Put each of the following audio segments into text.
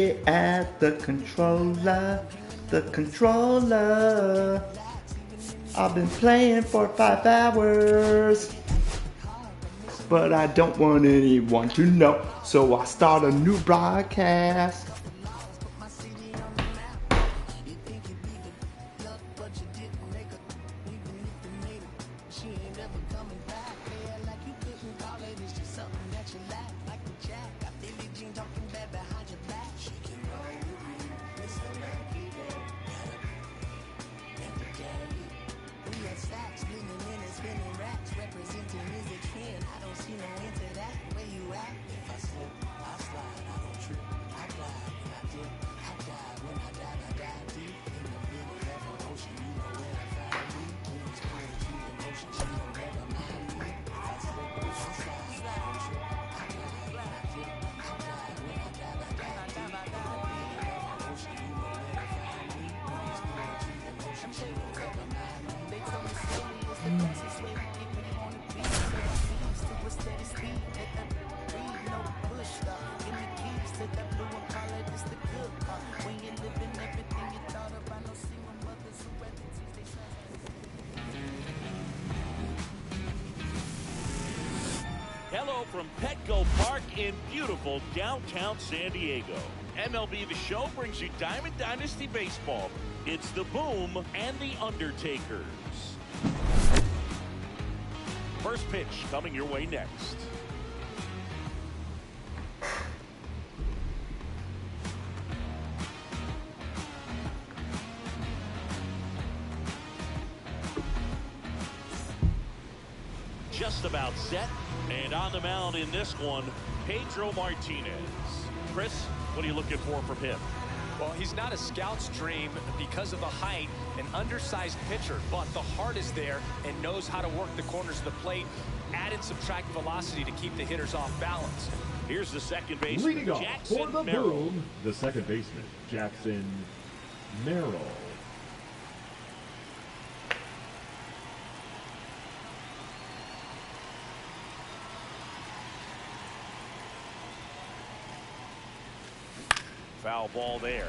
at the controller. I've been playing for 5 hours, but I don't want anyone to know, so I start a new broadcast. Hello from Petco Park in beautiful downtown San Diego. MLB The Show brings you Diamond Dynasty Baseball. It's the Boom and the Undertakers. First pitch coming your way next. Just about set, and on the mound in this one, Pedro Martinez. Chris, what are you looking for from him? Well, he's not a scout's dream because of the height, an undersized pitcher, but the heart is there and knows how to work the corners of the plate, add and subtract velocity to keep the hitters off balance. Here's the second baseman, leading off for the Boom, the second baseman, Jackson Merrill. Foul ball there.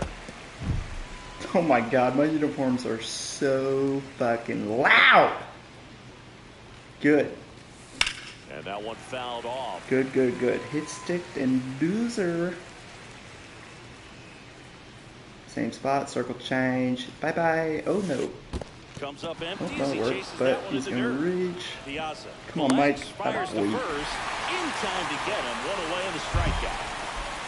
Oh my god, my uniforms are so fucking loud. Good. And that one fouled off. Good. Hit stick and loser. Same spot, circle change. Bye. Oh no. Comes up empty. Oh, that'll work, but he's gonna reach. Piazza. Come on, Mike. Fires to first. In time to get him. One away in the strikeout.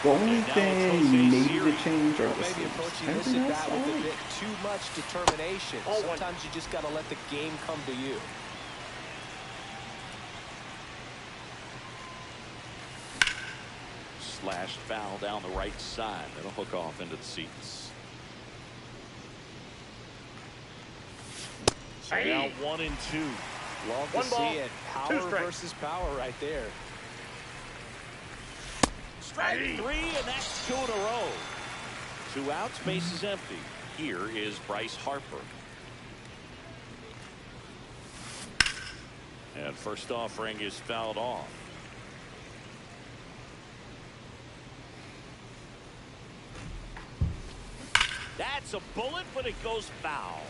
The only thing maybe to change are the Maybe approaching this at bat with a bit too much determination. Sometimes you just got to let the game come to you. Slashed foul down the right side. That'll hook off into the seats. So now 1-2. Love to see it. Power versus power right there. Strike 3, and that's 2 in a row. 2 outs, base is empty. Here is Bryce Harper. And first offering is fouled off. That's a bullet, but it goes foul.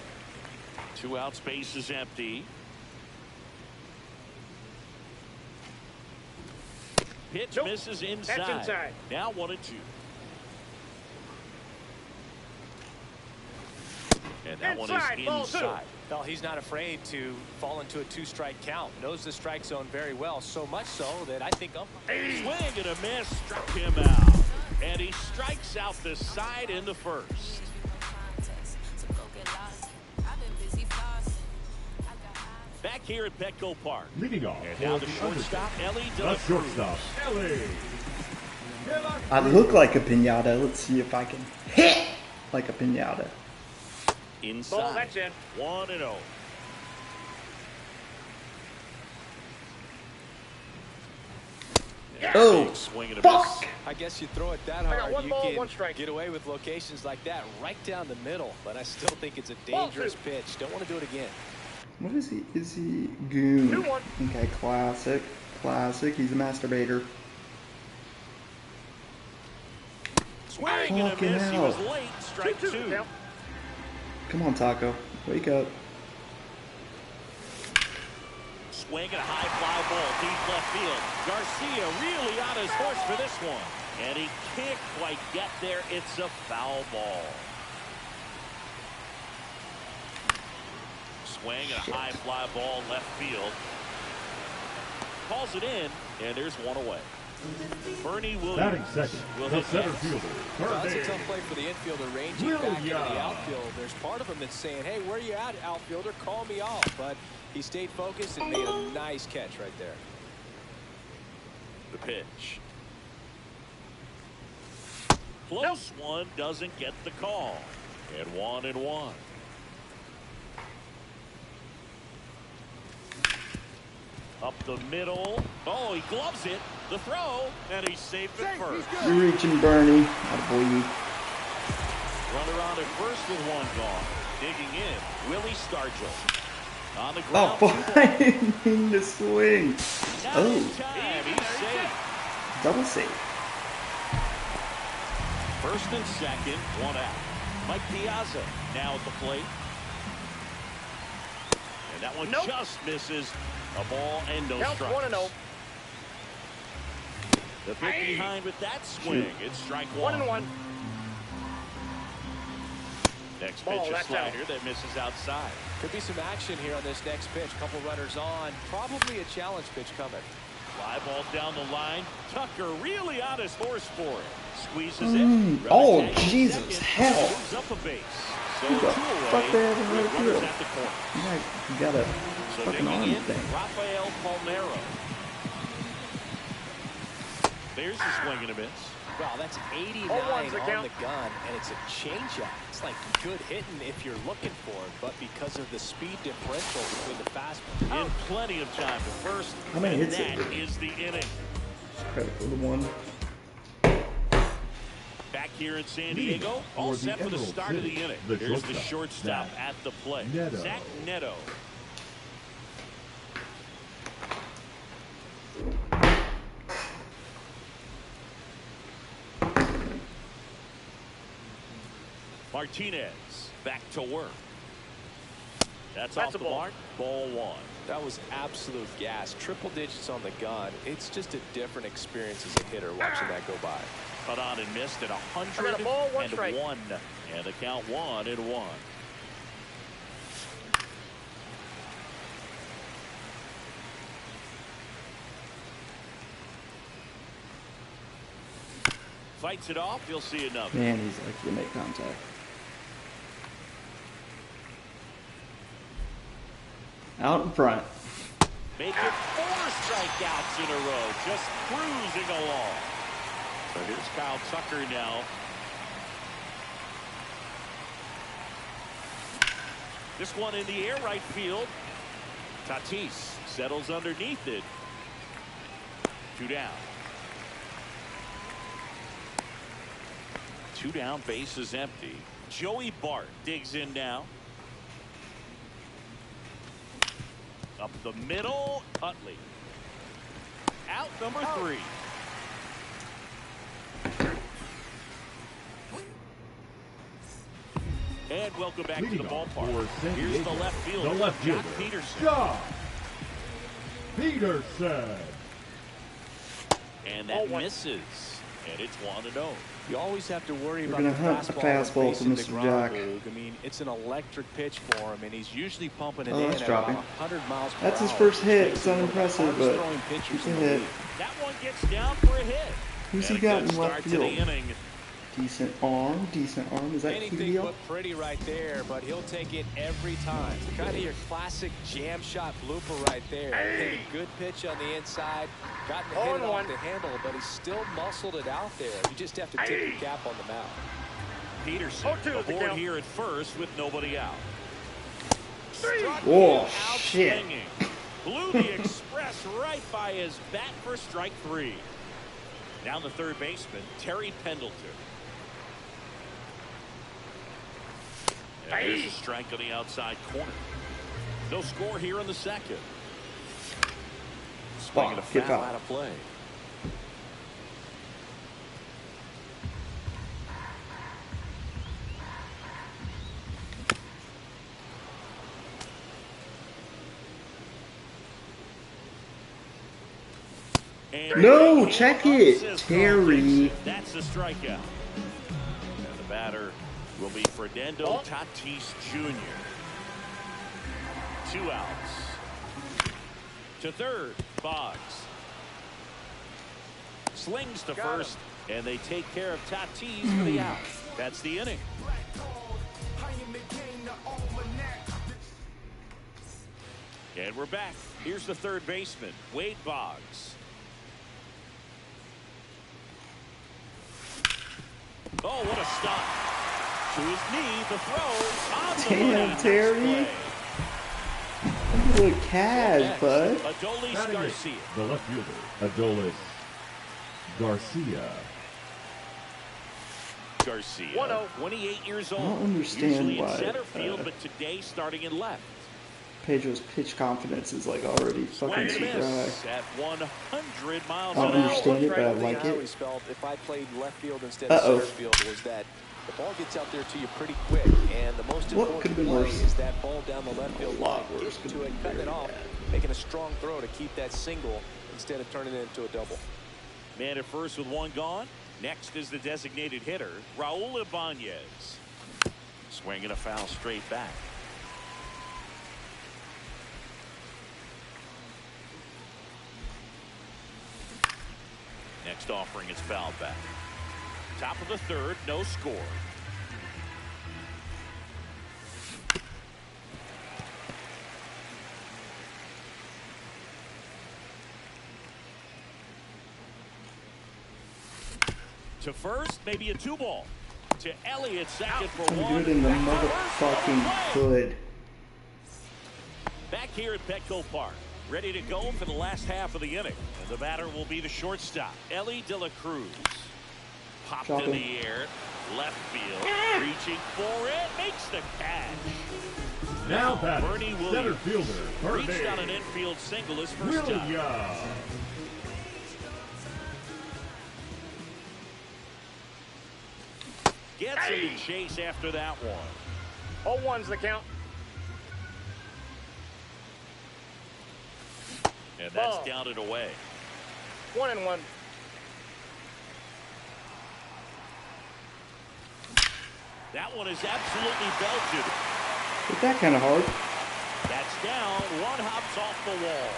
2 outs, base is empty. Pitch misses inside. That's inside. Now 1-2. And that one is inside. Well, he's not afraid to fall into a 2-strike count. Knows the strike zone very well, so much so that I think Swing and a miss struck him out. And he strikes out the side in the first. Back here at Petco Park. Leading off And now the shortstop, Ellie De shortstop, Ellie. I look like a piñata. Let's see if I can hit like a piñata. Inside. Ball, that's in. 1-0. Oh, fuck! I guess you throw it that hard, you can get away with locations like that right down the middle. But I still think it's a dangerous pitch. Don't want to do it again. What is he? Is he goon? 2-1. Okay, classic. He's a masturbator. Swing and a Fucking miss. He hell. was late. Strike 2. Come on, Taco. Wake up. Swing and a high fly ball deep left field. Garcia really on his horse for this one. And he can't quite get there. It's a foul ball. Swing and a high fly ball left field. Calls it in, and there's one away. Bernie Williams will the hit center next. fielder. That's a tough play for the infielder, ranging back into the outfield. There's part of him that's saying, hey, where you at, outfielder? Call me off. But he stayed focused and made a nice catch right there. The pitch. Close one, doesn't get the call. And 1-1. Up the middle. Oh, he gloves it. The throw, and he's safe at first. You're reaching, Bernie. Attaboy. Runner on at first with one gone. Digging in, Willie Stargell. On the Oh, ground. I didn't mean to swing. Not Oh. in time. He's safe. Double save. First and second, one out. Mike Piazza now at the plate. And that one just misses a ball and no strikes. 1-0. The pick behind with that swing. It's strike one. 1-1. Next Ball, pitch, a that's out. slider that misses outside. Could be some action here on this next pitch. Couple runners on. Probably a challenge pitch coming. Fly ball down the line. Tucker really on his horse for it. Squeezes it. Oh, Runner tags Jesus, second, hell. moves up a base. So Who the 2 fuck away. they have in right with runners field? at the corner. You got a So fucking digging arm in, thing. Rafael Palmeiro. There's the swing and a miss. Wow, that's 89 0-1's the on count. the gun, and it's a changeup. It's like good hitting if you're looking for it, but because of the speed differential between the fastball. In plenty of time to first. How many and hits it that did? is the inning. Credit for the one. Back here in San Leading Diego, off all for the set for the Emerald start of the City, inning. the Here's the shortstop, shortstop at the plate. Neto. Zach Neto. Martinez back to work. That's off a the ball. mark. Ball one. That was absolute gas. Triple digits on the gun. It's just a different experience as a hitter watching that go by. Cut on and missed at I got a ball, 1 strike. 101. And the count 1-1. Fights it off. You'll see another. Man, he's like to make contact. Out in front. Make it 4 strikeouts in a row. Just cruising along. So here's Kyle Tucker now. This one in the air right field. Tatis settles underneath it. 2 down. 2 down, base is empty. Joey Bart digs in now. Up the middle, Utley. Out number 3. And welcome back to the Leading off ballpark. for San Here's Diego, the left fielder, the left Jock fielder, Peterson. Jock Peterson. And that misses. And it's 1-0. You always have to worry We're about gonna the hunt a fastball fastball when facing from the Mr. ground, Jack. Boog. I mean, it's an electric pitch for him, and he's usually pumping it Oh, in that's at dropping. about 100 miles per That's his hour. first hit. Makes It's him one of the unimpressive, hardest but throwing pitchers it's a in the hit. league. That one gets down for a hit. Who's And he got a good in left start to field? the inning. Decent arm. Decent arm. Is that Anything QBL? but pretty right there, but he'll take it every time. Kind of your classic jam shot blooper right there. Hit a good pitch on the inside, gotten the hit off the handle, but he still muscled it out there. You just have to tip your cap on the mound. Peterson 0-2 is the aboard count. here at first with nobody out. Oh, Out shit. swinging. Blew the express right by his bat for strike 3. Down the third baseman, Terry Pendleton. And there's a strike on the outside corner. No score here in the second. Swinging a Get foul foul. out of play. And No, check it, says Terry. that's the strikeout. And the batter will be Fernando Tatis Jr. 2 outs. To third, Boggs. Slings to first, and they take care of Tatis for the out. That's the inning. And we're back. Here's the third baseman, Wade Boggs. Oh, what a stop. To his knee, the throw. On the Damn, Terry. Look, cash, bud. Adolis Garcia. The left fielder, Adolis Garcia. Garcia, 28 years old. I don't understand Usually why, in center field, but today starting in left. Pedro's pitch confidence is like already fucking too dry. At 100 miles I don't an hour. understand it, but I like I it. always felt if I played left field instead of center field was that the ball gets out there to you pretty quick, and the most important play is that ball down the left field line. Get to it, cut it off, making a strong throw to keep that single instead of turning it into a double. Man at first with one gone. Next is the designated hitter, Raul Ibanez. Swinging a foul straight back. Next offering is fouled back. Top of the third, no score. To first, maybe a 2-ball. To Elliott, second for one. Good in the motherfucking hood. Back here at Petco Park, ready to go for the last half of the inning. And the batter will be the shortstop, Ellie De La Cruz. Popped in the air, left field, reaching for it, makes the catch. Now batting, Bernie center Williams fielder, reached on an infield single his first time. Gets in the chase after that one. 0-1's the count. And that's down and away. 1-1. That one is absolutely belted. Hit that kind of hard. That's down. One hops off the wall.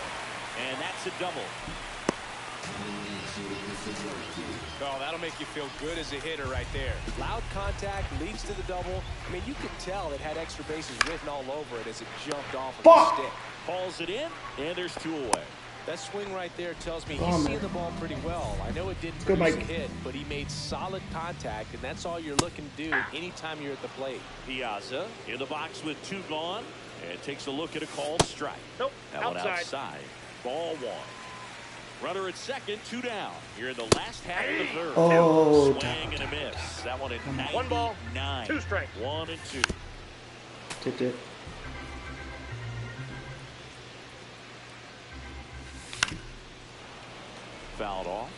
And that's a double. Oh, that'll make you feel good as a hitter right there. Loud contact leads to the double. I mean, you could tell it had extra bases written all over it as it jumped off of the stick. Hauls it in, and there's 2 away. That swing right there tells me he's seeing the ball pretty well. I know it didn't produce a hit, but he made solid contact, and that's all you're looking to do anytime you're at the plate. Piazza in the box with 2 gone, and takes a look at a called strike. Nope, that one outside. Ball 1. Runner at second, 2 down. Here in the last half of the third. Oh, swing and a miss. That one at 99. 1 ball, 2 strikes. 1 and 2. Tip. Fouled off,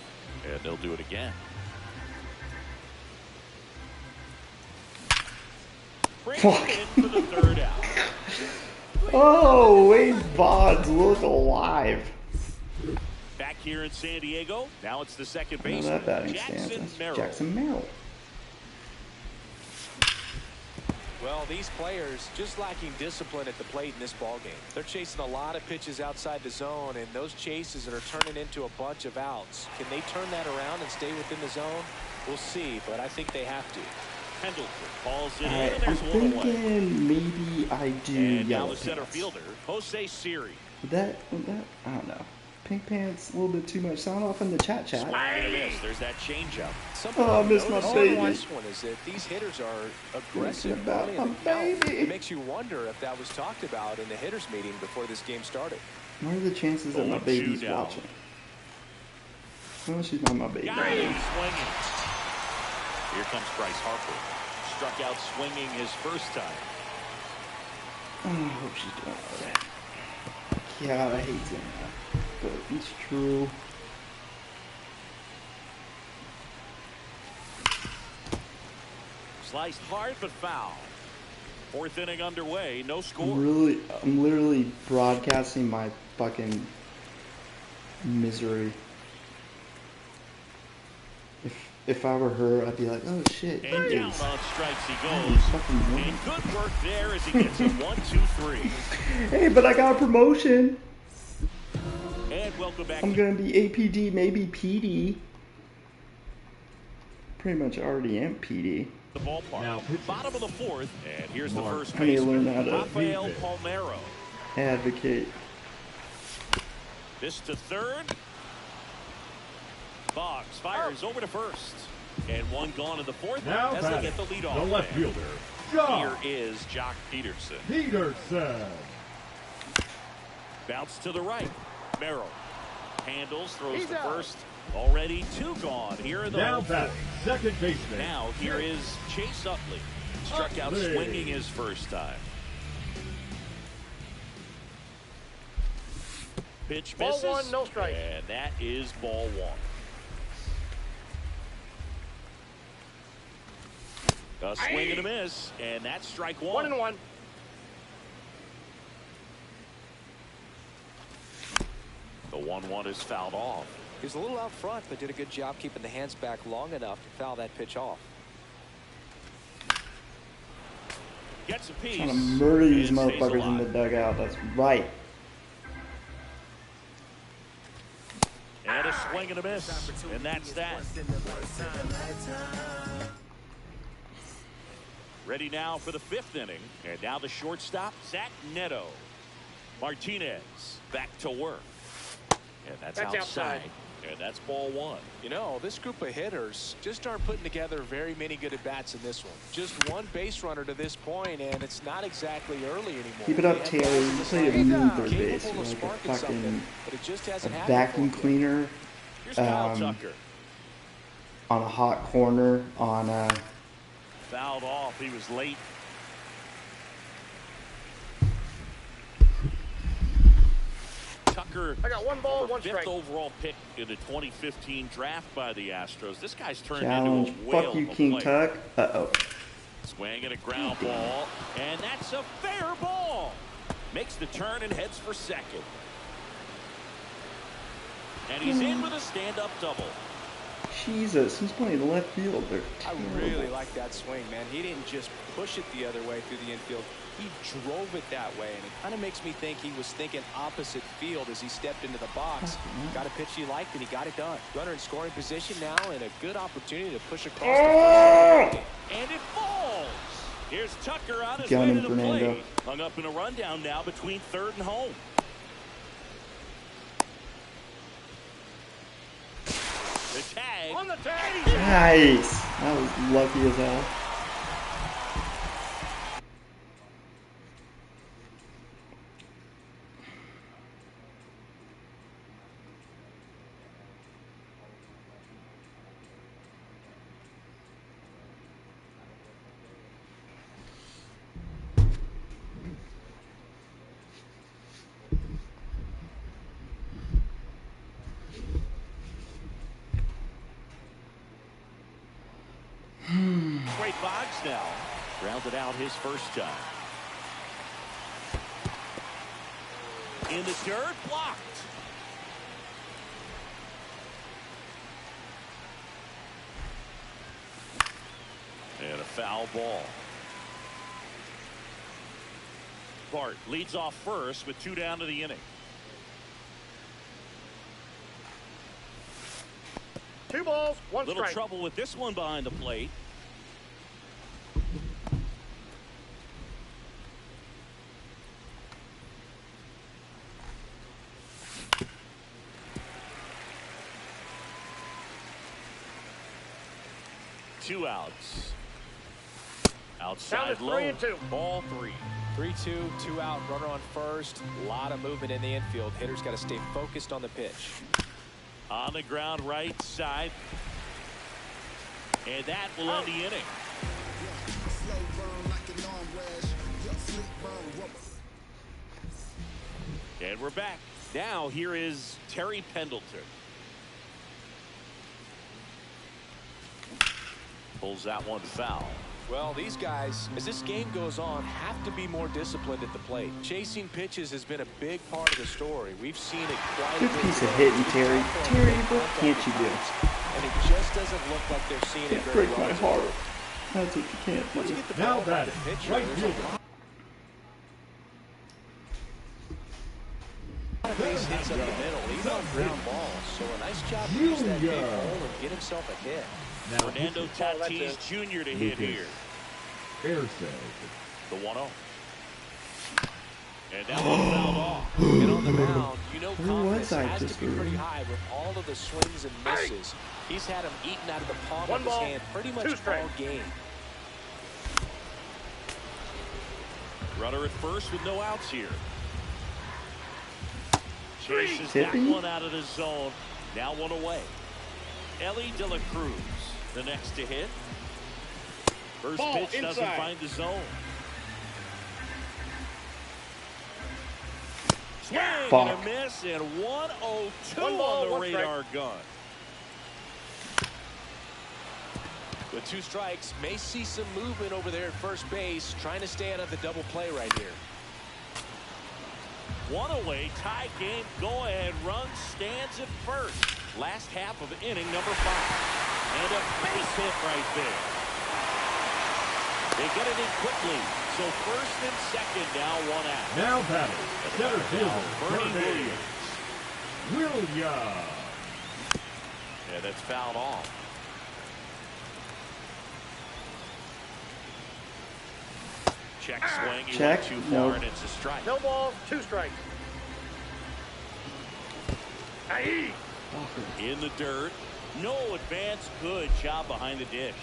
and they'll do it again. Fuck. In for the 3rd out. Oh, Wade Boggs, look alive. Back here in San Diego, now it's the second Well, baseman, that batting Jackson stance. Merrill. Jackson Merrill. Well, these players just lacking discipline at the plate in this ballgame. They're chasing a lot of pitches outside the zone, and those chases that are turning into a bunch of outs. Can they turn that around and stay within the zone? We'll see, but I think they have to. Pendleton calls it in, I'm and there's 1 away. thinking maybe I do And yellow now the center pants. fielder, Jose Siri. Would that, I don't know. Pink pants, a little bit too much. Sound off in the chat. Swing and a miss. There's that changeup. Oh, I missed my baby. This one is that these hitters are aggressive. About my baby. It makes you wonder if that was talked about in the hitters meeting before this game started. What are the chances that my baby's down. watching? Well, she's not my baby. Got him swinging. Here comes Bryce Harper. Struck out swinging his first time. Oh, I hope she's doing all right. God, I hate doing that. But it's true. Sliced hard but foul. 4th inning underway, no score. I'm literally broadcasting my fucking misery. If I were her, I'd be like, oh shit. And he down is- on strikes he he goes. is fucking winning. And good work there as he gets a 1-2-3. Hey, but I got a promotion. And welcome back. I'm gonna be APD, maybe PD. Pretty much already am PD. The ballpark. Now pitching. Bottom of the fourth, and here's the first I need to learn baseman, how to Rafael beat it. Palmeiro. Advocate. This to third. Boggs fires over to first. And one gone in the fourth Now as they batting, get the lead the off. left man. fielder, Here Jock is Jock Peterson. Peterson. Bounce to the right. Merrill handles, throws He's to out. first. Already two gone here in the Now home batting, fourth. second baseman. Now here is Chase Utley. Struck out Utley. swinging his first time. Pitch Ball misses. one, no strike. And that is ball one. A swing and a miss, and that's strike one. 1-1. The 1-1 is fouled off. He was a little out front, but did a good job keeping the hands back long enough to foul that pitch off. Gets a piece. Trying to murder these and stays motherfuckers in the alive. dugout. That's right. And a swing and a miss, and that's that. Ready now for the fifth inning, and now the shortstop, Zach Neto. Martinez back to work, and that's outside. And that's ball one. You know, this group of hitters just aren't putting together very many good at-bats in this one. Just one base runner to this point, and it's not exactly early anymore. Keep it up, They have Taylor. guys in You the play a side mean third capable base. of You're like a sparking something, fucking but it just hasn't a happened vacuum for him. cleaner Here's Kyle Tucker. on a hot corner on a. Fouled off. He was late. Tucker, I got one ball, number one fifth strike. overall pick in the 2015 draft by the Astros. This guy's turned Challenge. into a whale Fuck you, of a King player. Tuck. Uh-oh. Swing and a ground ball, and that's a fair ball. Makes the turn and heads for second. And he's in with a stand-up double. Jesus, who's playing left field? They're I terrible. really like that swing, man. He didn't just push it the other way through the infield. He drove it that way, and it kind of makes me think he was thinking opposite field as he stepped into the box. Got a pitch he liked, and he got it done. Runner in scoring position now, and a good opportunity to push across the first. And it falls. Here's Tucker on his Got way him, to the Fernando. plate. Hung up in a rundown now between third and home. The tag. On the tag. Nice. That was lucky as hell. Great Boggs now. Grounded out his first time. In the dirt, blocked. And a foul ball. Bart leads off first with 2 down to the inning. 2 balls, 1 Little strike. trouble with this one behind the plate. Two outs. Outside Down to low. 3-2. Ball 3. 3-2, 2 out, runner on first. A lot of movement in the infield. Hitters got to stay focused on the pitch. On the ground right side. And that will end the inning. And we're back. Now here is Terry Pendleton. Pulls that one foul. Well, these guys, as this game goes on, have to be more disciplined at the plate. Chasing pitches has been a big part of the story. We've seen it quite a Good bit. piece of hitting, Terry. Terry, what can't you do? and it just doesn't look like they're seeing it Can't very break well. my heart. That's what you can't Once you do. get the Now ball by that the is pitcher, right there's a fielder. lot of base hits up the middle, even on ground balls. So a nice job to use that big hole and get himself a hit. Now Fernando Tatis Jr. to hit here. Air save. The 1-0. And that one fouled off. And on the mound, you know Where confidence was I has just to be pretty earlier? high with all of the swings and misses. He's had them eaten out of the palm One of his ball, hand pretty much 2 all strikes. game. Runner at first with no outs here. Chases Tippy? that one out of the zone. Now one away. Ellie De La Cruz, the next to hit. First Ball pitch doesn't inside. find the zone. Swing Fuck. and a miss, and 1-0-2 One ball, on the 1 strike. radar gun. With 2 strikes, may see some movement over there at first base, trying to stay out of the double play right here. One away, tie game, go-ahead run stands at first. Last half of inning number 5. And a base hit right there. They get it in quickly. So first and second now, 1 out. Now batting. Center fielder. Bernie Bernie Williams. Williams. Yeah, that's fouled off. Check swing. He Check. went too far, Nope. and it's a strike. No balls, 2 strikes. Aye. In the dirt. No advance. Good job behind the dish.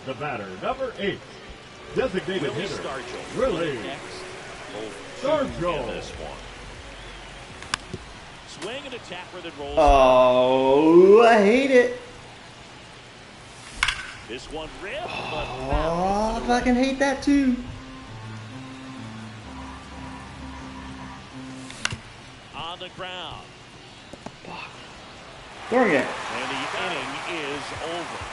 The batter, number 8. Designated Willie hitter. Stargell. Willie Next. Stargell. In this one. Swing and a tapper that rolls. Oh, I hate it. This one ripped, but Oh, fouled. I fucking hate that too. On the ground. Throwing it. And the inning is over.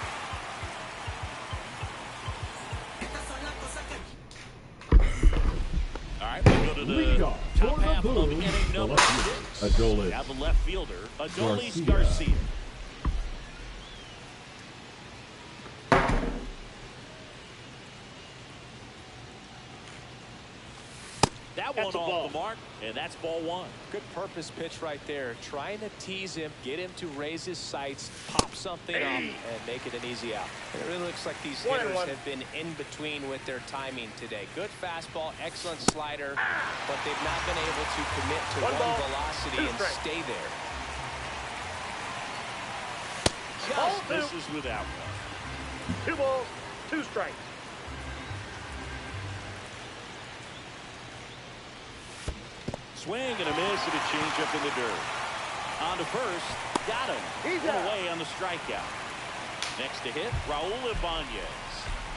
All right, we go to the Leadoff top for the half of Blues. inning The number left fielder, 6. Adolis Now the left fielder, Adolis Garcia. Garcia. That one That's a off ball. the mark, and that's ball 1. Good purpose pitch right there. Trying to tease him, get him to raise his sights, pop something up, and make it an easy out. It really looks like these 1 and hitters 1. have been in between with their timing today. Good fastball, excellent slider, but they've not been able to commit to 1 one ball, velocity 2 and strikes. stay there. Ball Just 2. misses without one. 2 balls, 2 strikes. Swing and a miss and a changeup in the dirt. On to first, got him. He's One out. away on the strikeout. Next to hit, Raul Ibanez.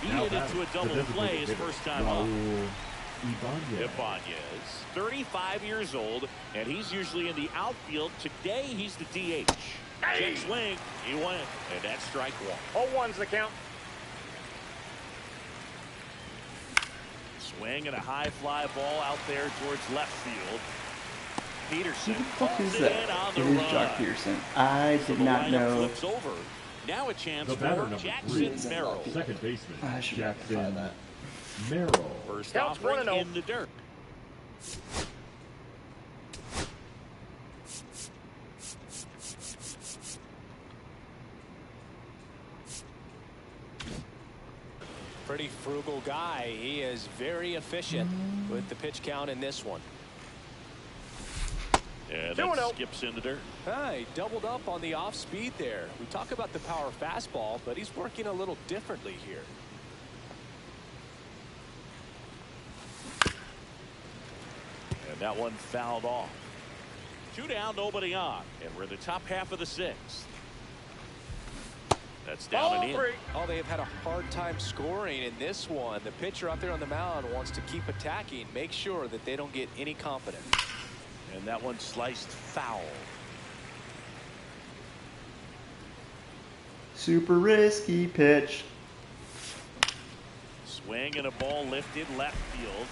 He Now hit batting, into a the double designated play his hitter, first time up. Raul Ibanez. Ibanez, 35 years old, and he's usually in the outfield. Today, he's the DH. Check swing, he went, and that's strike 1. 0-1's the count. Swing and a high fly ball out there towards left field. Peterson. Who the fuck is pulls it in that? on It the is run. Jock Pearson. I So did the not lineup know. flips over. Now a chance The for batter, number Jackson 3. Merrill. Second baseman, I should rectify Jackson that. Merrill. First Counts offering 1-0. in the dirt. Pretty frugal guy. He is very efficient with the pitch count in this one. And 2-0. that skips in the dirt. He doubled up on the off speed there. We talk about the power fastball, but he's working a little differently here. And that one fouled off. 2 down, nobody on. And we're in the top half of the 6th. That's down Ball and in. 3. Oh, they have had a hard time scoring in this one. The pitcher out there on the mound wants to keep attacking, make sure that they don't get any confidence. And that one sliced foul. Super risky pitch. Swing and a ball lifted left field.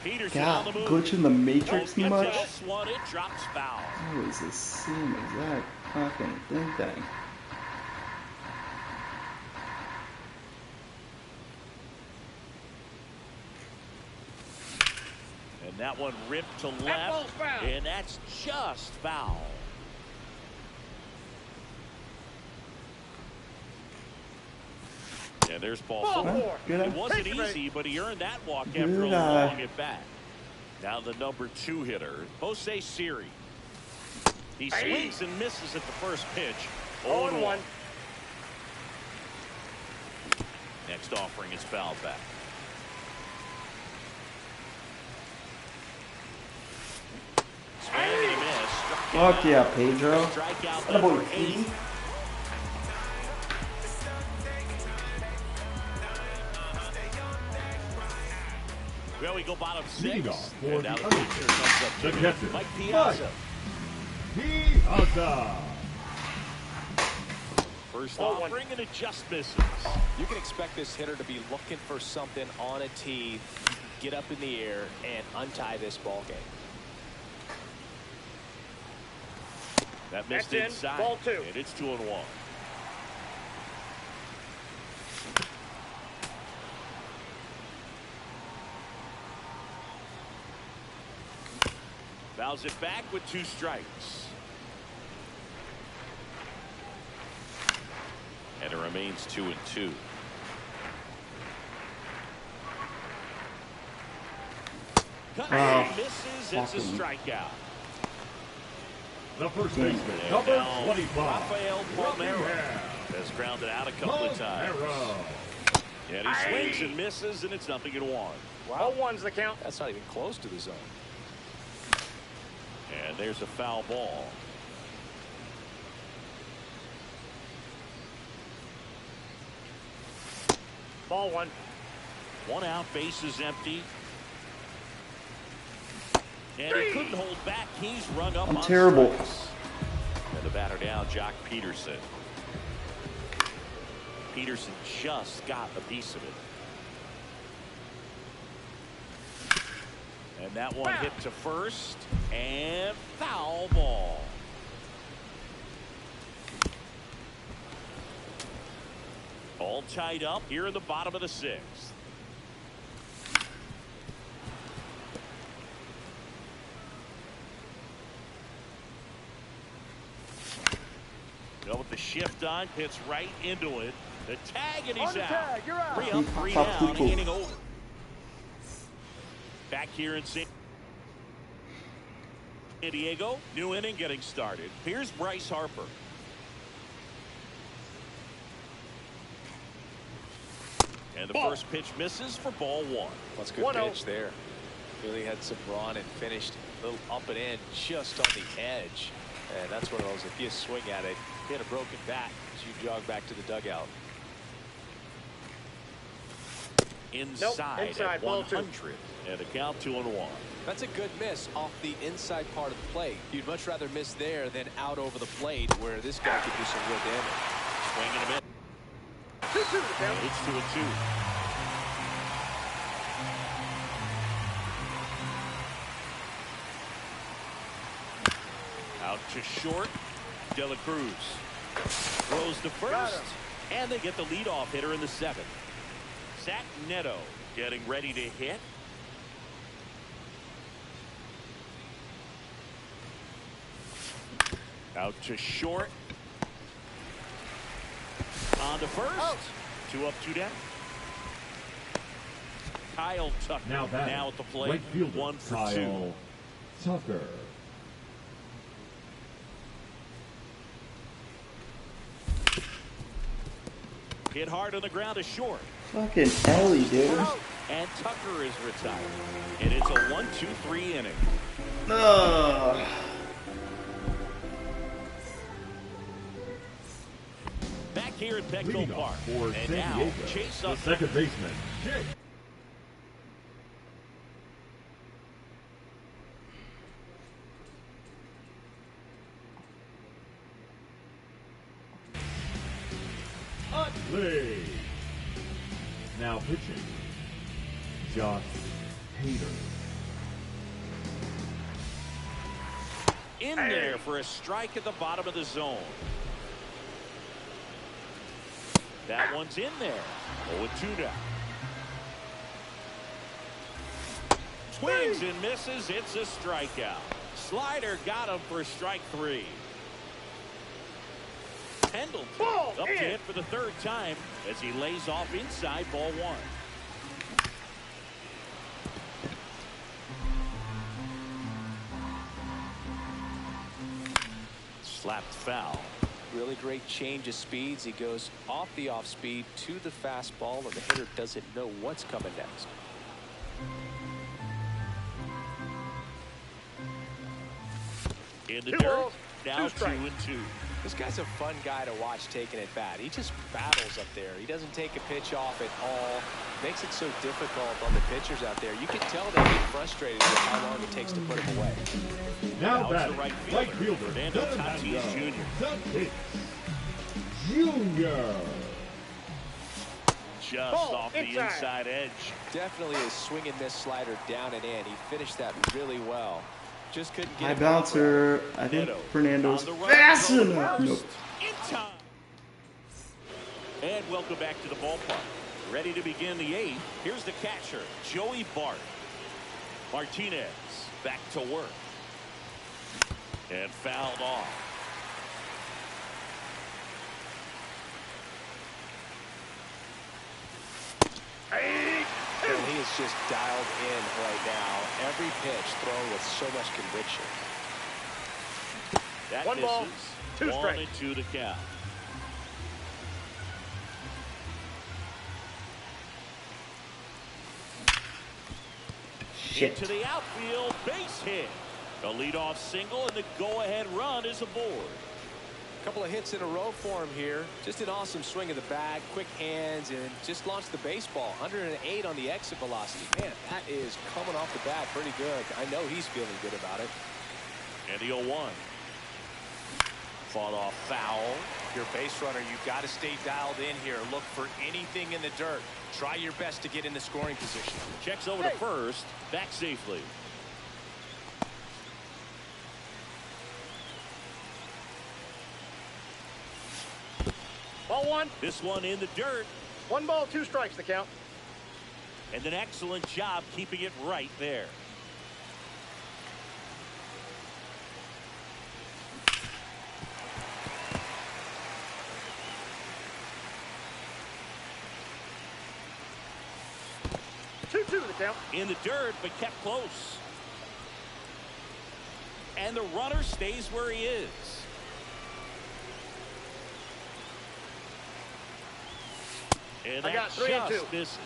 Peterson God, on the move. glitch in the Matrix Gets much? this one, it drops foul. That was the same exact fucking thing. that one ripped to That left, ball's foul. and that's just foul. And there's ball Ball four. four. Good. It wasn't Take it, easy, but he earned that walk Good after a eye. long at bat. Now the number 2 hitter, Jose Siri. He swings and misses at the first pitch. 0-1. Next offering is fouled back. Swing and he missed. Struck Fuck yeah, Pedro. Strikeout That boy number 8. Petey. Well, we go bottom 6. Leading off for And now the the pitcher comes up The to catcher, Mike Piazza. Piazza. First 0-1. offering and it just misses. You can expect this hitter to be looking for something on a tee, get up in the air, and untie this ball game. That missed That's in. inside. Ball 2. And it's 2-1. Fouls it back with 2 strikes. And it remains 2-2. Cut Oh, misses. It's a fucking- strikeout. The first baseman, And number now 25. Rafael Palmeiro Rockingham. has grounded out a couple of times. Palmeiro. And he swings and misses, and it's 0-1. Wow. 0-1's the count. That's not even close to the zone. And there's a foul ball. Ball 1. 1 out, base is empty. And he couldn't hold back. He's rung up I'm on terrible. strikes. And the batter now, Jock Peterson. Peterson just got a piece of it. And that one hit to first. And foul ball. All tied up here in the bottom of the 6th. Go with the shift on, hits right into it. The tag, and he's On the out. tag, you're out. 3 up, 3 Top down, people. inning over. Back here in San Diego, new inning getting started. Here's Bryce Harper. And the first pitch misses for ball 1. That's a good 1-0. pitch there. Really had some run and finished a little up and in just on the edge. And that's one of those, if you swing at it, hit a broken bat, you jog back to the dugout. Inside, inside, at ball 2. 100. And the count 2-1. That's a good miss off the inside part of the plate. You'd much rather miss there than out over the plate where this guy could do some real damage. Swing and a miss. 2-2 the count. It's 2-2. Out to short. De La Cruz throws to first, and they get the leadoff hitter in the 7th. Zach Neto getting ready to hit. Out to short. On to first. 2 up, 2 down. Kyle Tucker Now batting, now at the plate. right fielder, 1 for 2. Kyle Tucker. Hit hard on the ground to short. Fucking Ellie, dude. And Tucker is retired. And it's a 1-2-3 inning. Ugh. Back here at Petco Leading Park. off for And San now, Diego, chase the up. second baseman, Jake. Utley. Now pitching, Josh Hader. In there for a strike at the bottom of the zone. That one's in there. 0-2 now. Swings and misses. It's a strikeout. Slider got him for strike 3. Pendleton up to hit for the 3rd time as he lays off inside ball 1. Slapped foul. Really great change of speeds. He goes off the off speed to the fastball, and the hitter doesn't know what's coming next. In the dirt, now 2-2. This guy's a fun guy to watch taking at bat. He just battles up there. He doesn't take a pitch off at all. Makes it so difficult on the pitchers out there. You can tell they get frustrated with how long it takes to put him away. Now It's the batting, right fielder, Fernando Tatis Jr. Just off the inside edge. Definitely a swing and miss slider down and in. He finished that really well. Just couldn't get High it. bouncer. I think Fernando's fast enough. Nope. In time. And welcome back to the ballpark. Ready to begin the 8th. Here's the catcher, Joey Bart. Martinez back to work. And fouled off. And he is just dialed in right now. Every pitch thrown with so much conviction. That 1 ball, misses. 2 strikes. 1-2 to count. Shit. Into the outfield, base hit. A leadoff single, and the go-ahead run is aboard. A couple of hits in a row for him here. Just an awesome swing of the bat, quick hands, and just launched the baseball. 108 on the exit velocity. Man, that is coming off the bat pretty good. I know he's feeling good about it. And the 0-1. Fought off foul. Your base runner, you've got to stay dialed in here. Look for anything in the dirt. Try your best to get in the scoring position. Checks over to first. Back safely. Ball 1. This one in the dirt. 1 ball, 2 strikes the count. And an excellent job keeping it right there. Two the count. In the dirt, but kept close. And the runner stays where he is. And I got that 3 and 2. just misses.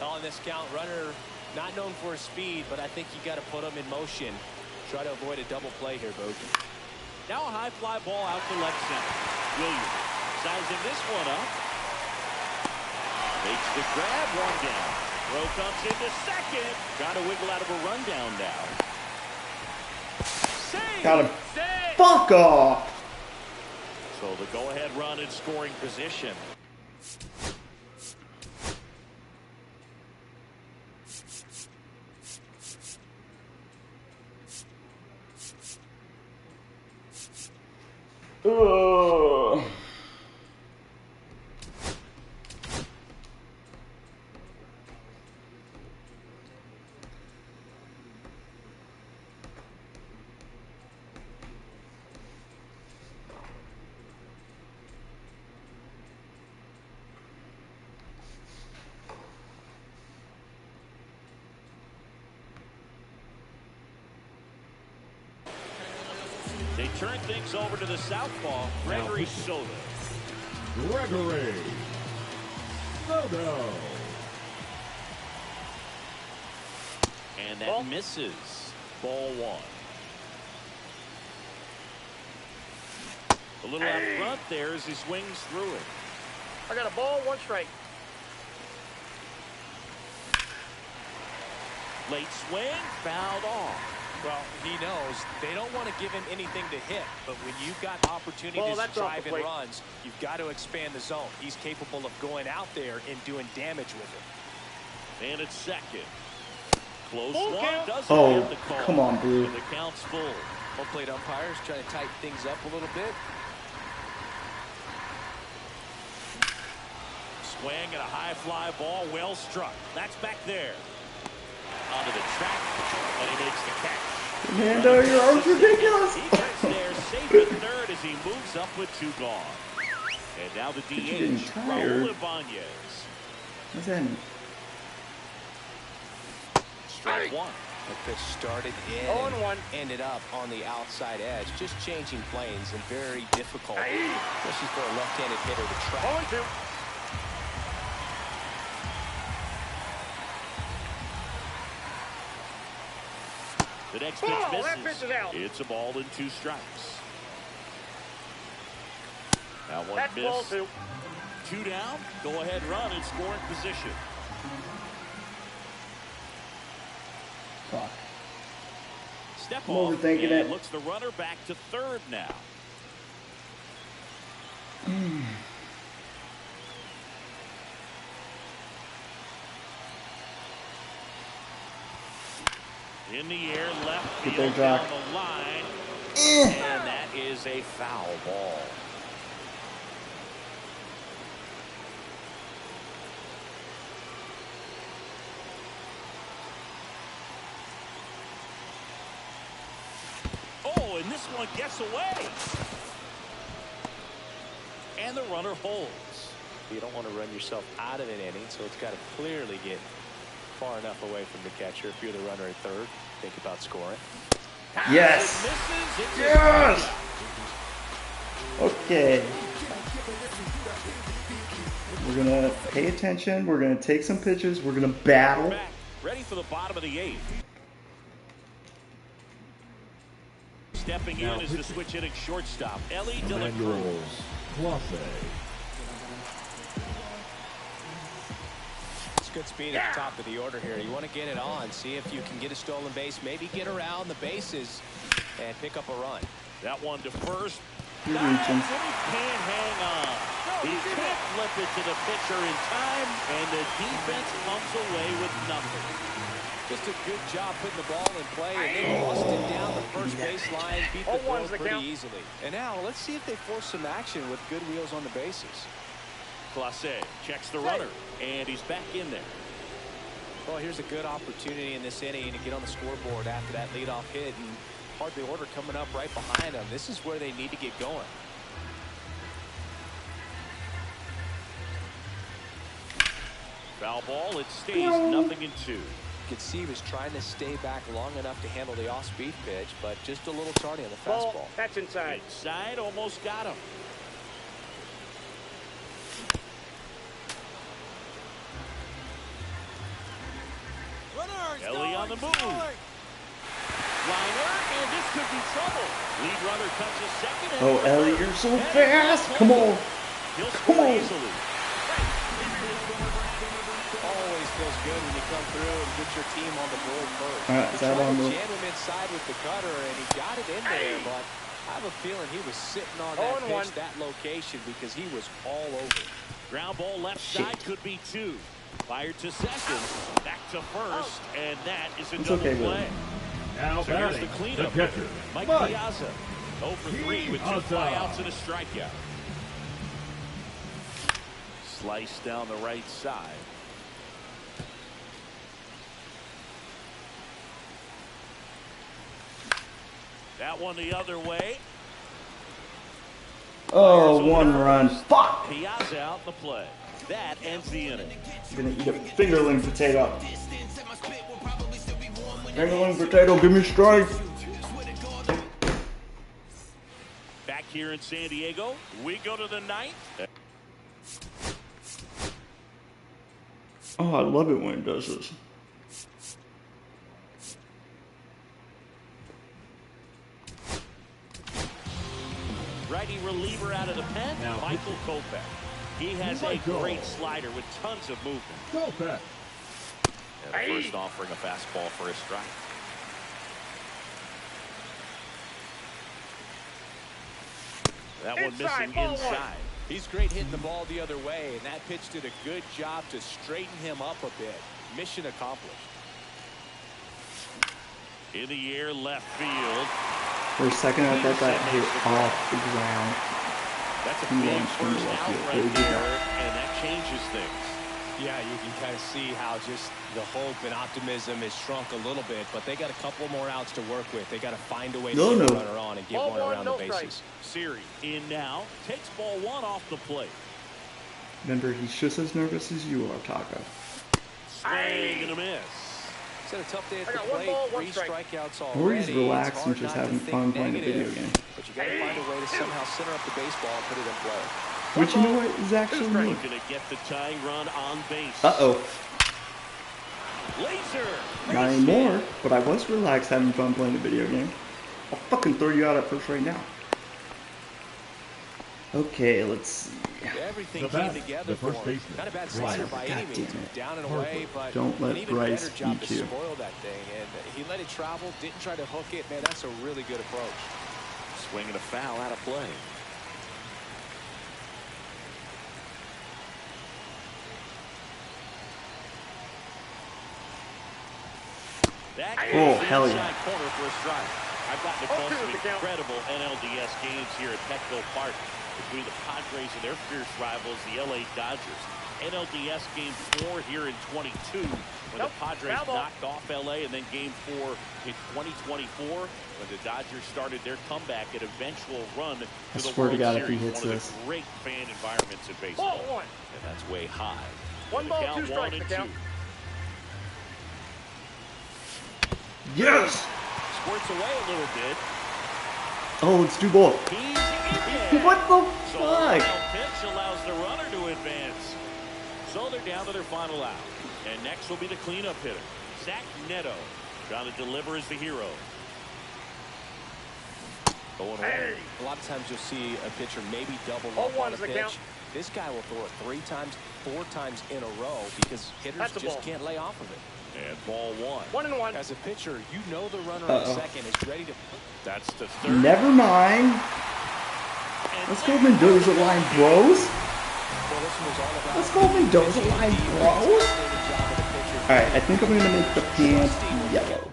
On this count, runner not known for his speed, but I think you got to put him in motion. Try to avoid a double play here, Boog. Now a high fly ball out to left center. Williams sizing this one up. Makes the grab, 1 down. Throw comes into second. Got to wiggle out of a rundown now. Save. Got him. Save. Fuck off. So the go-ahead run in scoring position. Ugh. They turn things over to the southpaw, Gregory Soto. Gregory Soto. And that misses. Ball 1. A little out front there as he swings through it. I got a ball, 1 strike. Late swing, fouled off. Well, he knows they don't want to give him anything to hit, but when you've got opportunities to that's off drive the in plate. runs, you've got to expand the zone. He's capable of going out there and doing damage with it. And it's second. Close Full one, count. doesn't Oh, get the call. come on, Blue. And the count's full. Home plate umpires trying to tighten things up a little bit. Swing and a high fly ball, well struck. That's back there. onto the track, and he makes the catch. Mando, your arm's ridiculous. He gets there safe at third as he moves up with 2 gone. And now the getting DH, tired. Raul Ibanez. What's that? Strike 1. The pitch started in and ended up on the outside edge, just changing planes and very difficult, especially for a left-handed hitter to track. 0-2. The next pitch That misses. pitch is out. It's a ball and 2 strikes. Now one That's ball miss. 2. 2 down. Go ahead run in scoring position. Fuck. Step I'm off overthinking and it. looks the runner back to third now. In the air, left Get field there, down Jock. the line. And that is a foul ball. Oh, and this one gets away. And the runner holds. You don't want to run yourself out of an inning, so it's got to clearly get far enough away from the catcher. If you're the runner at third, think about scoring. Yes. It misses. It's a Yes. Okay. We're gonna pay attention. We're gonna take some pitches. We're gonna battle. back. Ready for the bottom of the 8th. Stepping in is the switch hitting shortstop, Ellie De La Manuel Cruz. Clase. It's good speed at the top of the order here. You want to get it on, see if you can get a stolen base, maybe get around the bases and pick up a run. That one to first. You're Dives, reaching. and he can't hang on. He can't flip it to the pitcher in time, and the defense comes away with nothing. Just a good job putting the ball in play, and they busted down the first baseline, beat the throw pretty easily. And now let's see if they force some action with good wheels on the bases. Clase checks the runner, and he's back in there. Well, here's a good opportunity in this inning to get on the scoreboard after that leadoff hit, and hardly order coming up right behind them. This is where they need to get going. Foul ball, it stays 0-2. You could see he was trying to stay back long enough to handle the off-speed pitch, but just a little tardy on the fastball. Ball. That's inside. Inside, almost got him. Ellie on the move. Liner, and this could be trouble. Lead runner touches second. And Oh, Ellie, you're so fast. Come on. He'll Come score on. easily. Always feels good when you come through and get your team on the board first. All right, is that Tried on to the- jam him inside with the cutter, and he got it in there, but I have a feeling he was sitting on that 0-1. pitch, that location, because he was all over. Ground ball left side could be 2. Fired to second, back to first, and that is a It's double okay with play. it. Now So here's the batting, the cleanup. catcher. Mike Mike Piazza, 0 for 3 with 2 Piazza. flyouts and a strikeout. Slice down the right side. That one the other way. Oh, 1 run. Fuck. Piazza out in the play. That ends the inning. I'm gonna eat a fingerling potato. Fingerling potato, give me strike. Back here in San Diego, we go to the 9th. Oh, I love it when it does this. Righty reliever out of the pen, Now, Michael Kopech. He has a Michael. great slider with tons of movement. Go back. And the first offering a fastball for a strike. That one Inside, missing ball 1. inside. He's great hitting the ball the other way, and that pitch did a good job to straighten him up a bit. Mission accomplished. In the air, left field. For a second, I thought that hit off the ground. That's a He big launched into first left out field. right There you go. there, and that changes things. Yeah, you can kind of see how just the hope and optimism has shrunk a little bit, but they got a couple more outs to work with. They got to find a way to get a runner on and get one around the bases. Siri in now, takes ball one off the plate. Remember, he's just as nervous as you are, Taco. Swing and a miss. It's had a tough day at the plate. 3 strikeouts already. Or he's relaxed and just having fun playing a video game. But you got to find a way to somehow center up the baseball and put it in play. Which, you know what, is actually me. Looking to get the tying run on base. Uh-oh. Laser. Not anymore, but I was relaxed having fun playing a video game. I'll fucking throw you out at first right now. Okay, let's see. Everything came together for him. Not a bad slider by any means. Down and away, but don't let an even Bryce better job beat to you. spoil that thing. And he let it travel, didn't try to hook it. Man, that's a really good approach. Swing and a foul out of play. Oh, hell yeah. Corner for a strike. I've gotten to call some incredible NLDS games here at Petco Park between the Padres and their fierce rivals, the LA Dodgers. NLDS Game 4 here in 22 when the Padres knocked off LA, and then Game 4 in 2024 when the Dodgers started their comeback and eventual run to the World God, Series. if he hits One of this. the great fan environments in baseball. And that's way high. 1 ball, 2 strikes to count. Yes! Squirts away a little bit. Oh, let's do ball. He's in. What the So fuck? the pitch allows the runner to advance. So they're down to their final out. And next will be the cleanup hitter, Zach Neto. Trying to deliver as the hero. Going away. A lot of times you'll see a pitcher maybe double up on a pitch. This guy will throw it 3 times, 4 times in a row because hitters just can't lay off of it. And ball 1. 1-1. As a pitcher, you know the runner on second is ready to. That's the third. Never mind. Let's go Mendoza line, bros. Let's go Mendoza line, bros. Alright, I think I'm going to make the pants yellow.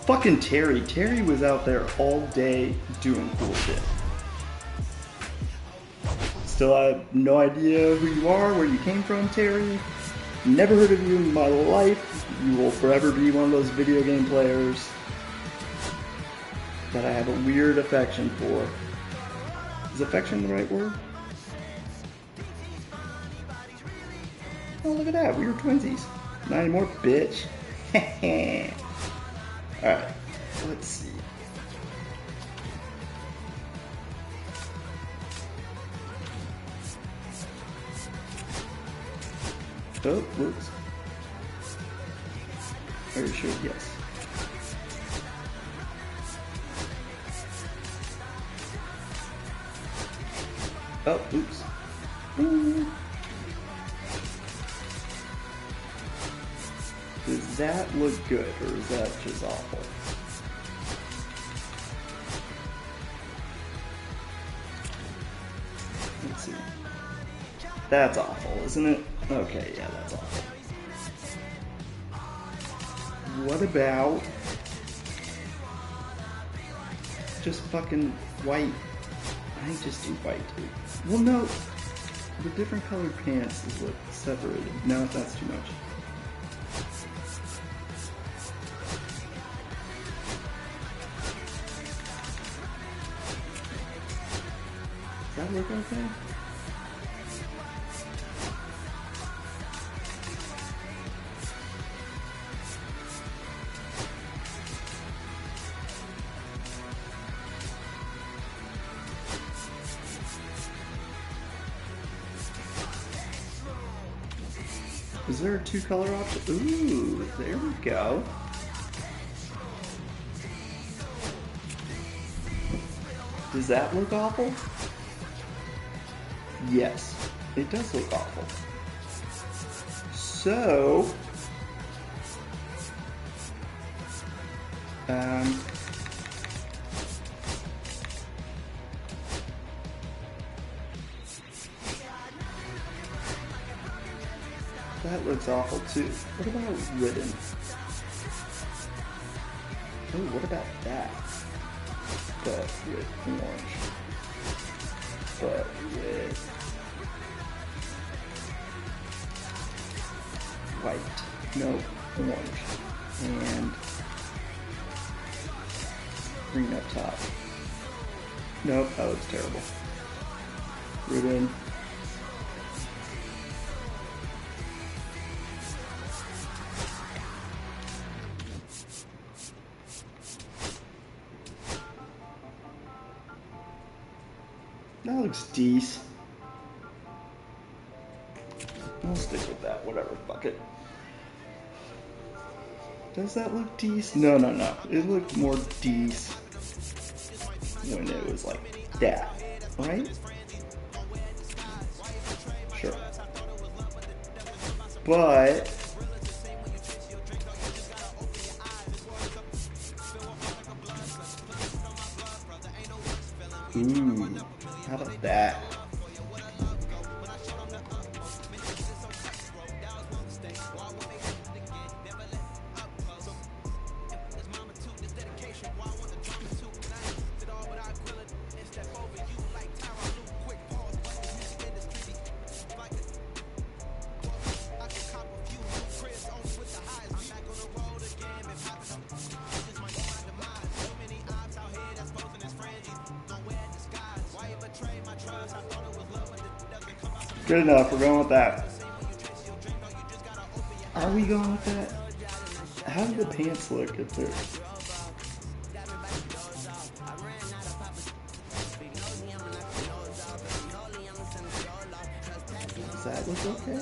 Fucking Terry. Terry was out there all day doing cool shit. Still, I have no idea who you are, where you came from, Terry. Never heard of you in my life. You will forever be one of those video game players that I have a weird affection for. Is affection the right word? Oh, look at that. We were twinsies. Not anymore, bitch. Alright, let's see. Oh, whoops. Are you sure? Yes. Oh, oops. Does that look good, or is that just awful? Let's see. That's awful, isn't it? Okay, yeah, that's awful. What about just fucking white? I think just do white, dude. Well, no, the different colored pants is what separated. No, that's too much. Does that look okay? Is there a 2-color option? Ooh, there we go. Does that look awful? Yes, it does look awful. So, that looks awful too. What about ribbon? Oh, what about that? But with orange. But with white, no, orange, and green up top. Nope, that looks terrible. Ribbon. That looks decent. I'll stick with that, whatever, fuck it. Does that look decent? No, no, no. It looked more decent when it was like that, right? Sure. But ooh, how about that? Good enough, we're going with that. Are we going with that? How do the pants look if they're... Does that look okay?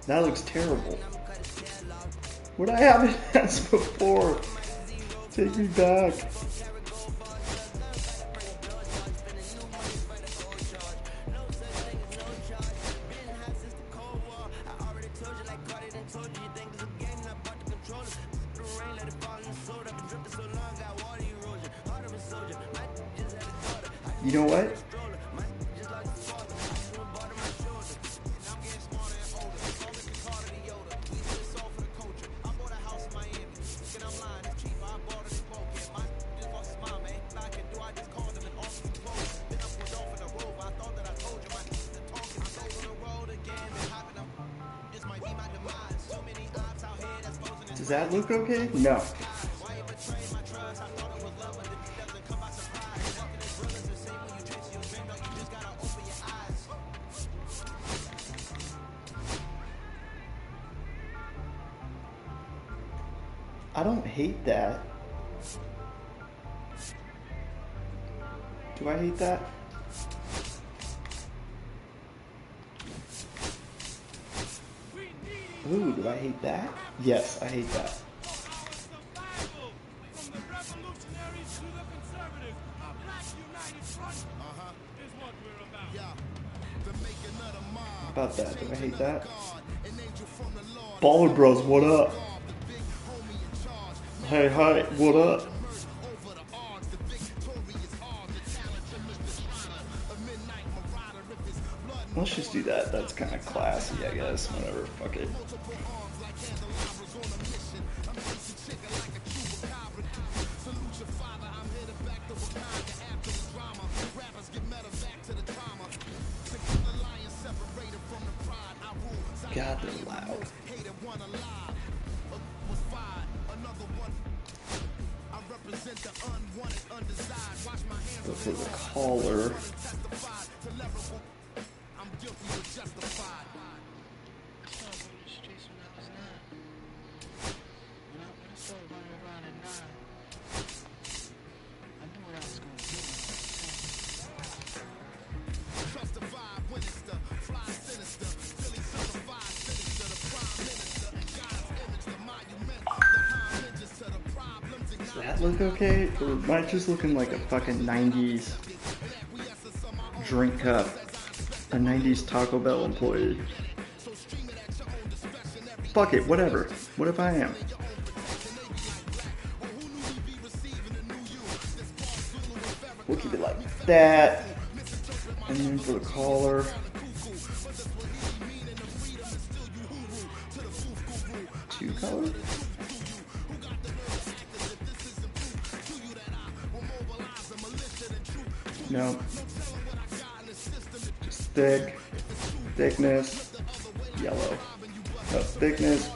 That looks terrible. Would I have it as before? Take me back. You know what? Does that look okay? No. I don't hate that. Do I hate that? Ooh, do I hate that? Yes, I hate that. How about that? Do I hate that? Baller Bros, what up? Hey, hi, what up? Let's just do that. That's kind of classy, I guess. Whatever, fuck it. God, they're loud. Go for the collar. Does that look okay? Or am I just looking like a fucking 90s drink cup? A 90s Taco Bell employee? Fuck it, whatever. What if I am? We'll keep it like that. And then for the collar. Two colors? No. Just thickness, yellow. thickness.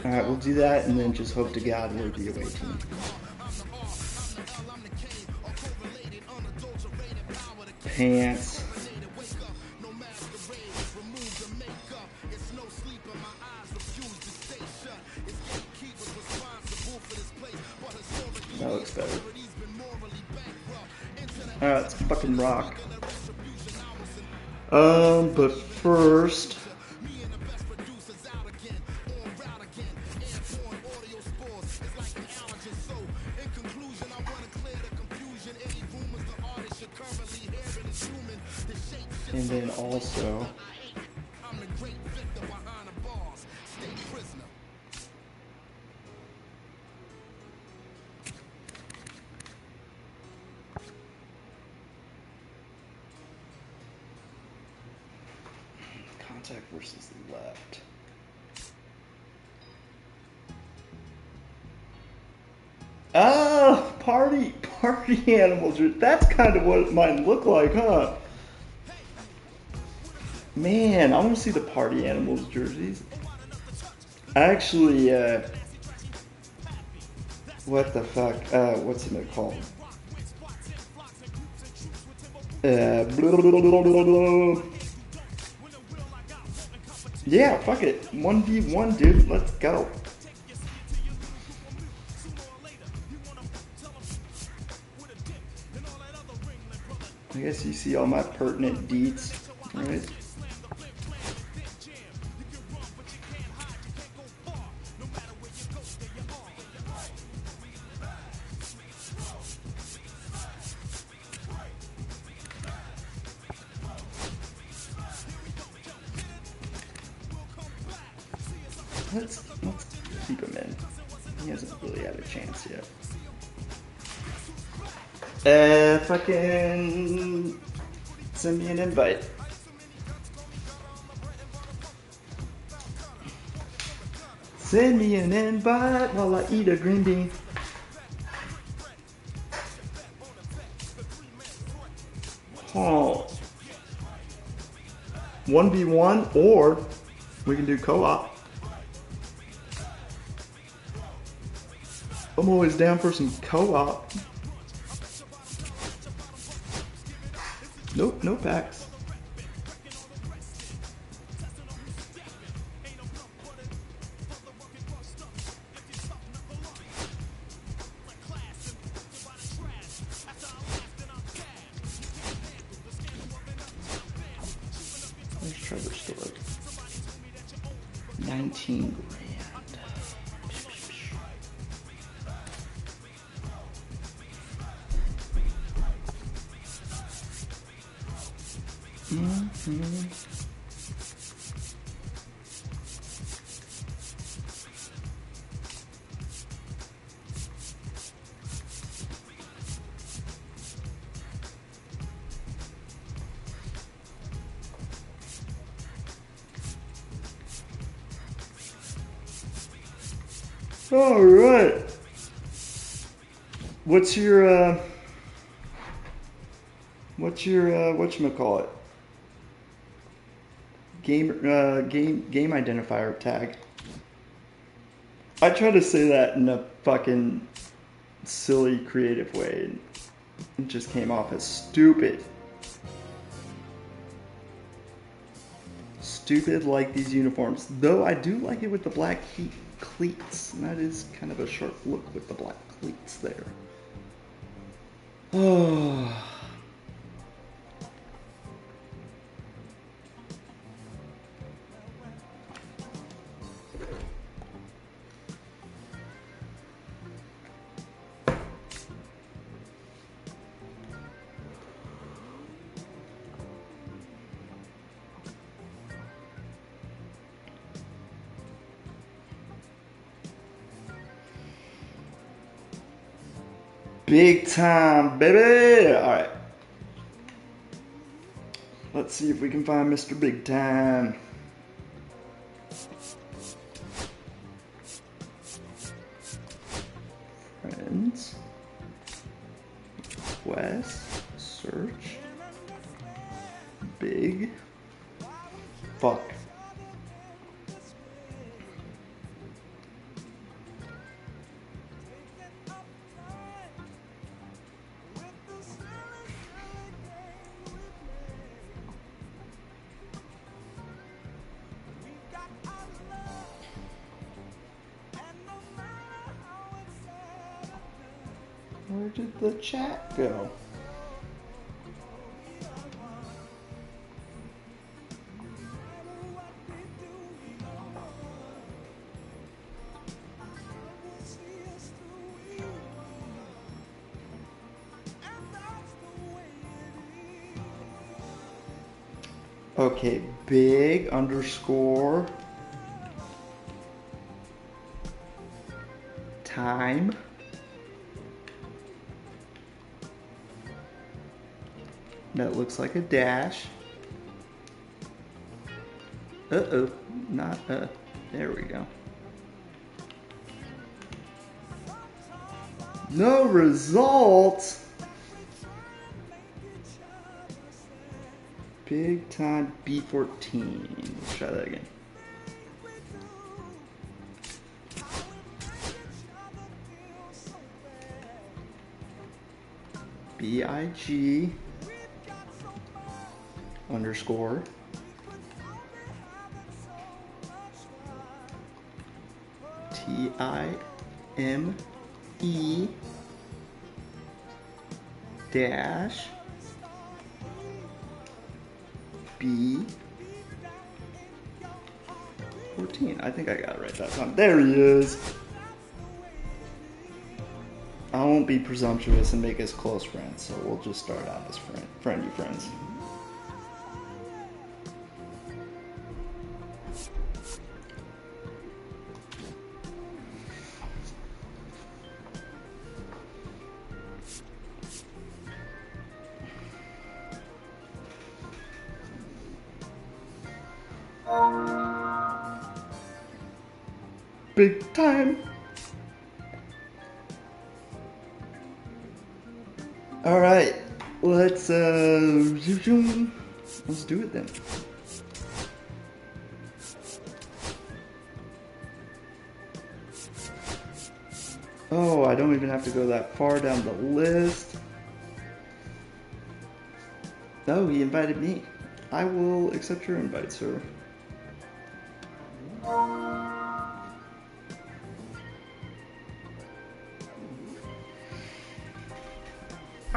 Alright, we'll do that and then just hope to God we're the away team. Pants. That looks better. Alright, let's fucking rock. But first... And then also... Contact versus left. Oh, party animals. That's kind of what it might look like, huh? Man, I want to see the party animals jerseys. Actually, what the fuck? What's it called? Yeah, fuck it. 1v1, dude. Let's go. I guess you see all my pertinent deets, right? Let's keep him in. He hasn't really had a chance yet. Fucking send me an invite. Send me an invite while I eat a green bean. Oh. 1v1 or we can do co-op. I'm always down for some co-op. Nope, no packs. Where's Trevor's store? 19 grand. All right. What's your whatchamacallit? Game identifier tag. I try to say that in a fucking silly creative way. It just came off as stupid. Stupid like these uniforms. Though I do like it with the black cleats. And that is kind of a sharp look with the black cleats there. Oh. Big time, baby! Alright. Let's see if we can find Mr. Big Time. Friends. Quest. Search. Big. Fuck. Where did the chat go? Okay, big underscore time. That looks like a dash. Uh-oh, not there we go. No results. Big time B14. Let's try that again. BIG underscore TIME dash B14. I think I got it right that time. There he is. I won't be presumptuous and make us close friends, so we'll just start out as friendly friends. Big time. All right, let's do it then. Oh, I don't even have to go that far down the list. Oh, he invited me. I will accept your invite, sir.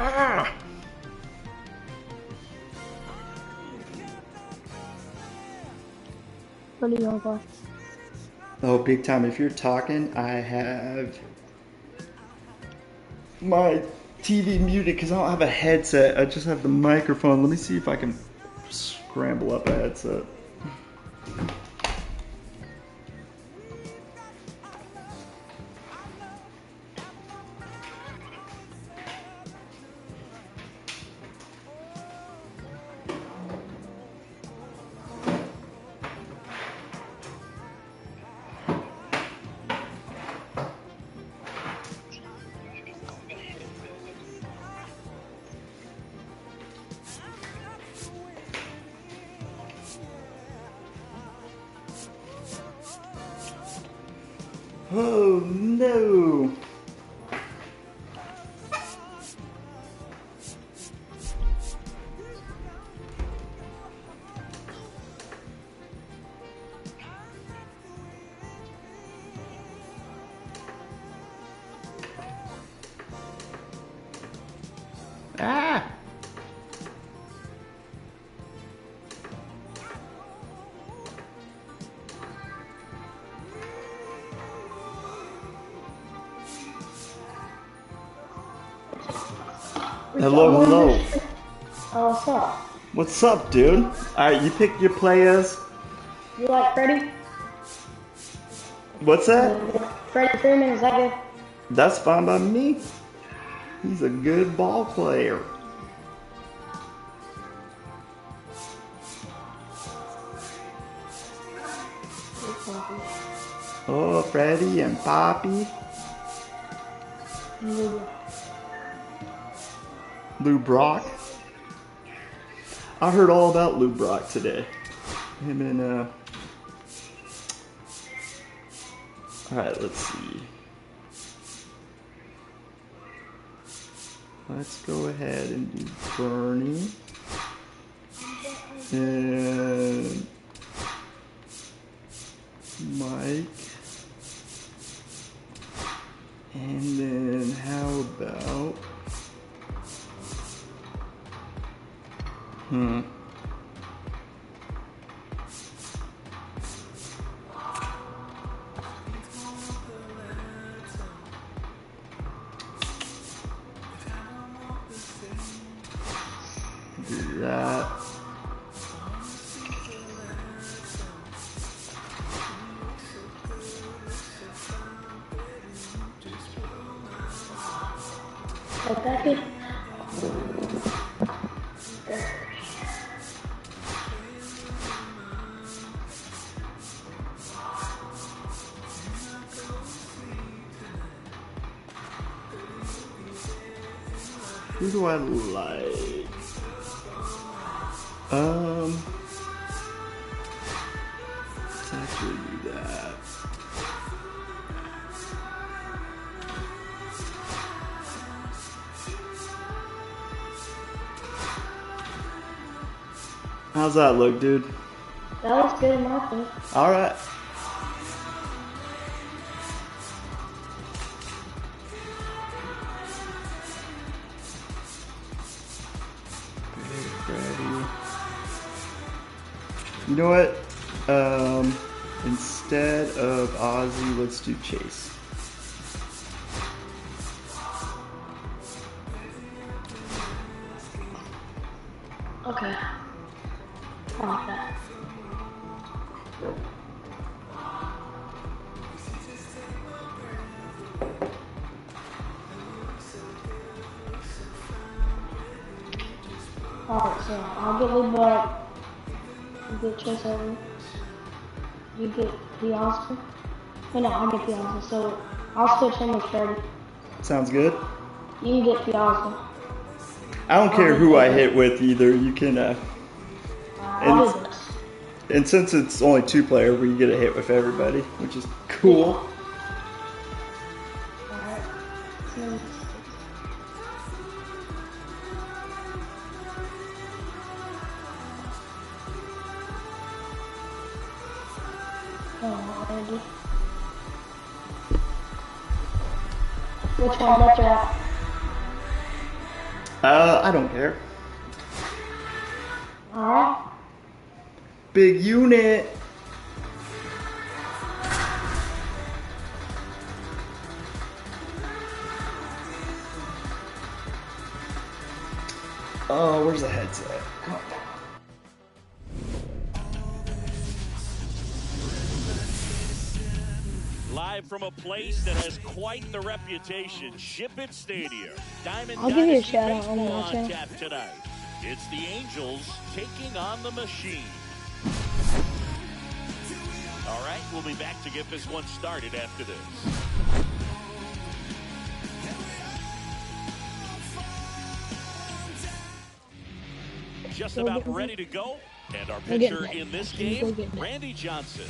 Ah! What are you going for? Oh, big time. If you're talking, I have my TV muted because I don't have a headset. I just have the microphone. Let me see if I can scramble up a headset. Oh no! Ah! Hello, hello. Oh, what's up? What's up, dude? Alright, you pick your players. You like Freddie? What's that? Freddie Freeman, is that good? That's fine by me. He's a good ball player. Oh, Freddie and Poppy. Lou Brock. I heard all about Lou Brock today. Him and alright, let's see. Let's go ahead and do Bernie. And Mike. And then how about do that. Like that, dude. Who do I like? Let's actually do that. How's that look, dude? That was good in my opinion. All right. You know what? Instead of Ozzy, let's do Chase. Okay. I like that. Alright, so I'll get Lou Brock. You get Chase over. You get Piazza. Wait, no, I'll get Piazza. So I'll switch him with Freddie. Sounds good. You can get Piazza. I don't care who I hit with either. You can, I'll do this. and since it's only 2-player, we get a hit with everybody, which is cool. Alright. So, Randy. Which one? Left or right? I don't care. Alright. Big unit. Oh, where's the headset? Come on. Live from a place that has quite the reputation, Ship It Stadium. Diamond I'll give you a Dynasty shout out baseball on my on channel. tap tonight. It's the Angels taking on the Machine. All right, we'll be back to get this one started after this. Just about ready to go. And our pitcher in this game, Randy Johnson.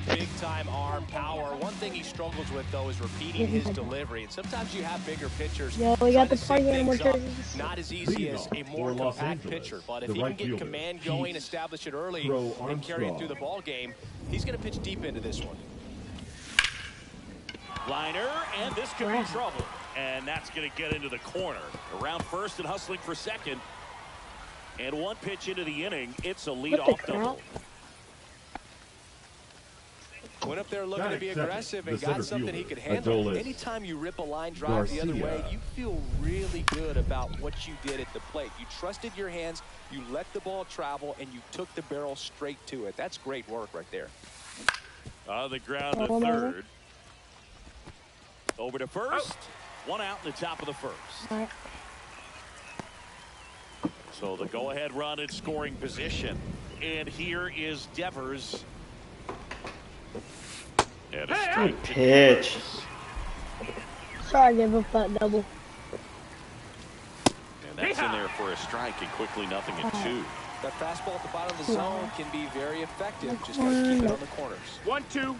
Big time arm power. One thing he struggles with though is repeating his delivery. And sometimes you have bigger pitchers. Yo, we got the trying to party animal sync things up. jerseys. Not as easy as a more For Los compact Angeles, pitcher. But if the he right can get fielder, command going, Keith establish it early, Crow and carry it Armstrong. through the ball game, he's going to pitch deep into this one. Liner, and this could be trouble. And that's going to get into the corner. Around first and hustling for second. And one pitch into the inning, it's a leadoff double. Went up there looking to be aggressive and the got center something he fielder, could handle. Adolis Anytime you rip a line drive the other way, Garcia. you feel really good about what you did at the plate. You trusted your hands, you let the ball travel, and you took the barrel straight to it. That's great work right there. On the ground to third. Over to first. One out in the top of the first. Alright. So the go-ahead run in scoring position. And here is Devers. And a strike to Pitch. Sorry I gave up that double. And that's Gets in there for a strike and quickly 0-2. That fastball at the bottom of the zone can be very effective. Just got to keep it on the corners. 1-2.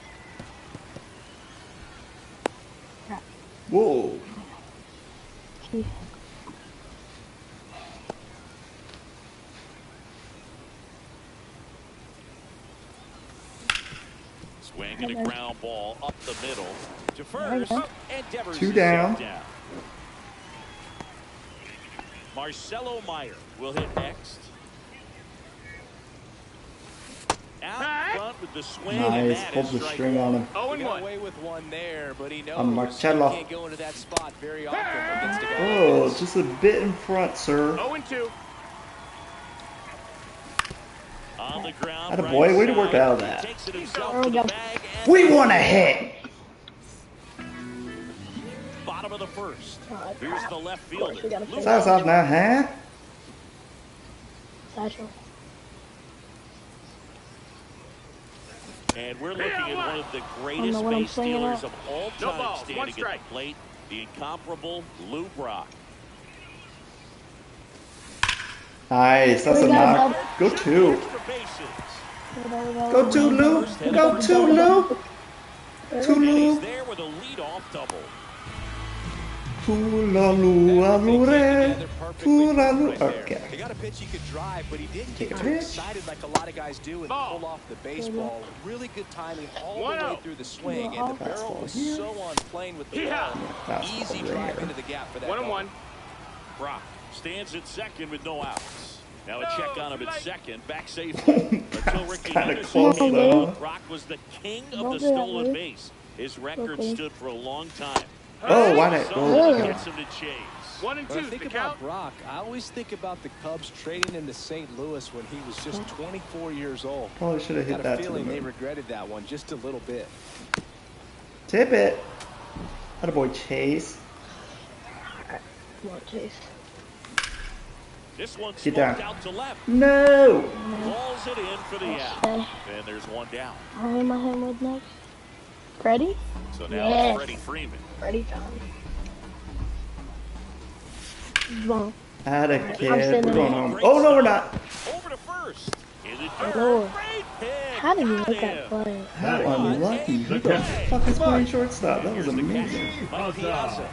Whoa. Swinging a ground ball up the middle to first. And Devers 2 is down. set down. Marcelo Meyer will hit next. Out front with the swing. And Nice. that Hold is the strike string on him. 0-1. He got away with one there, but he knows On he Marcelo. can't go into that spot very often when he gets to go. Oh, just a bit in front, sir. 0-2. On the ground. Attaboy, way to work side. out of that. Takes it himself to the bag and We want a hit. bottom of the first. Here's the left fielder. Size off now, huh? Satchel. And we're looking at one of the greatest know what I'm base saying stealers at. of all No time balls, standing one at the strike. plate, the incomparable Lou Brock. Nice. That's a knock. Go 2. Extra bases. Go 2, Lou. Go 2, Lou. 2, And he's Lou. there with a leadoff double. Tulalu, alure. Tulalu. Okay. He got a pitch he could drive, but he didn't Take get a too pitch. excited like a lot of guys do and Ball. pull off the baseball. Really good timing all the way 1-0. through the swing, and the barrel was here. so on plane with the Yeah. ball. Fastball Easy there. drive into the gap for that 1-1. ball. Brock stands at second with no outs. Now a check on him at second, back safely. Until That's Ricky kinda Henderson close, came though. in, Brock was the king of Don't the do that, stolen Lou. base. His record Okay. stood for a long time. Oh, why not? Someone Oh. gets him to chase. 1 and When I 2 think the about count. Brock, I always think about the Cubs trading him to St. Louis when he was just 24 years old. Probably should have hit Got a that to the feeling they moon. regretted that one just a little bit. Tip it. Attaboy, Chase. Come on, Chase. This one's Get smoked down. out to left. No. Balls it in for the out. Okay. And there's one down. I'll hit my hand with next. Ready? So now Yes. it's Freddie Freeman. Ready, time. Wrong. Atta I'm kid. We're sending going it. home. Oh, no, we're not. Over to first. In the third. Lord. Great pick. How did you Got make that him. play? How unlucky. Who the fuck is playing shortstop? That was Here's the amazing. catcher, Mike Piazza.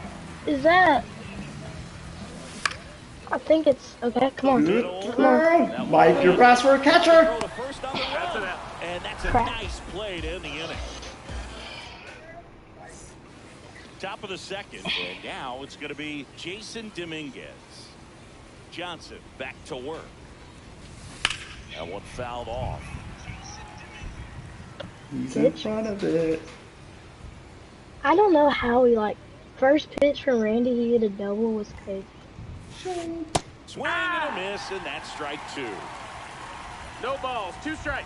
Is that? I think it's okay. Come on. Good Come on. throw. Mike, your pass for a catcher. Throw to first on the run. And that's a Crap. nice play to end the inning. Top of the second, and now it's going to be Jason Dominguez. Johnson back to work. That one fouled off. He's in front of it. I don't know how he first pitch from Randy he hit a double was crazy. Swing and a miss, and that's strike 2. No balls, 2 strikes.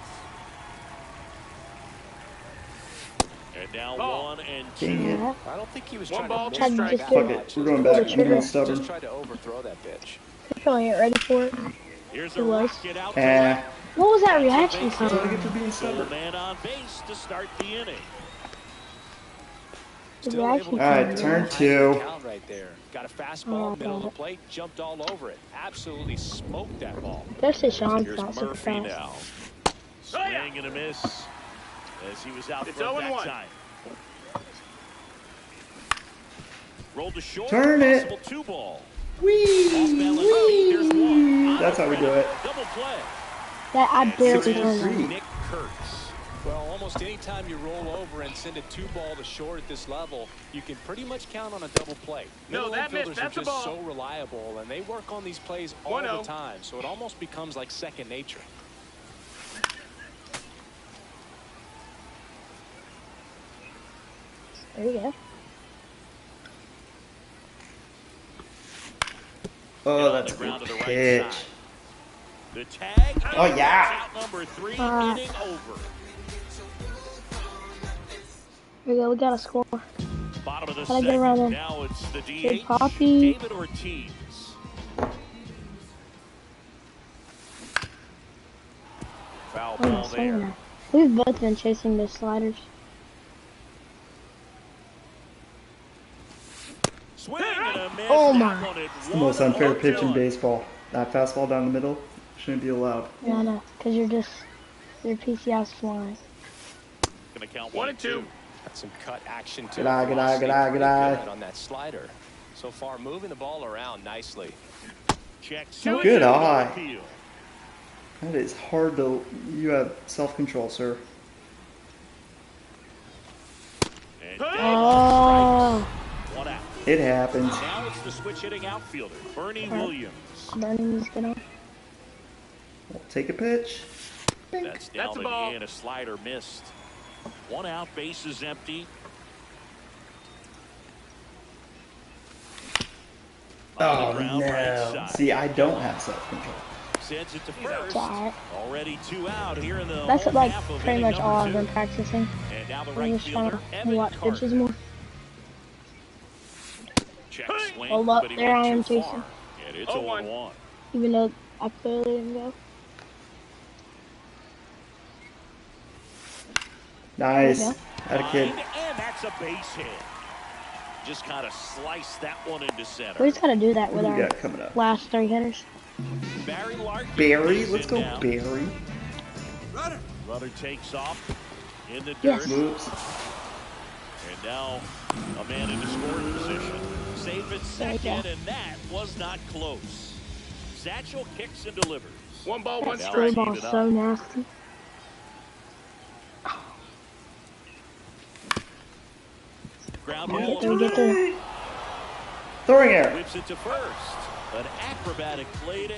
And now Ball. 1 and 2. Dang it. I don't think he was One trying ball, to two miss strikes. that Fuck much. it. We're going back. I'm being Just stubborn. tried to overthrow that pitch. He probably ain't ready for it. Here's He a was. rocket out to Eh. left. What was that reaction That's what I time? get for being Full stubborn. man on base to start the inning. The Still reaction able to Alright, time. turn hide the 2. count right there. Got a fastball, Oh, middle of the God. plate, jumped all over it. Absolutely smoked that ball. Especially Sean's Here's not super Murphy fast. now. Swing and a miss as he was out It's front that 0-1. time. Rolled to short. Turn it. Possible 2 ball. Whee! Off balance speed, there's one. That's how we do it. Double play. That I barely Six turned three. that. Nick Kurtz. Well, almost any time you roll over and send a 2-ball to short at this level, you can pretty much count on a double play. No, Middle that missed. infielders That's are a just ball. so reliable, and they work on these plays all 1-0. the time, so it almost becomes like second nature. There you go. Oh, that's a Ground good to the right pitch. side. The tag. Oh, yeah. Out number 3, Ah. inning over. Here we go. We got a score. Bottom of the How'd I get around second. there? Now it's the Good DH, Poppy. David Ortiz. Foul Oh, ball there. that. We've both been chasing those sliders. Swing and gonna miss Oh that my. one at It's the most one unfair home pitch in run. baseball. That fastball down the middle shouldn't be allowed. Yeah, I know. Because your PCI's flying. Gonna count 1 and 2. Got some cut action to Good eye, good eye, good eye, good eye. good on that slider. So far, moving the ball around nicely. Checks Good eye. appeal. That is hard to. You have self-control, sir. And Oh. one out. It happens. Now it's the switch hitting outfielder, Bernie Williams. Burning is gonna. We'll take a pitch. That's down a ball. again. A slider missed. One out, bases empty. On the Oh ground, right no! side. See, I don't have self-control. Sends it to first. Alright. Already 2 out here in the That's home like half of pretty inning much all I've number been 2. practicing. And now the I'm right just trying fielder, to Evan watch Carter. pitches more. Check swing, Hold up, but he there I went am, too Jason. far. And it's 0-1. 0-1. Even though I clearly didn't go. Nice. Yeah. Had a kid. And that's a base hit. Just kind of sliced that one into center. We just gotta do that What with do we our got coming up? last 3 hitters. Barry Larkin. Barry? is Let's in go, now. Barry. Runner takes off in the dirt. Yes. Moves. And now a man in the scoring position. Safe at second, and that was not close. Satchel kicks and delivers. 1 ball, 1 That strike. screw ball's so nasty. Ground Get ball there, to get there. Throwing error. whips it to first. An acrobatic play to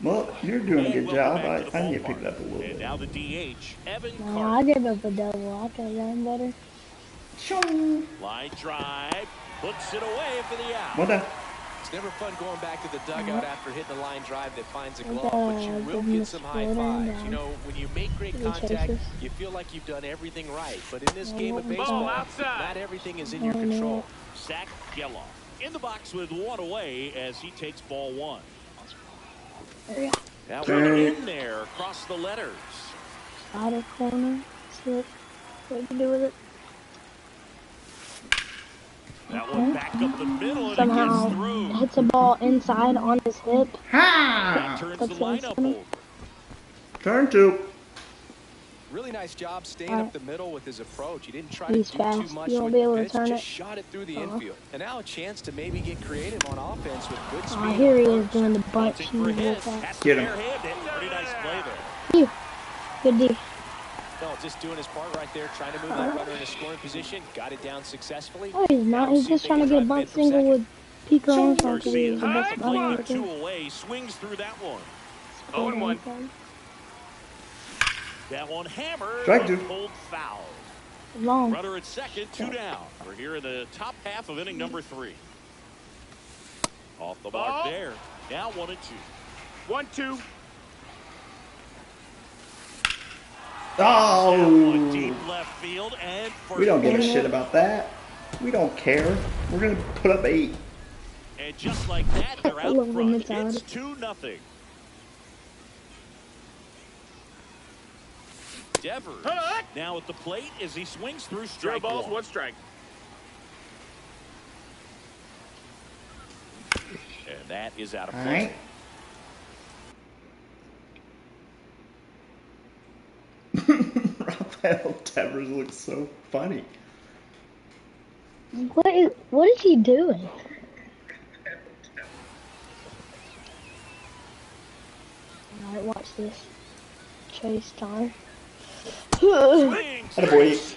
Well, you're doing a good and welcome job. back to the I need to pick ballpark. it up a little And bit. now the DH, Evan No, Carter. I gave up a double. I could have done better. Shoo. Line drive, puts it away for the out. Well done. It's never fun going back to the dugout after hitting a line drive that finds a Okay, glove, but you will give him get the some high splitter fives. down. You know, when you make great Give me contact, chases. you feel like you've done everything right. But in this game of Ball baseball, outside. not everything is in your Oh, no. control. Zach Geloff in the box with one away as he takes ball 1. There we go. That Dang. one in there across the letters. Outer corner. See what we can do with it. That one back up the middle and it Somehow gets through. hits a ball inside on his hip. That turns the Puts it in lineup center. over. Turn 2. Really nice job staying Alright. up the middle with his approach. He didn't try He's to do fast. too much You won't with be the able to pitch, turn just it. shot it through the Uh-huh. infield. And now a chance to maybe get creative on offense with good speed. Oh, here he on is first. doing the butt Bunting cheese for with hits. that. Has to Get him. barehand it. Pretty nice play there. Phew. Good D. No, just doing his part right there, trying to move that runner in a scoring position. Got it down successfully. Oh, he's not. He's just trying to get a bunt single with Pico on so Garcia he's is the best bunt on the playing 2 team. away. Swings through that one. 0-1. That one hammered. Strike 2. Pulled foul. Long. Runner at second, 2 down. We're here in the top half of inning number 3. Off the mark Ball. there. Now 1 and 2. 1-2. That one Oh. deep left field and first. We don't give a shit about that. We don't care. We're going to put up 8. And just like that, they're I out love when front. it's out. It's 2-0. Devers now at the plate as he swings through 0 strike balls, 1. 1 strike. And that is out of All play. right. Rafael Devers looks so funny. What is he doing? Alright, watch this. Chase time. Swings. Attaboy.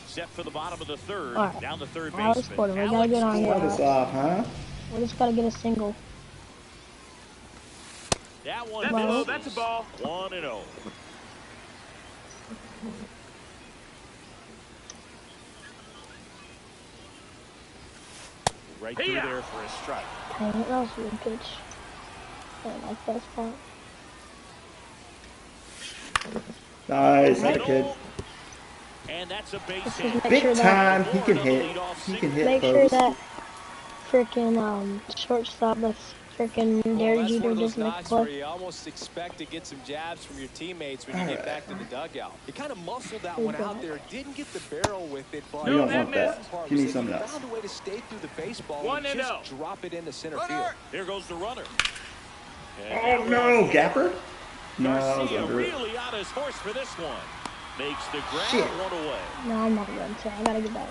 Set for the bottom of the 3rd. Alright. Down the 3rd Alex baseman. Porter, we gotta get on here. Start us off, huh? We just gotta get a single. That one That's Well- low. misses. That's a ball. 1-0. Right through Hey-ya. there for a strike. Dang it, that was a good pitch. I don't like that spot. Nice, that kid. And that's a base Let's hit. just make Big sure that, time. He can hit. He can hit, make sure folks. that freaking shortstop that's freaking Well, Derek that's one Jeter of those doesn't make nights where play. you almost expect to get some jabs from your teammates when you get back to the dugout. He kind of muscled that one out there. Didn't get the barrel with it, but You don't want that. Give me something else. found a way to stay through the baseball 1-0. and just drop it into center field. Here goes the runner. Oh no, Gapper? No, I was Garcia under it. really on his horse for this one. Makes the grab Shit. one away. No, I'm not good, so I gotta get back.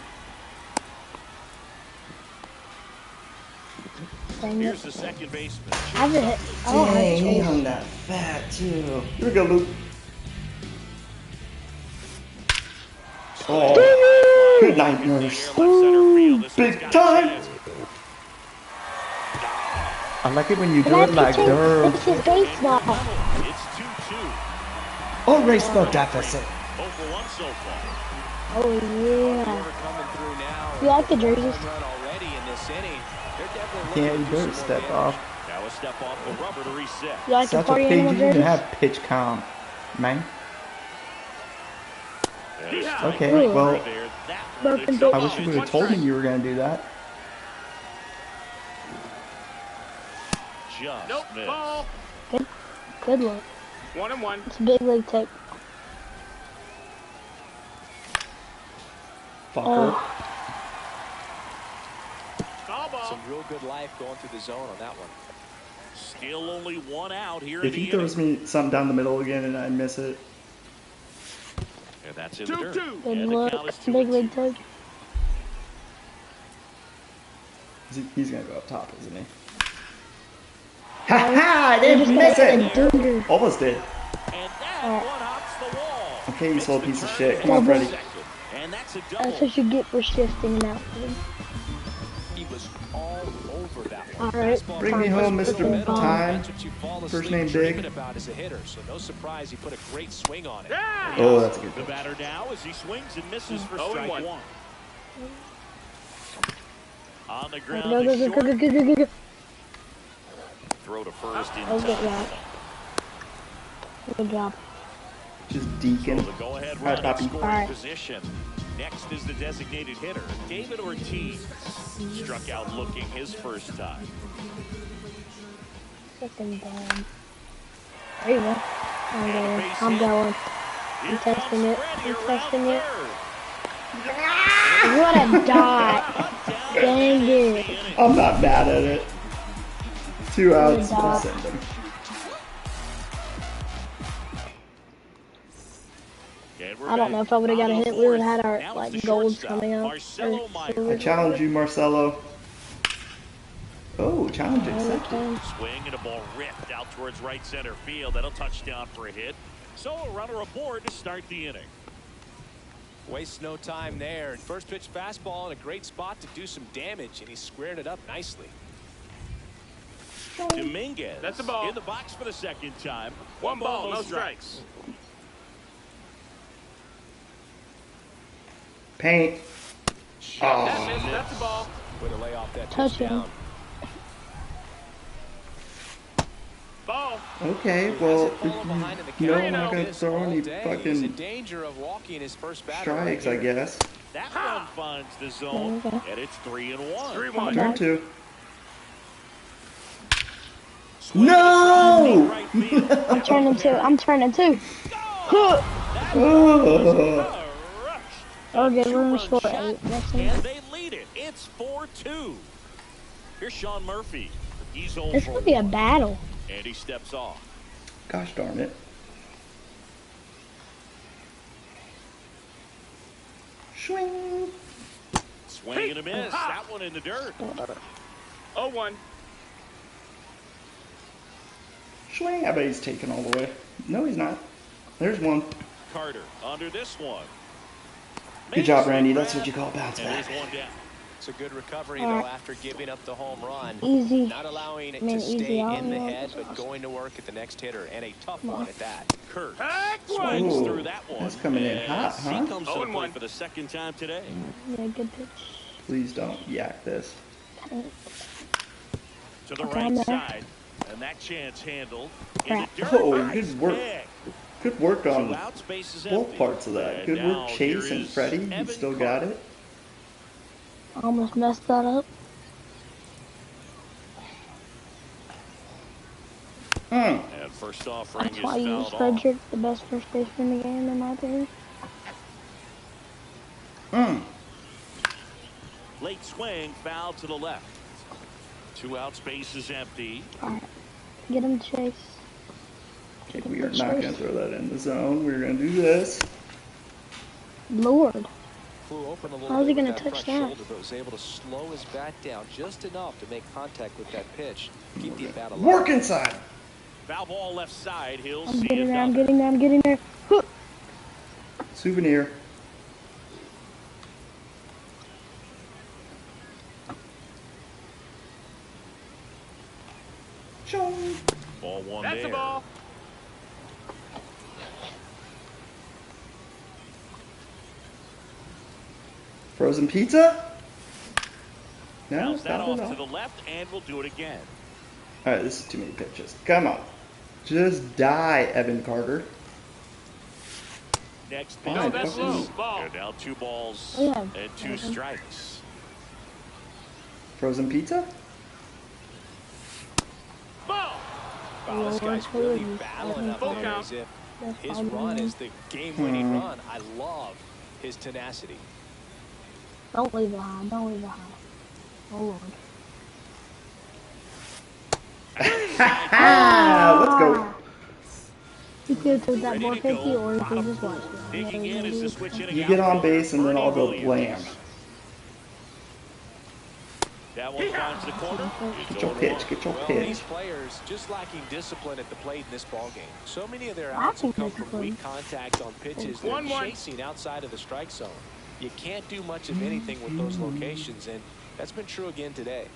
Dang it. Here's the second baseman. I have to hit. Oh, I Dang, have to he chase. hung that fat too. Here we go, Luke. Oh, good night, nurse. Big time. I like it when you do it like It's his baseball. It's 2-2. Oh, baseball deficit. 0 for 1 so far. Oh yeah. Coming through now. You like the jerseys? Home run already in this inning. They're definitely Yeah, you looking to do better some step more off. Now a step off the rubber to reset. You like the Such a party pig, animal you didn't jerseys? have pitch count, man. Okay, Ooh. well, There, that Broken one, I wish you would have told me you were going to do that. just Nope. missed. Ball. Good luck. 1-1. It's a big league tape. Fucker. Foul ball. Some real good life going through the zone on that one. Still only one out here If in he the throws inning. me something down the middle again and I miss it, And that's in the dirt. 2-2. Good And the luck. count is Big 2-2. league tape. he's going to go up top, isn't he? Ha ha! I You're didn't just miss gonna it! dunger. Almost did. And that one hops the wall. Okay, you Makes slow the piece of turn shit. to Come on, the Freddie. second. And that's a double. That's what you get for shifting him out. He was all over that one. Alright. Fastball Bring me was home, middle, Mr. middle. Time. That's what you fall First asleep name dreaming Big. about as a hitter. So no surprise he put a great swing on it. Yeah. Oh, that's a good The pitch. batter now as he swings and misses for 0-1. strike one. On the ground Go, to go, go, short. go, go, go, go. Throw to first in Oh, good time. job. Good job. Just deacon. So the go-ahead All right, run in Poppy. scoring Alright. position. Next is the designated hitter, David Ortiz. Struck out looking his first time. Second down. There you go. I'm And a going. base I'm hit. going. Here testing comes it. Freddie I'm around testing it. third. What a dot. Down Dang to it. the inning. I'm not mad at it. 2 outs, Good we'll dot. send him. And we're I don't back know if I would have got a on the hit. We would have fourth. had our Now like it's the golds shortstop, coming out. Marcelo Or Meyer. I silvers. challenge you, Marcelo. Oh, challenge accepted. Swing and a ball ripped out towards right center field. That'll touch down for a hit. So a runner aboard to start the inning. Wastes no time there. First pitch fastball in a great spot to do some damage, and he squared it up nicely. Dominguez That's a ball. in the box for the second time. 1 ball, no strikes. Paint. That missed. That's a ball. Way to lay off that Touch him. touchdown. Ball. Okay, He well, hasn't fallen behind in the if you know I'm count not going to this throw all any day. He's in fucking danger of walking his first batter strikes, right I here. guess. That one finds the zone, Okay. and it's 3-1. 3-1. Turn 2. Swing No! and a strike to right field. I'm turning two. I'm turning two. Huh. Oh. Okay, we're in the Two-run short shot, 8. That's enough. and they lead it. It's 4-2. Here's Sean Murphy. He's over. This could be a battle. And he steps off. Gosh darn it. Swing. Swing and a miss. That one in the dirt. 0-1. Swing. I bet he's taking all the way. No, he's not. There's one. Carter under this one. Good job, Randy. That's what you call bounce And back. there's one down. It's a good recovery, All though, right. after giving up the home run. Easy. Not allowing it I mean, to easy stay out, in the yeah. head, but going to work at the next hitter, and a tough one at that. Kurt Heck, swings Ooh, through that one. that's coming in hot, As huh? He comes to the 0-1. plate for the second time today. Yeah, good pitch. Please don't yak this. To the Okay, right I'm there. side. And that chance handled. Crap. In the dirt. Oh, Nice good work. pick. Good work 2 on outs, bases both empty. parts of that. And Good now work, Chase here and is Freddie. You Evan still Carter. got it. Almost messed that up. And first offering That's is why you use fouled off. Frederick, the best first baseman in the game, in my opinion. Late swing, foul to the left. 2 outs, base is empty. Alright. Get him, Chase. Okay, we are not going to throw that in the zone. We're going to do this. Lord. Flew open a little How's he bit gonna with touch front that? shoulder, but was able to slow his bat down just enough to make contact with that pitch. Keep the bat alive. Work inside. Foul ball left side. He'll I'm see getting there, I'm another. getting there, I'm getting there. Huh. Souvenir. Chong. Ball one That's there. the ball. Frozen pizza? No, Bounce that not off at to all. the left, and we'll do it again. All right, this is too many pitches. Come on. Just die, Evan Carter. Next Oh, pitch No, that's low. misses. Ball. They're down 2 balls Yeah. and 2 strikes. Frozen pizza? Ball. Wow, this guy's really battling up Full there count. as if That's his all run good. is the game-winning run. I love his tenacity. Don't leave it high, don't leave it high. Oh, Lord. Let's go. You could have took that Ready to 450 go. or you could Bottom just watch four. it. Digging in is the switch hitting You get on outfielder, base and then I'll go Bernie blam. Williams. That one finds the corner. It's Get your 0-1. pitch, get your Well, pitch. these players just lacking discipline at the plate in this ballgame. So many of their Lacking outs have come from discipline. weak contact on pitches they're 1-1. chasing outside of the strike zone. You can't do much of anything with those locations, and that's been true again today.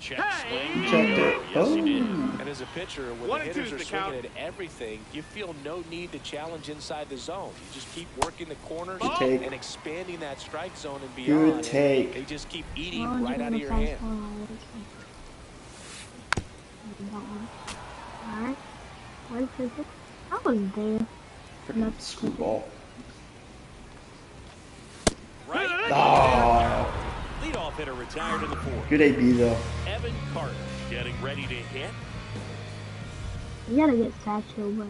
Check Hey! swing. Checked it. Yes, he did. And as a pitcher, when 1 the and 2 hitters are is the count. swinging at everything, you feel no need to challenge inside the zone. You just keep working the corners Good take. and expanding that strike zone and Good beyond. and take. They just keep eating right out of your hand. Alright. Wait for it. I was there. Freaking screwball. Right. Oh, Leadoff hitter retired in the 4th. good AB though. Evan Carter getting ready to hit. We gotta get Satchel, bro.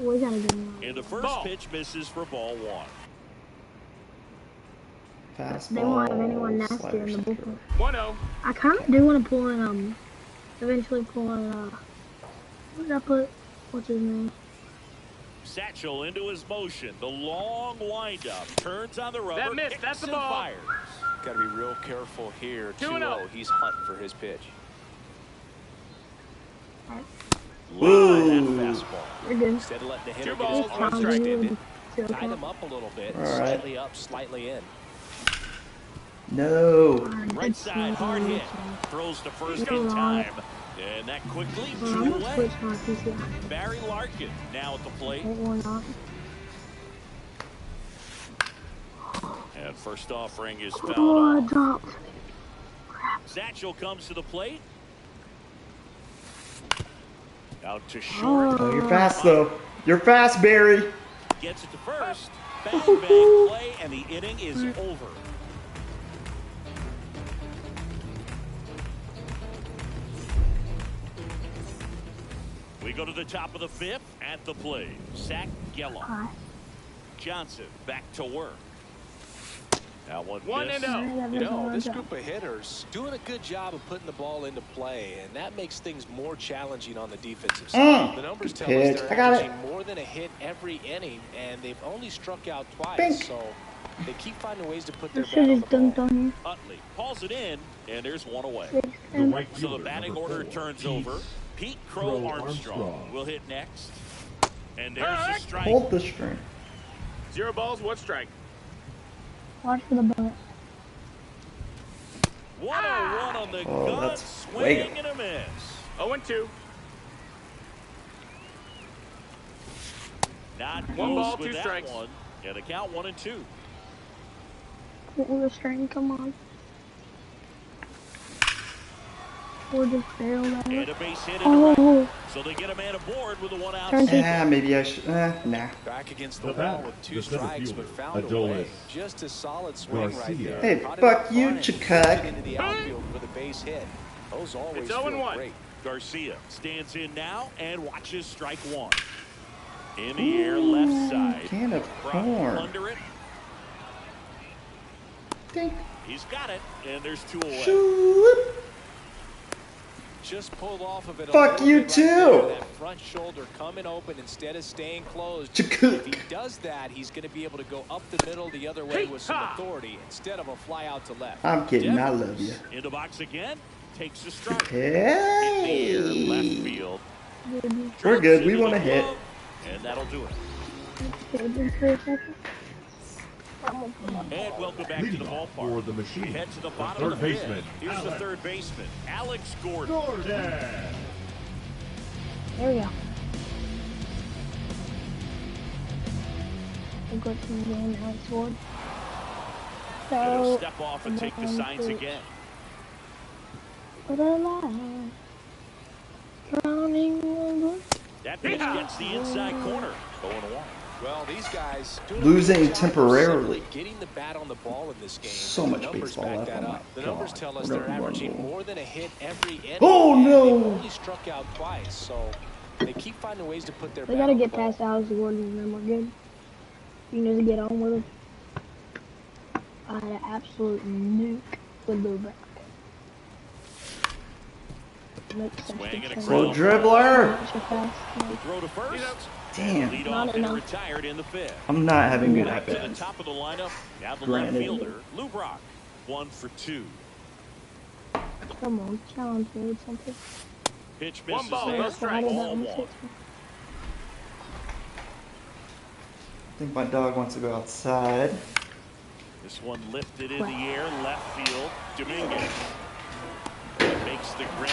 We gotta get him. And the first Ball. pitch misses for ball 1. Fastball. They won't have anyone nasty slider, in the sinker. bullpen. 1-0. I kind of do want to pull in, eventually pull in, what did I put? What's his name? Satchel into his motion. The long windup. Turns on the rubber. That missed. kicks That's the and ball. fires. Got to be real careful here. 2-0. 2-0. He's hunting for his pitch. Line Whoa. that fastball. We're good. Instead of letting the hitter 2 get his balls, arms 1 strike. extended, Still tied count. him up a little bit. All right. Slightly up, slightly in. No. Right side, hard hit. Throws to first Go in on. time. And that quickly I'm drew gonna away. switch my PCI. Barry Larkin now at the plate. Or not. And first offering is fouled Oh, I off. dropped. Satchel comes to the plate. Out to short. Oh, you're fast though. You're fast, Barry. Gets it to first. Bang, bang play, and the inning is over. We go to the top of the 5th at the plate. Zach Geller. Hi. Johnson back to work. That one 1-0. You know, this group of hitters doing a good job of putting the ball into play, and that makes things more challenging on the defensive side. The numbers tell us pitch. they're I got it. averaging more than a hit every inning, and they've only struck out twice. Bink. So they keep finding ways to put I their should bat on have the ball. dunked on you. Utley hauls it in, and there's one away. The right So fielder, the batting number order 4, turns Pete over. Pete Crow Crow Armstrong Armstrong will hit next. And there's the strike. Hold the string. 0 balls, 1 strike. Watch for the bullet. 101 on the Oh, gun. that's way Swing and a miss. 0-2. Not 1 close ball, with 2 that strikes. one. And the count 1-2. Pull the string, come on. Or just barrel that. And a base hit in the right. Oh, So they get a man aboard with a 1 out. Turn single. Yeah, maybe I should. Nah. Back against the The wall batter, with 2 the center strikes, but fielder, found a Adolis way. Just a solid swing right Garcia. there. Hey, Caught it fuck up you, front and Chakak. into the outfield for the base hit. Those always It's feel 0-1. great. Garcia stands in now and watches strike one. In the air, left side. Can of Brock corn. under it. Dink. He's got it, and there's two away. Shoot. Just pulled off of it. Fuck you too. That front shoulder coming open instead of staying closed. If he does that, he's going to be able to go up the middle the other way with some authority instead of a fly out to left. I'm kidding. I love you. In the box again. Takes a strike. Hey. In the air, left field. We're good. We want to hit. And that'll do it. And welcome back to the ballpark. For the machine. We head to the bottom third of the baseman. fifth. Here's the third baseman, Alex Gordon. There we go. We'll go to the game, Alex Gordon. And he'll So, step off and take the signs again. but alive. Drowning. That pitch gets the inside corner. Going one. Well, these guys doing a Losing good job of temporarily. getting the bat on the ball in this game. So The much numbers baseball back left. that Oh my up. The God. numbers tell us We're they're gonna averaging rumble. more than a hit every inning. Oh, and no. They've only struck out twice, so they keep finding ways to put their We bat gotta on get the ball. past Alex Gordon and then we're good. You need to get on with him. I had an absolute nuke with the back. Swing and a Slow ground. dribbler. So fast. The throw to first. Damn. Lead Not off and enough. retired in the fifth. I'm not having good Back to the at-bats. top of the lineup. Now the Granted. left fielder, Lou Brock. 1 for 2. Come on, challenge me with something. Pitch One misses ball, there. no strike. Slide it Ball down, one. six. I think my dog wants to go outside. This one lifted in the air, left field. Dominguez makes the grab.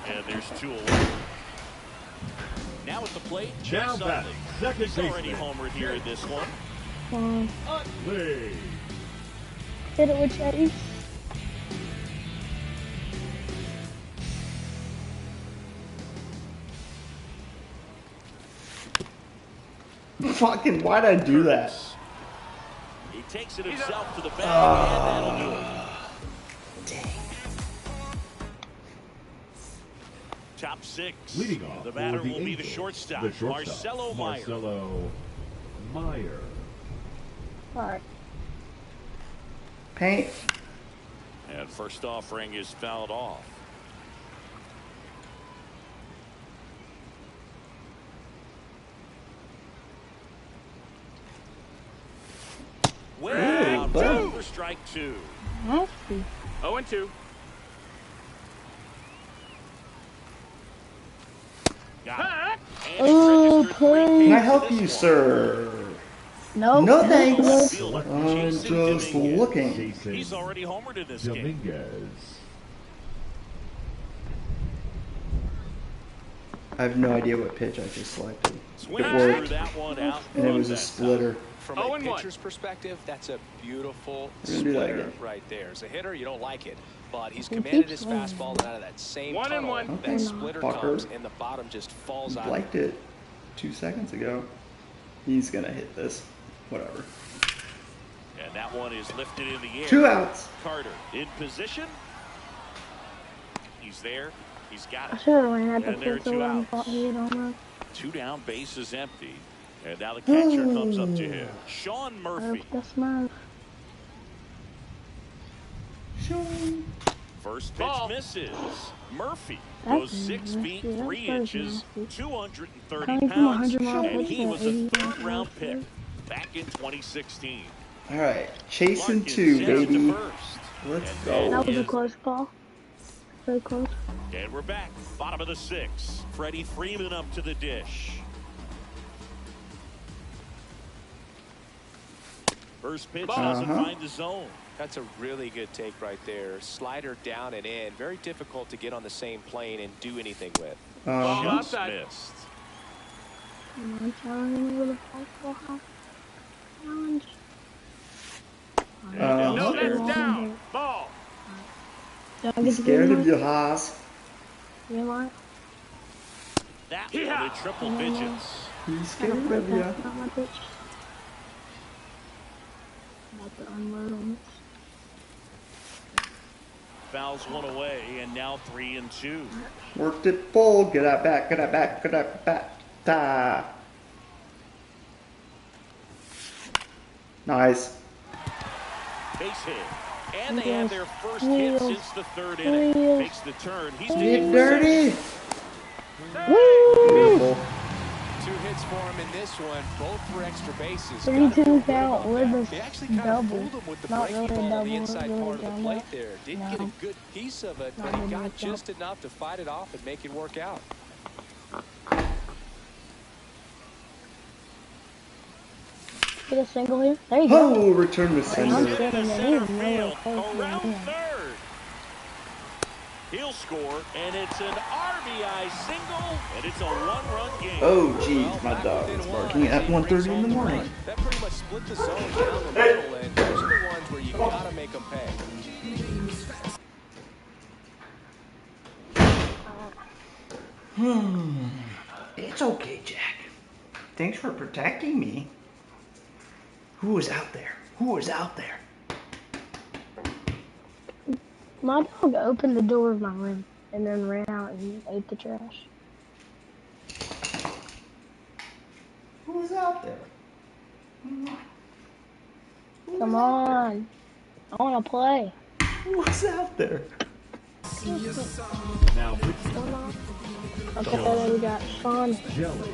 And there's 2 away. Now at the plate, Chase Now back, Utley. second He's already baseman. homered here in this one. Play. Hit it with Chase. Fucking, why'd I do that? He takes it himself to the bag, and that'll do it. Top 6. Leading off The batter for the will be the Angels, shortstop, the shortstop, Marcelo Meyer. Marcelo Meyer. Alright. Paint. And first offering is fouled off. Way out boom. for strike 2. Nasty. 0 and 2. Got it. Huh? And he's Oh, registered 3 please. Can I Ks help in you, this one. sir? Nope. No thanks. Nope. Fielder I'm Jason just Dominguez. looking. Jason He's already homered in this game. Dominguez. I have no idea what pitch I just selected. Swing It through worked, that one out. and it was a That splitter. From 0 a and 1. pitcher's perspective, that's a beautiful We're gonna do that splitter again. right there. As a hitter, you don't like it, but he's He commanded keeps his going. fastball and out of that same 1 and tunnel. 1. That Okay. splitter Fucker. comes and the bottom just falls out. Liked it 2 seconds ago. He's gonna hit this. Whatever. And that one is lifted in the air. 2 outs. Carter in position. He's there. He's got I it. should have ran at the And there are pitcher 2 and outs. thought he hit on that. 2 down, base is empty. And now the catcher comes up to him. Sean Murphy. That's mine. First pitch Ball. misses. Murphy That's goes 6 nasty. feet That's 3 very inches, nasty. 230 Coming from a pounds, 100-mile and he pitcher, was a 80 third-round miles pick an back in 2016. All right, chasing Larkin 2, sends it to baby. first. Let's And go. That was a is- close call. Very close. And we're back. Bottom of the 6th. Freddie Freeman up to the dish. First pitch doesn't find the zone. That's a really good take right there. Slider down and in. Very difficult to get on the same plane and do anything with. Ball Just outside. missed. Come on, challenge me with a fastball. Huh? Challenge. And No, down there. that's down. Ball. Don't I'm get to scared get of you, Haas. You know That one in triple digits. He's scared what? of you. That's not my pitch. About to unload on this. fouls one away, and now 3-2. Worked it full. Get out back. Get out back. Get out back. Ta. Nice. Base hit. And they have their first hit since the third inning. Makes the turn. He's Get dirty. Woo! 2 hits for him in this one, both for extra bases. 3-2 count with He a actually kind of double. fooled him with the Not breaking really a ball on the double, inside really part of the double. plate there. Didn't get a No. good piece of it, but Not he really got a just enough to fight it off and make it work out. Get a single here. There you go. Oh, return to I'm sender. sitting there. Center He's really field, close around to me. third. He'll score, and it's an RBI single, and it's a one-run game. Oh, geez, my dog is barking at 1:30 in the morning. That pretty much split the zone down the middle, and those are the ones where you gotta make them pay. It's okay, Jack. Thanks for protecting me. Who was out there? Who was out there? My dog opened the door of my room and then ran out and ate the trash. Who was out there? Come on. I want to play. Who was out there? Now, Okay, then we got Sean Jelly.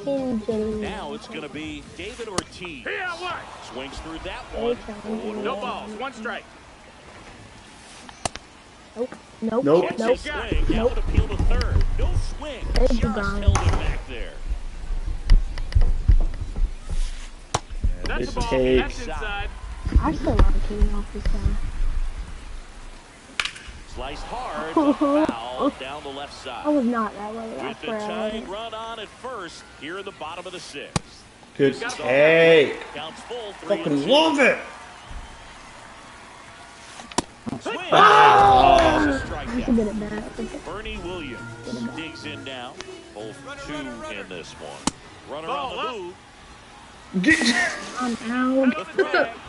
Hingley. Now it's going to be David Ortiz. Hey, out wide. Swings through that one. No balls. 1 strike. Nope. Nope. Nope. Gets Nope. his swing. That would appeal to third. No swing. There's the Just guy. held it back there. That's It's the ball. take. That's inside. I still want to keep off this time. Sliced hard. Foul down the left I side. was not that way. I With the swear I tying wasn't. run on at first, here in the bottom of the 6th. Good take. Counts full. Fucking love it. Swing. Oh. That's a I should strikeout. get it back. Okay. Bernie Williams digs in now. Both 2 in this one. Runner Ball on up. the move. I'm out. The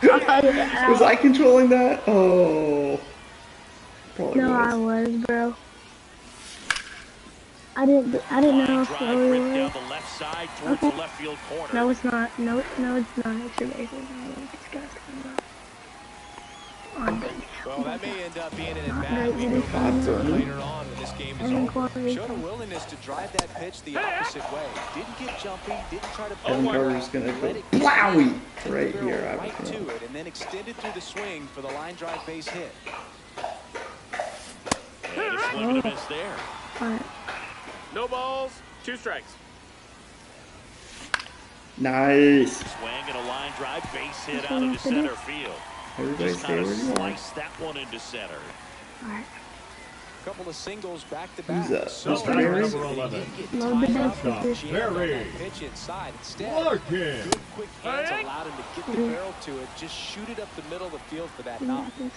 throw. Was I controlling that? Oh. Probably No, I was. was, bro. I didn't know Line how drive slow ripped it down was. the left side towards Okay. the left field corner. No, it's not. No, it's not. Extra bases. I don't think this guy's coming up. Oh, dang it. Well, that may end up being an Not at-bat we great go with back his to phone. later on when this game is And then over. Corey. Showed a willingness to drive that pitch the opposite way. Didn't get jumpy, didn't try to Evan pull it Carter's out, gonna let go it get blowy hit right the here. barrel I right was to it, and then extended through the swing for the line drive base hit. And a swing and a miss there. Alright. No balls. 2 strikes. Nice. Swing and a line drive base hit This out one into for this? center field. Everybody Just stay kind of where you are. slice that one into center. Alright. Couple of singles back to back. Who's that? So Mr. Berry? Number 11. Love the tied up, best pitcher. jammed on Berry. that pitch inside. Instead, Larkin. good quick hands Hey. allowed him to get the barrel to it. Just shoot it up the middle of the field for that We knock. got this.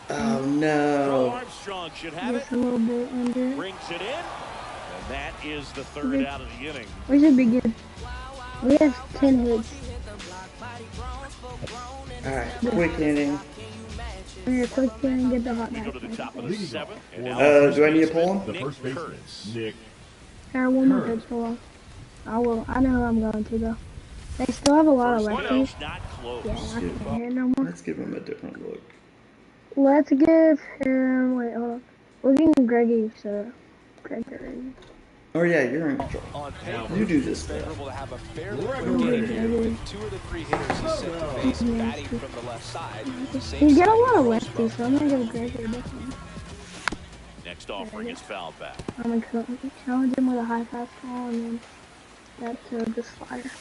Oh Throw no. Armstrong should have it. Just a little bit under. Brings it in. And that is the third out of the inning. We should be good. We have 10 hits. Alright, quick inning. We're quick and get the hot We go dog. to the top of the Leading 7th. off And for now the Do I need to pull him? The Nick first baseman, Kurtz. Nick. Here, one more Kurt. pitch for us. I will. I know who I'm going to though. They still have a lot of first lefties. pitch not close. Yeah, I can't hear no more. Let's give him a different look. Let's give him. Wait, hold on. We're getting Greggy, so Gregory. Oh yeah, you're in control. On paper, You do this it's stuff. favorable to have a fairly quick Gregory. game here with 2 of the 3 hitters he's set to face batting from the left side. Same You get a side lot of for lefties, so I'm gonna give Gregory this one. Next offering is fouled back. I'm gonna challenge him with a high fastball and then that's the slider.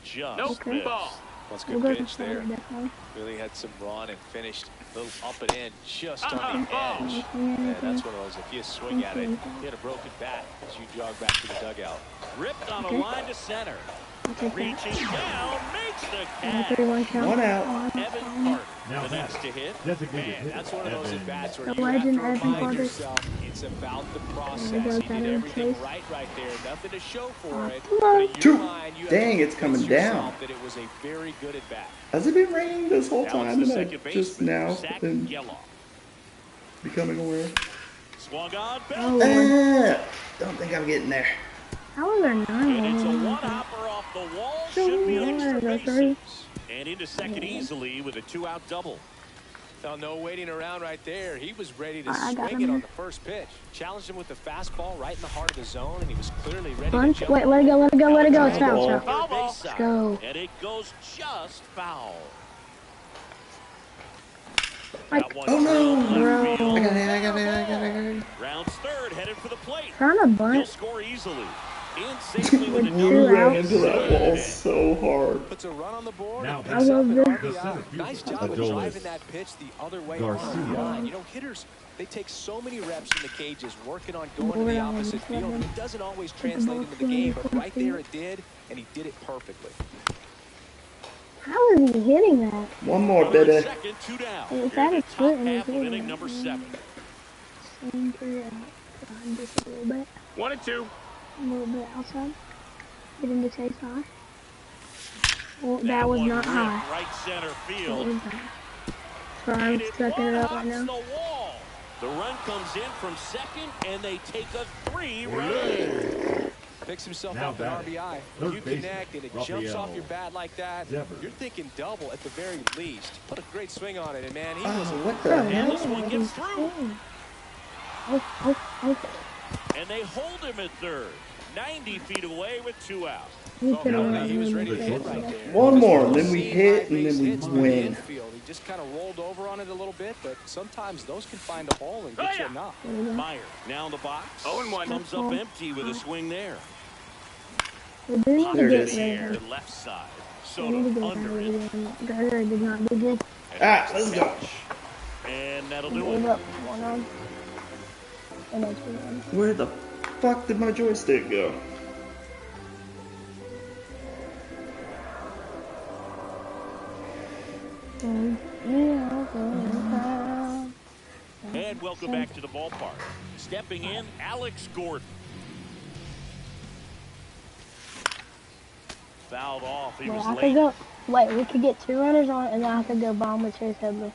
Just Nope. Okay. missed. Ball. That's We'll good go to pitch slider there. definitely. Really had some run and finished a little up and in just on the Uh-huh. edge. And that's one of those, if you swing at it, hit a broken bat as you jog back to the dugout. Ripped on a Okay. line to center. I'll take that. Reaching down, makes 3-1 count. One out. Evan Carter, Now the next to hit. designated Man, hitter, that's one of those Evan. at-bats where The you have to legend, Evan remind Carter. yourself it's about the process. There He goes did that everything chase. right there. Nothing to show for it. Come But on. in your Two. mind, you have Dang, to it's coming convince down. yourself that it was a very good at-bat. Has it been raining this whole Now time it's the and I second just baseman, now Zach been Geloff. becoming aware? Swung on, Oh, belt. Don't think I'm getting there. how are there 9? And it's a one-hopper off the wall. Should be extra bases. And into second easily with a 2-out double. Now, no waiting around right there. He was ready to I got swing him it on here. the first pitch. Challenged him with the fastball right in the heart of the zone, and he was clearly ready Bunch. to jump. Wait, let it go, let it go, let it go. It's foul, Ball. foul. Foul ball. Let's go. And it goes just foul. Like, That one oh, no. drilled Bro. left field. I got it. Rounds third, headed for the plate. trying to He'll bunt. score easily. In safely with a Two You double. ran outs. into that wall so hard. Puts a run on the board. Now and back picks up love an this. RBI. Nice job of Adolis. driving that pitch the other way Garcia. on the line. You know, hitters, they take so many reps in the cages working on going to Board the on opposite the field. seven. It doesn't always the translate ball into the game, but swing, right there it did, and he did it perfectly. How is he hitting that? One more, Runner at baby. second, 2 down. Hey, Here is that in a the top foot and half he's of hitting inning that? number 7. Swing 3 out. Just a little bit. 1 and 2. A little bit outside. Getting the chase high. Well, that was one not ripped high. Right center That field. was high. So I'm And it sucking it up right one-hops now. the wall. The run comes in from second, and they take a 3-run lead. Picks himself Now up an batting. RBI. Third You baseman, connect, and it Rafael jumps off your bat like that. Devers. You're thinking double at the very least. Put a great swing on it, and man, he Oh, was what the And hell? this one gets through. Oh. And they hold him at third. 90 feet away with 2 out. He could now have he was run ready to in hit the right face. there. One more, Just then we seeing hit, high and base then we hits from the win. infield. He just kind of rolled over on it a little bit, but sometimes those can find a hole and get you a knock. Meyer now in the box. 0-1. Comes up empty with a swing there. We do need There to it get is. rid Air of him. left side. We need to Soto get under rid it. of him. Gardner did not do good. Ah, let's go. And that'll We do gave it. up 1 on. And that's 1. Where the fuck did my joystick go? And welcome back to the ballpark. Stepping in, Alex Gordon. Fouled off. He Wait, was I could late. go. Wait, we could get 2 runners on, and then I could go bomb with Chase Headley.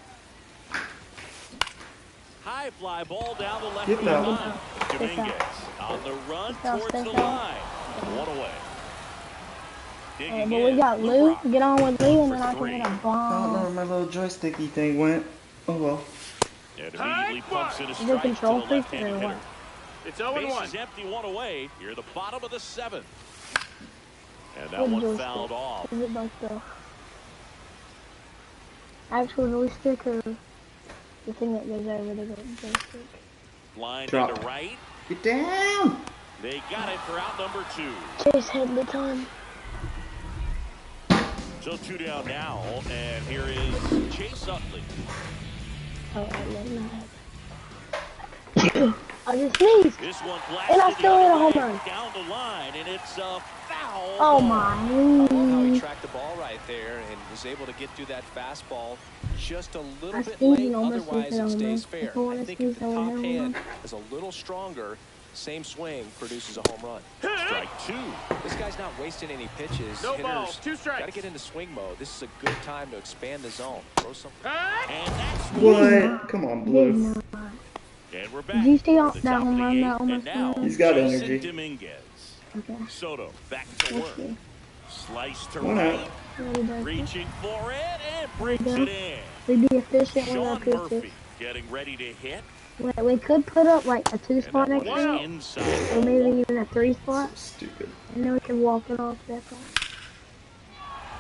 High fly ball down the left Get field that. line. Dominguez on the run that. towards Stay the foul. line. 1 away. Digging But we in, got Lou. LeBron. Get on with Lou, and then For I can hit a 3. I don't know bomb. where my little joysticky thing went. Oh well. And immediately pumps in a Is it strike to control the freak left-handed or hitter. what? It's 0 and 1. Base is empty, 1 away. Here at the bottom of the 7th. And that Good one joystick. fouled off. Is it both though? Actual joystick or the thing that goes over the joystick? Line Drop. into right. Get down! They got it for out number 2. Chase Headley time. So 2 down now, and here is Chase Utley. Oh, I love that. I just sneezed. This one And I blasted still the hit a other home way run. down the line, and it's a foul. Oh ball. my I love how he knees. tracked the ball right there and was able to get through that fastball just a little I bit sneezed late. and almost Otherwise, hit it on stays him. fair. If I wanna I think sneeze, if the I wanna top hit hand him. is a little stronger, same swing produces a home run. Strike 2. This guy's not wasting any pitches. No balls, 2 strikes. Got to get into swing mode. This is a good time to expand the zone. Throw some. And that's What? Come on, Did Blue. not. And we're back. Did you see at the that top of home the run that 8th, almost and now went? He's got Jason energy. Dominguez. Okay. Soto back to Let's work. see. Slice to One right. out. What he does. Reaching for it and brings Yeah. it in. We be efficient with our Sean pitches. Murphy getting ready to hit. Wait, we could put up like a 2 And spot that next one to is it, inside. or maybe even a 3 spot, Stupid. and then we could walk it off that way.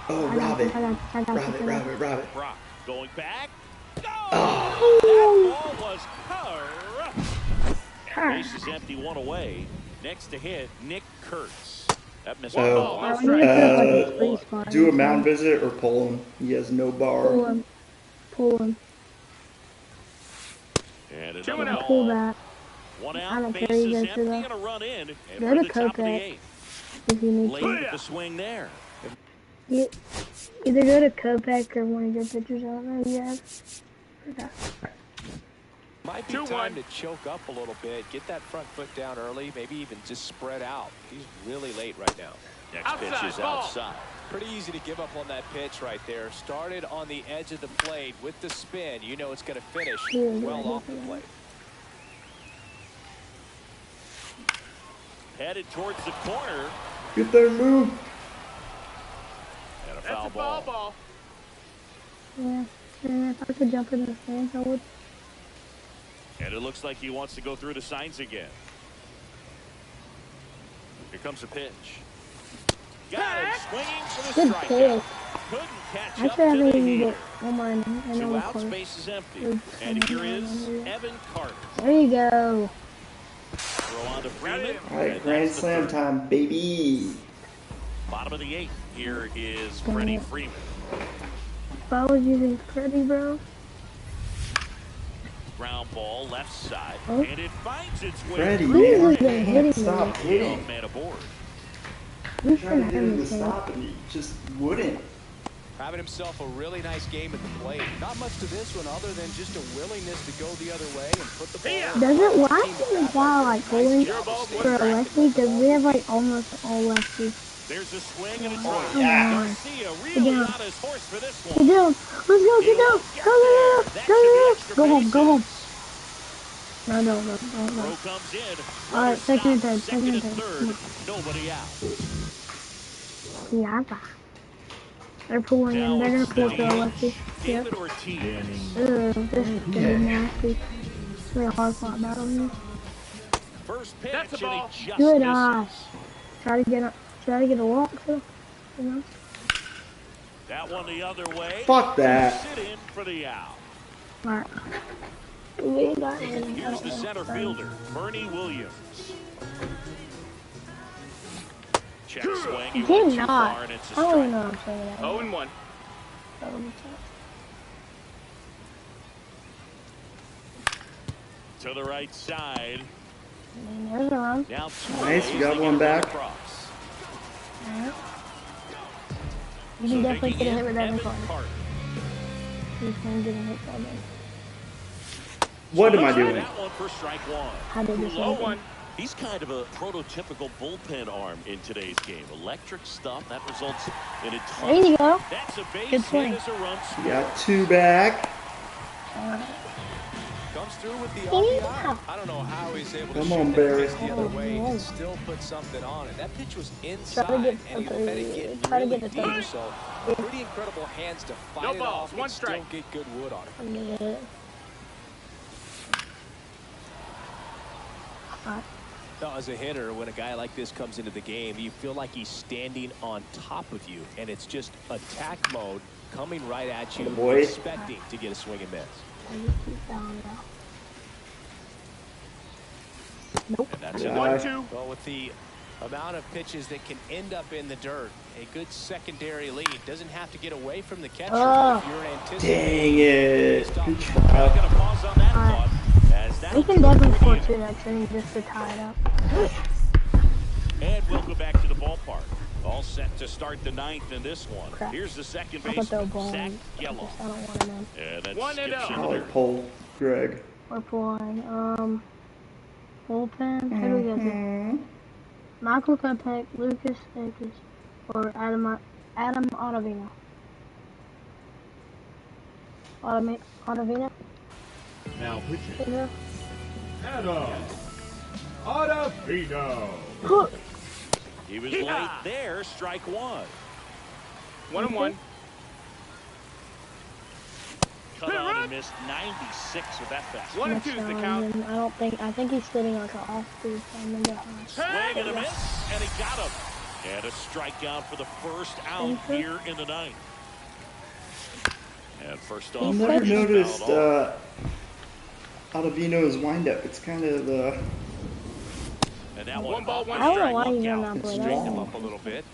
Oh, I got rob you, it. I got you, I got Rob you. it, rob it, rob it. Brock going back. Go! Oh. That ball was her. Base is empty, 1 away. Next to hit, Nick Kurtz. That missed Oh. the ball. I need to put up like a 3 spot. Do a mound visit or pull him. He has no Pull bar. him. Pull him. And Two another and out. Pull ball. that. 1 I out, don't base care, you is guys do empty, that. and a run in. And Go we're to at the top of the Coquette. 8th. If you need Late to. with the swing there. Either go to Kopeck or one of your pitchers. I don't know. You have. Might be time to choke up a little bit, get that front foot down early, maybe even just spread out. He's really late right now. Next pitch is outside. Pretty easy to give up on that pitch right there. Started on the edge of the plate with the spin. You know it's going to finish well off the plate. Headed towards the corner. Get there, move. And a foul ball. Yeah, if I could jump in the stands, I would. And it looks like he wants to go through the signs again. Here comes a pitch. Got him swinging for the Good strikeout. pitch. Couldn't catch I up should have to the even heater. get one more in. Two outs, base is empty. And here is Evan Carter. There you go. Throw on to Freeman. All right, grand slam time, baby. Bottom of the 8th. Here is Freddie Freeman. If I was using Freddie, bro. Ground ball left side. Oh. And it finds its way. Freddie, Who's man, hitting me? stop hitting. Man aboard. Who's Trying gonna to get him to hit me? stop and he just wouldn't. Having himself a really nice game at the plate. Not much to this one other than just a willingness to go the other way and put the ball. Doesn't why is the guy like bowling for a lefty? Because we have like almost all lefties. There's a swing and a Come drive. on. Garcia really down. got his horse for this Get one. down. Let's go. Get down. Go. Go home. Go home. No. Throw comes in. All right, second and third. Second and third. Nobody out. Yeah. They're pulling in. They're gonna pull to a lefty. Yep. David Ortiz. This is gonna be nasty. It's really hard fought battle here. First pitch. That's a ball. And he just Good misses. eye. Try to get a walk too. You know. That one the other way. Fuck that. Sit in for the out. All right. We got him. Here's the center fielder, Bernie Williams. Check swing. He Did went too not. far, and it's a I don't even strike. know what I'm saying that. 0-1. To the right side. And there's a run. Now Nice, you got one back. Alright. You can definitely get a hit with that card. He's gonna get a hit by that. What am I doing? That one for strike one. How did this Low happen? one. He's kind of a prototypical bullpen arm in today's game. Electric stuff that results in a ton. There you go. That's a base Good hit swing. as a run. You got 2 back. Comes through with the Yeah. RBI. I don't know how he's able to Come shoot on, that Barry. pitch the other way Oh, and still put something on it. That pitch was inside, Try to get and he the- let it get try to really get the deep. third. So pretty incredible hands to fight No it balls, off one and still strike. get good wood on it. Yeah. Now, as a hitter, when a guy like this comes into the game, you feel like he's standing on top of you, and it's just attack mode coming right at you, boy. expecting to get a swing and miss. Nope. And that's Yeah. it. 1-2. Well, with the amount of pitches that can end up in the dirt, a good secondary lead doesn't have to get away from the catcher. Oh. If you're anticipating Dang it. Good I'm try. gonna pause on that Alright. thought. As that We can definitely score 2 next inning just to tie it up. And we'll go back to the ballpark. All set to start the 9th in this one. Crap. Here's the second I thought they were baseman, bowling. Zach I Gellow. don't want him in. And that 1-0. skips I into like third. Paul Greg. We're pulling, bullpen. Who do we get to? Michael Kopech, Lucas Akers, or Adam Ottavino. Ottavino? Now pitching. Yeah. Adam Ottavino. Hook. He was late there, strike one. 1-1. Cut on and missed 96 with that fastball. 1-2 is the count. I think he's sitting like an off-speed. I'm in the high. Swing and a miss, and he got him. And a strikeout for the first out here in the 9th. And first I off, never he's noticed fouled off. Ottavino's windup. It's kind of And that One ball, one I don't know strike. why he's Look on out. that play. Straighten him up a little bit.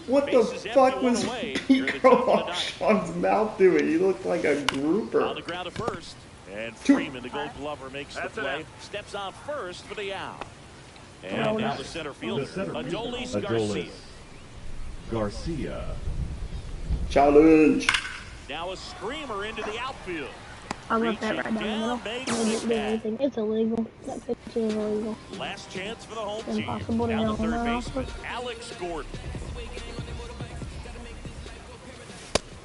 what the Bases empty, fuck one was away. You're in the top of the Pico ninth. Sean's mouth doing? He looked like a On grouper. the ground at first. And Freeman, the Gold Glover, makes the That's it. play. Steps on first for the out. And Oh, now no. the center The fielder, center fielder, Adolis Garcia. Garcia. Challenge. Now a screamer into the outfield. I left that right down the middle. Makes And the they didn't do catch. anything. It's illegal. That pitch is illegal. Last chance for the home It's team. impossible to Now hit the on third that baseman, offense. Alex Gordon.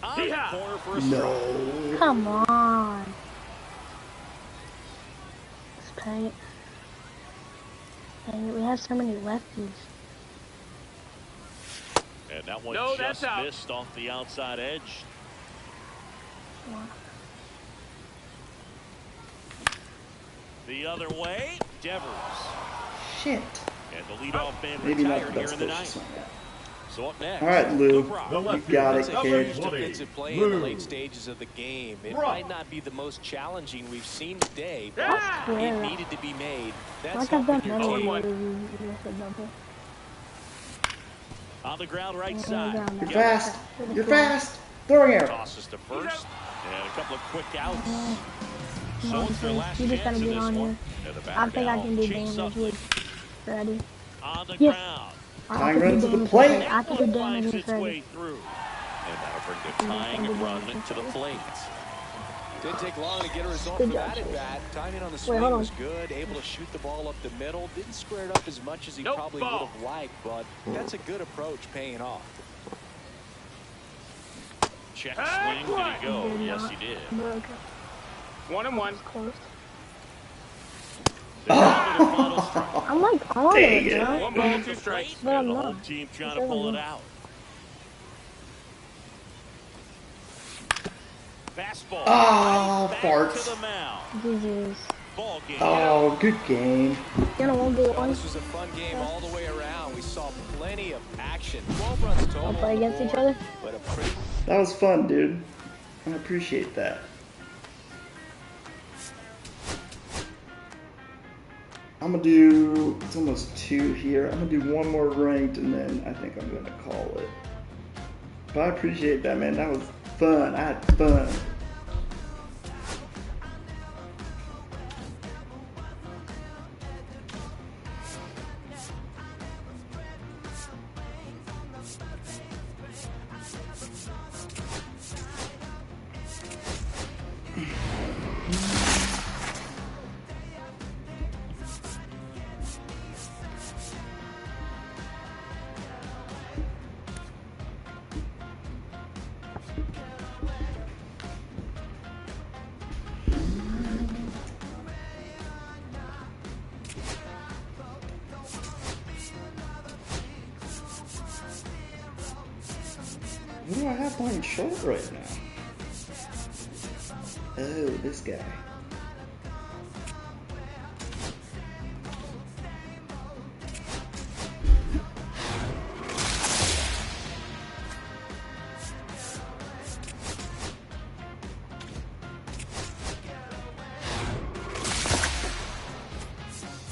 On the Yeah. corner for a strike. No. Come on. Let's paint. Dang it, we have so many lefties. And that one No, that's just out. missed off the outside edge. Wow. The other way, Devers. Shit. And the leadoff man Maybe not retired the here best in the pitch to ninth. swing at. So up next, All right, Lou. Brock. The You left got it, fielder, That's a huge kid. number defensive 20, play in the Lou. late stages of the game. It Brock. might not be the most challenging we've seen today, but Yeah. it Yeah. needed to be made. That's Like I've done helping your many team. 0-1. years. On the ground right On the side. ground You're now. fast. You're fast. Throwing arrow. Tosses to first. And a couple of quick outs. Come So on, it's their Chase. last You just chance gotta of get this on one. here. And the I batter think I now, can do Chase damage Utley. with Ready. On the Yes. ground. I Tying can do runs to the damage plate. with- I can do That one damage finds with its way Ready. through. And that'll bring the tying run to the plate. Didn't take long to get a result Good for job, that Chase. at bat. Timing on the Wait, swing hold on. was good. Able to shoot the ball up the middle. Didn't square it up as much as he Nope, probably ball. would have liked, but that's a good approach paying off. Check Hey, swing. Did he go? Did Yes, not. he did. But okay. 1-1. Close. Down to the final strike. I'm like on Dang it, it. bro. 1 ball, 2 strikes. But I'm And the not. home team trying It to says pull I'm it not. out. Fastball. Oh, Back farts. to the mound. Jesus. Ball game. Oh, good game. Gonna won't go Well, on. this was a fun game all the way around. We saw plenty of action. 12 runs total. I'll play on the against each board, other. But a pretty That was fun, dude. I appreciate that. I'm gonna do, it's almost 2 here. I'm gonna do one more ranked and then I think I'm gonna call it. But I appreciate that, man. That was fun. I had fun. Who do I have playing short right now? Oh, this guy.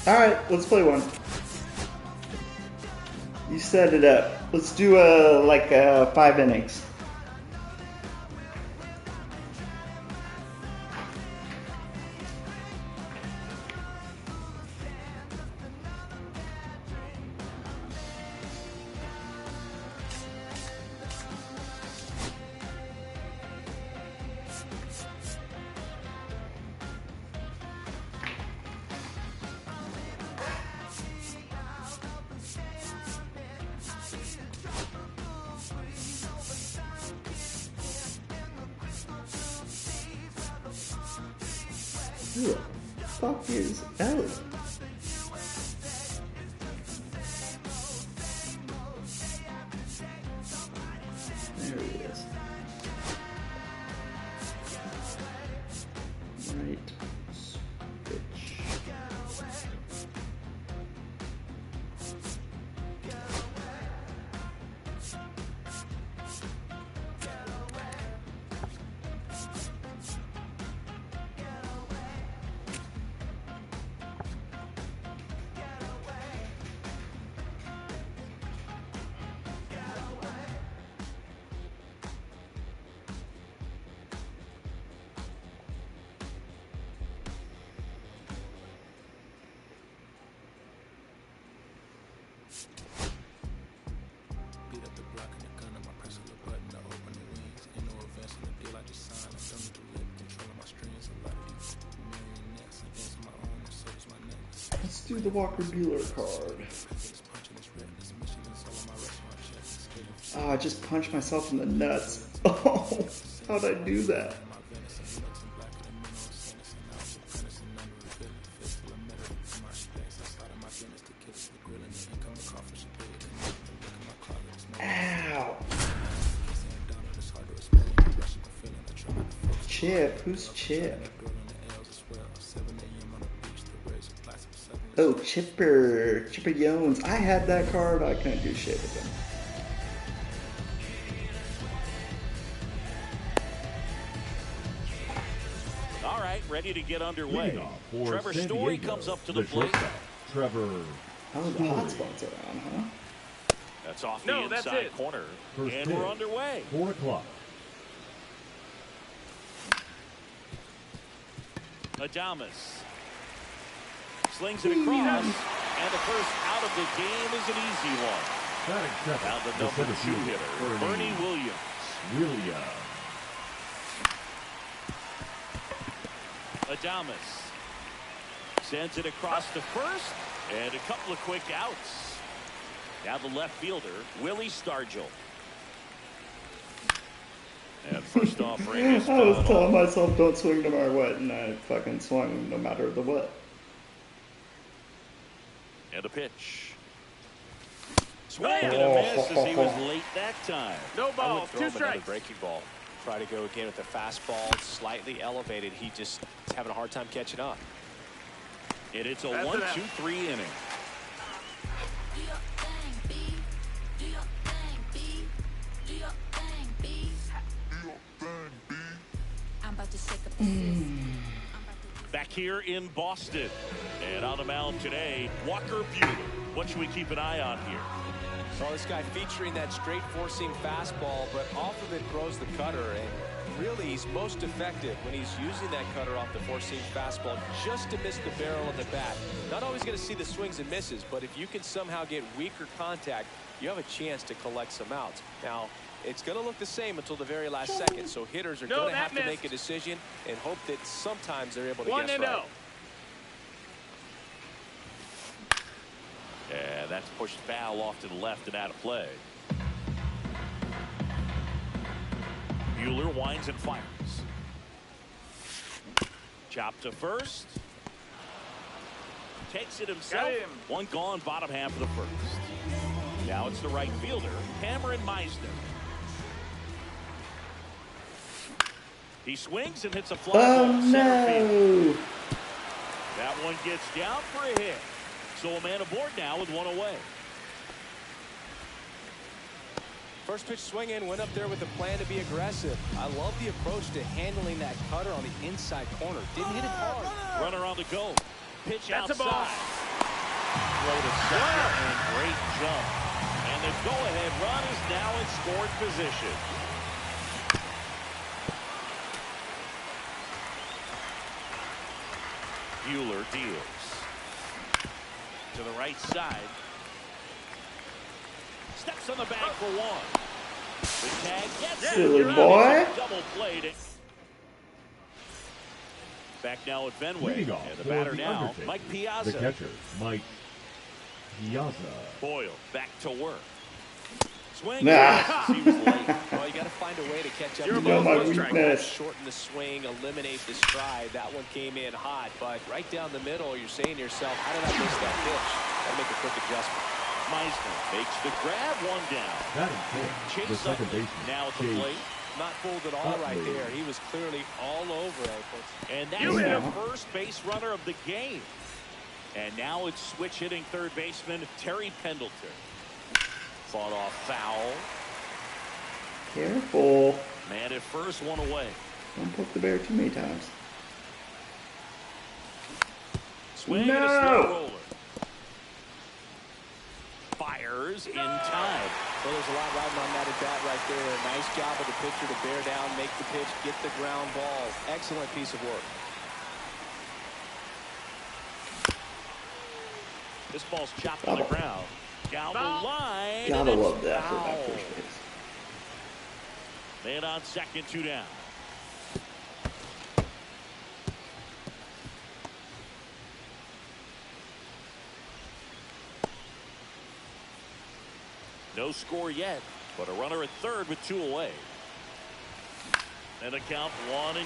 Alright, let's play one. You set it up. Let's do like 5 innings. Who the fuck is Ellie? There he is. Right switch. do the Walker Buehler card. Oh, I just punched myself in the nuts. Oh, how'd I do that? Ow. Chip, who's Chip? Oh, Chipper Jones. I had that card. I couldn't do shit with him. All right, ready to get underway. Trevor San Story Diego, comes up to the plate. shortstop, Trevor. Oh, the hot spots around, huh? That's off the inside corner. First And pitch, we're underway. 4 o'clock. Adames slings it across, and the first out of the game is an easy one. Now the number 2 hitter, Bernie Williams. Adames sends it across to first, and a couple of quick outs. Now the left fielder, Willie Stargell. And first offering is I was telling myself don't swing no matter what, and I fucking swung no matter the what. And a pitch. Swing and a miss as he was late that time. No I ball, would throw 2 him another strikes. breaking ball. Try to go again with the fastball, slightly elevated. He just is having a hard time catching up. And it's a 1-2-3 inning. Back here in Boston. And on the mound today, Walker Buehler. What should we keep an eye on here? Well, this guy featuring that straight four-seam fastball, but off of it throws the cutter. And really, he's most effective when he's using that cutter off the four-seam fastball just to miss the barrel of the bat. Not always going to see the swings and misses, but if you can somehow get weaker contact, you have a chance to collect some outs. Now, it's going to look the same until the very last second, so hitters are going to have to make a decision and hope that sometimes they're able to guess right. And that's pushed foul off to the left and out of play. Buehler winds and fires. Chop to first. Takes it himself. One gone, bottom half of the first. Now it's the right fielder, Cameron Meisner. He swings and hits a fly ball center field. That one gets down for a hit. So a man aboard now with one away. First pitch swing in, went up there with a plan to be aggressive. I love the approach to handling that cutter on the inside corner. Didn't hit it hard. Runner on the go. Pitch That's outside. a ball. Throw to second and great jump. And the go-ahead run is now in scored position. Buehler deals to the right side. Steps on the bag for one. The tag gets Silly it. boy. Double played it. Back now at Fenway. Leading off And the for batter the now, Undertaker, Mike The Piazza. catcher, Mike Piazza. Boyle back to work. Swing. Nah. He was late. Well, you got to find a way to catch up. You're to a ball, the one strike. weakness. Shorten the swing, eliminate the stride. That one came in hot, but right down the middle, you're saying to yourself, how did I miss that pitch? Got to make a quick adjustment. Meisner makes the grab, one down. Batting fourth, the Chase second Utley baseman, now at the Chase plate. Not fooled at all right Utley. there. He was clearly all over it. And that's You hit the him. first base runner of the game. And now it's switch hitting third baseman Terry Pendleton. Fought off foul. Careful. Man at first, one away. Don't poke the bear too many times. Swing No. and a slow roller. Fires in time. Well, there's a lot riding on that at bat right there. Nice job of the pitcher to bear down, make the pitch, get the ground ball. Excellent piece of work. This ball's chopped on the ground. Down the line. Gotta and it's love that for that foul. first base. Man on second, 2 down. No score yet, but a runner at third with 2 away. And the count 1-2.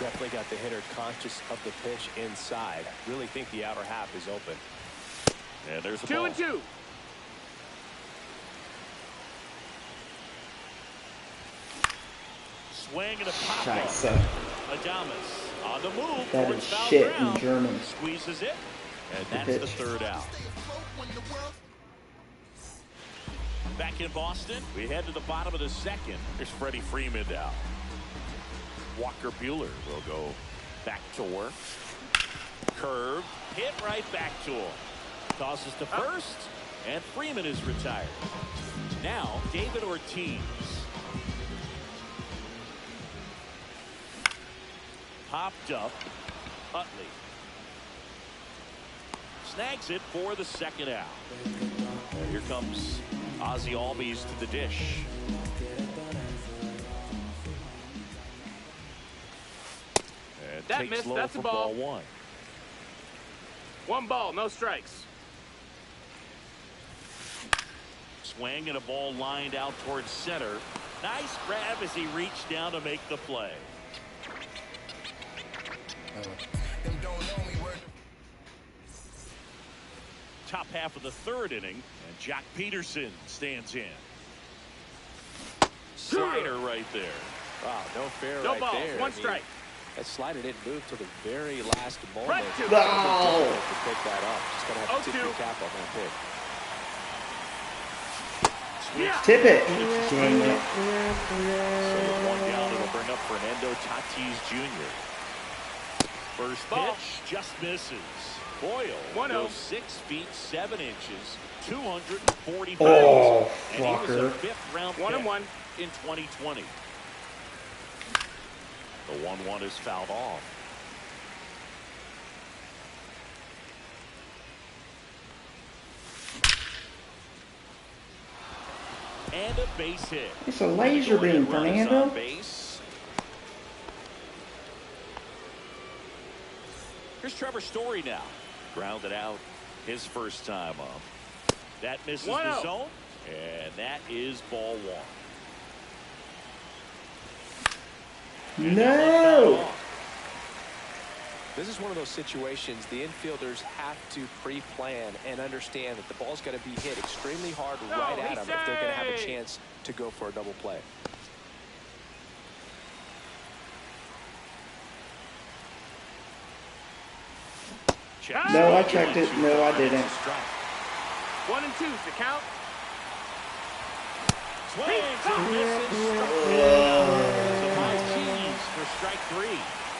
Definitely got the hitter conscious of the pitch inside. Really think the outer half is open. And there's a 2-2. Swing and a pop up. Scheiße. Adames on the move. That towards is foul shit ground. in German. Squeezes it, and that's the pitch. third out. Back in Boston, we head to the bottom of the second. There's Freddie Freeman now. Walker Buehler will go back to work. Curve, hit right back to him. Tosses to first, and Freeman is retired. Now, David Ortiz. Popped up. Utley. Snags it for the second out. Here comes Ozzie Albies to the dish. And That takes missed. low That's for a ball. ball 1. 1 ball, no strikes. Swing and a ball lined out towards center. Nice grab as he reached down to make the play. Top half of the third inning, and Jack Peterson stands in. Slider right there. Wow, no fair No right balls, there. 1 strike. That slider didn't move till the very last moment. Right to. To pick that up. Just gonna have to tip 0-2. your cap on that pick. Yeah. Tip it. Dang it. So with 1 down, it'll bring up Fernando Tatis Jr. First Ball. pitch just misses. Boyle 1-0. goes 6 feet 7 inches, 240 pounds, Oh, and he was a fucker. 5th round pick 1-1. in 2020. The 1-1 is fouled off. And a base hit. It's a laser beam, Runners Fernando. on base. Here's Trevor Story now. Grounded out his first time up. That misses the 1-0. zone, and that is ball 1. No. This is one of those situations the infielders have to pre-plan and understand that the ball's got to be hit extremely hard right at them if they're going to have a chance to go for a double play. Check. No, I checked it. No, I didn't. 1 and 2 is the count. Swings and misses. Surprise cheese for strike 3.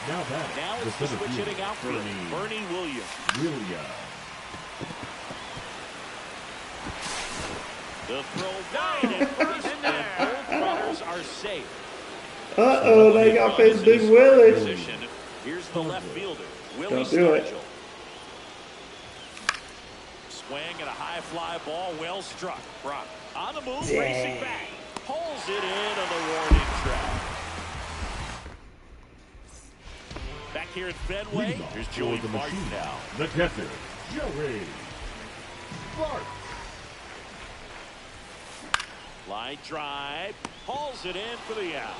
Now that Now the it's the center switch fielder, hitting outfield. Bernie Williams. The throw wide at first, and both runners are safe. Uh-oh, they got this big Willie. Position. Here's the left fielder, Willie Don't do it. Stargell. Swing and a high fly ball, well struck. Brock on the move, racing back. Pulls it in on the warning track. Back here at Fenway, here's Joey the Martin machine. now. The catcher, Joey Bart. Line drive, hauls it in for the out.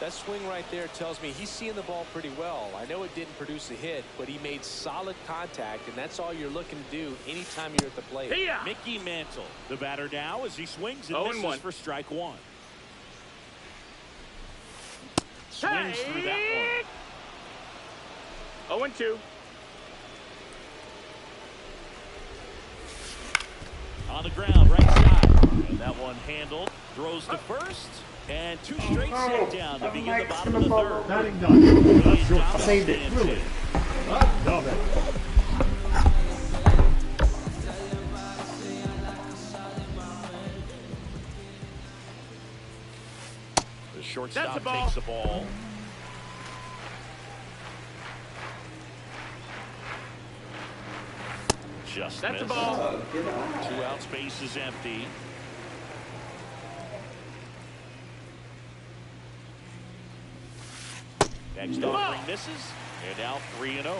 That swing right there tells me he's seeing the ball pretty well. I know it didn't produce a hit, but he made solid contact, and that's all you're looking to do anytime you're at the plate. Yeah. Mickey Mantle, the batter now as he swings and 0-1. misses for strike 1. Swings through that one. 0 and 2. On the ground, right side. And that one handled. Throws to first. And 2 straight set down to begin the bottom of the third. Batting done. That's short. I saved it. Really? I love it. The shortstop That's a ball. takes the ball. Just That's a missed. ball. 2 outs, base is empty. Next offering misses, and now 3-0.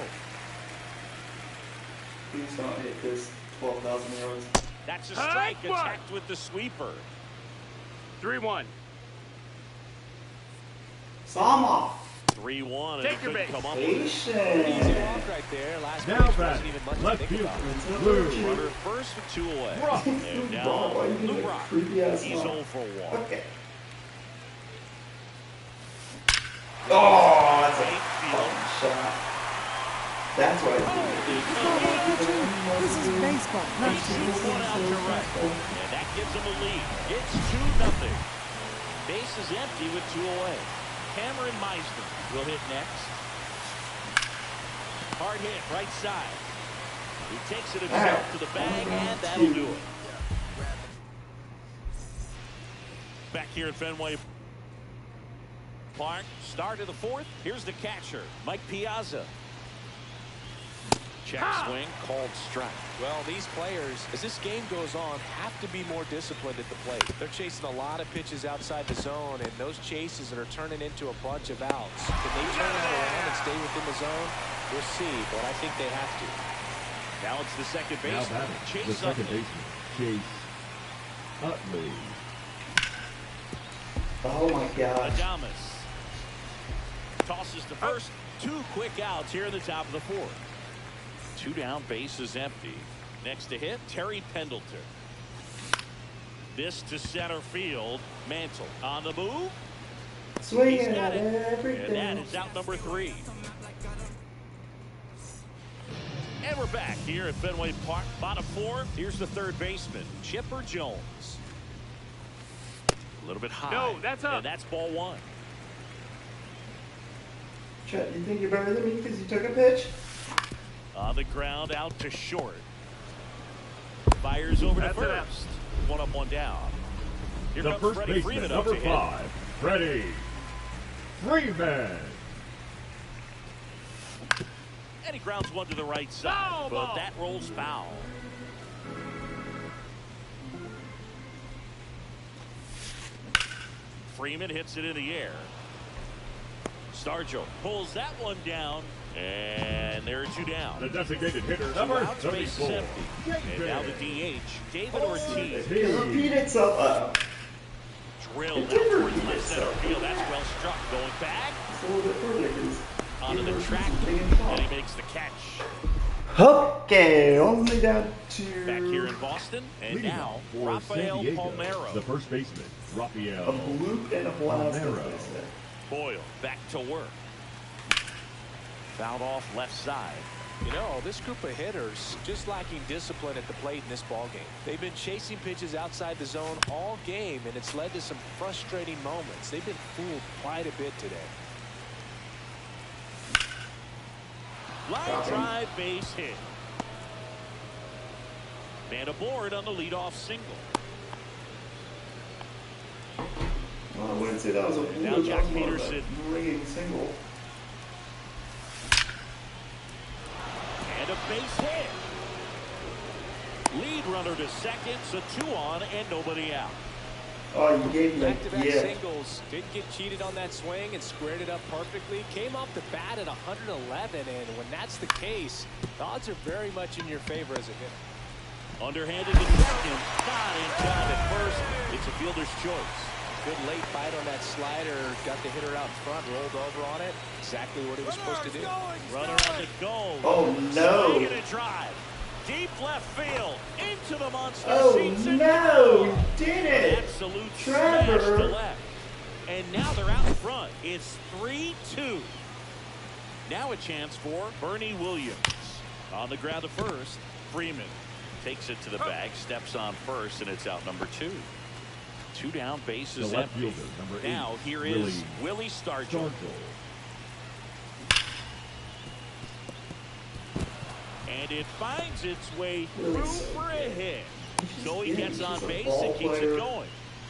Please don't hit this 12,000 yards. That's a strike attacked with the sweeper. 3-1. Saw him off. 3-1, and Take he your couldn't base. come up with it. Easy Patient. walk right there. Last Now pitch back. wasn't even much to Left think field. about. Blue. Runner first with 2 away. Rock. And now Bro, why you Lou doing a Brock. creepy ass He's walk? 0 for 1. Okay. Oh, that's a Right field. fucking shot. That's what I This is baseball, not He shoots one out to right. And that gives him a lead. It's 2-0. Base is empty with 2 away. Cameron Meisner will hit next. Hard hit, right side. He takes it himself to the bag, and that'll do it. Back here at Fenway Park, start of the 4th. Here's the catcher, Mike Piazza. Check swing, called strike. Well, these players, as this game goes on, have to be more disciplined at the plate. They're chasing a lot of pitches outside the zone, and those chases are turning into a bunch of outs. Can they turn that around and stay within the zone? We'll see, but I think they have to. Now it's the second Now baseman, batting, the Chase second Utley. baseman, Chase Utley. Oh my gosh. Adames tosses to first. 2 quick outs here in the top of the 4th. 2 down, base is empty. Next to hit, Terry Pendleton. This to center field. Mantle on the move. Swinging He's at got it. everything. And that is out number 3. And we're back here at Fenway Park. Bottom 4. Here's the third baseman, Chipper Jones. A little bit high. No, that's up. And that's ball 1. Chet, you think you're better than me because you took a pitch? On the ground, out to short. Fires over to That's it. first. 1 up, 1 down. Here The comes first Freddie baseman, Freeman up number to hit. 5, Freddie Freeman. And he grounds one to the right side, Foul but ball. that rolls foul. Freeman hits it in the air. Stargell pulls that one down, and there are 2 down. The designated hitter, 2 number outs, base is 34. empty. And now the DH, David Ortiz. It repeat itself. Drilled It out did towards repeat left center itself. field. That's well struck. Going back It's a little bit further because onto the track, big and and tall. he makes the catch. Okay, only down to Back here in Boston, and Leading now off for Rafael San Diego, Palmeiro. the first baseman, Rafael a bloop and a blast. as Palmeiro. they say. Boyle back to work. Fouled off left side. You know, this group of hitters just lacking discipline at the plate in this ballgame. They've been chasing pitches outside the zone all game, and it's led to some frustrating moments. They've been fooled quite a bit today. Line drive, base hit. Man aboard on the leadoff single. Well, I wouldn't say that was a Now bloop. Jack That was more of a Peterson. ringing single. And a base hit. Lead runner to second, so 2 on and nobody out. Oh, you gave me a Back-to-back gift. singles. Didn't get cheated on that swing and squared it up perfectly. Came off the bat at 111, and when that's the case, the odds are very much in your favor as a hitter. Underhanded to second, not in time at first. It's a fielder's choice. Good late bite on that slider. Got the hitter out in front, rolled over on it. Exactly what he was supposed to do. Runner on the go. Oh no! Swing and a drive. Deep left field. Into the monster Oh seats and no! goal. He did it! Absolute Trevor. smash to left. And now they're out in front. It's 3-2. Now a chance for Bernie Williams. On the ground to first. Freeman takes it to the bag, steps on first, and it's out number 2. 2 down, base The is left empty. fielder, number 8, Now here is Willie Stargell. And it finds its way through for a hit. So he gets on base and keeps it going.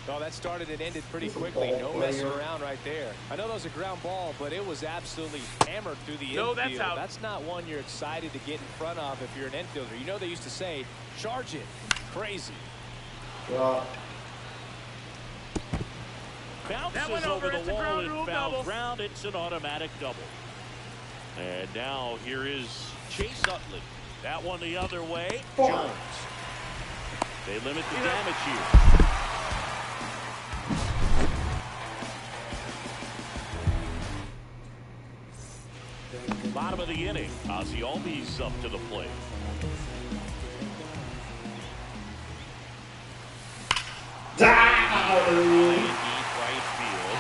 Oh, that started and ended pretty He's a quickly. ball No messing player. around right there. I know that was a ground ball, but it was absolutely hammered through the No, infield. that's out. That's not one you're excited to get in front of if you're an infielder. You know they used to say, charge it. Crazy. God. Bounces That went over over. the It's a wall ground and rule foul double. ground. It's an automatic double. And now here is Chase Utley. That one the other way. Four. Jones. They limit the damage here. Bottom of the inning. Ozzy Albies up to the plate. Right field.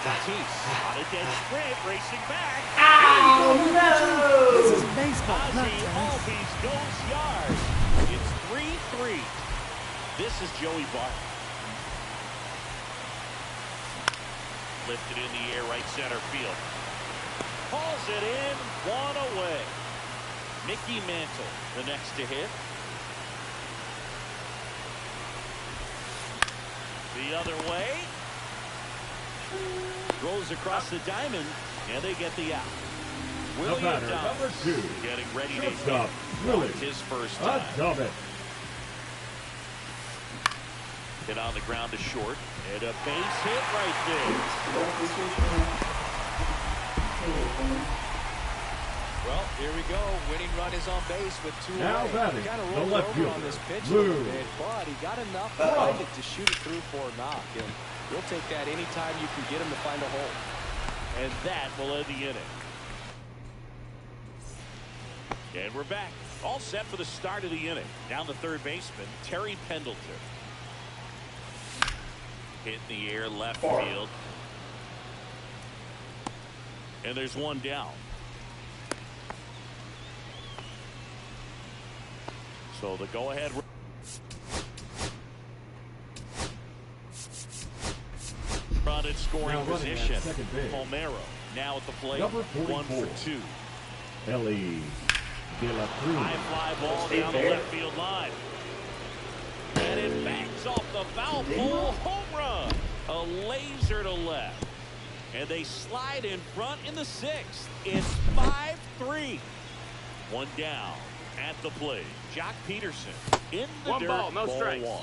Tatis on a dead sprint, racing back. Oh no! This is baseball, not Ozzy tennis. Albies goes yard. It's 3-3. This is Joey Bart. Lifted in the air, right center field. Pulls it in, one away. Mickey Mantle, the next to hit. The other way. Throws across the diamond, and they get the out. William batter, Dobbs number 2. getting ready to Shortstop, hit. Willie. It's his first time. Adobe. Hit on the ground to short, and a base hit right there. Well, here we go. Winning run is on base with 2 Now away. batting, Kind of the rolled left over fielder, on this pitch a Lou. little bit, but he got enough behind it to shoot it through for a knock. And we'll take that anytime you can get him to find a hole. And that will end the inning. And we're back. All set for the start of the inning. Down the third baseman, Terry Pendleton. Hit in the air, left field. And there's one down. So the go-ahead. Run at scoring Now running at position. second base. Palmero now at the plate. Number 1 44. for 2. Ellie De La Cruz. High fly ball down the left field line. And it bangs off the foul pole. Home run. A laser to left. And they slide in front in the 6th. It's 5-3. One down at the plate. Jock Peterson in the One dirt. ball, no strikes. 1.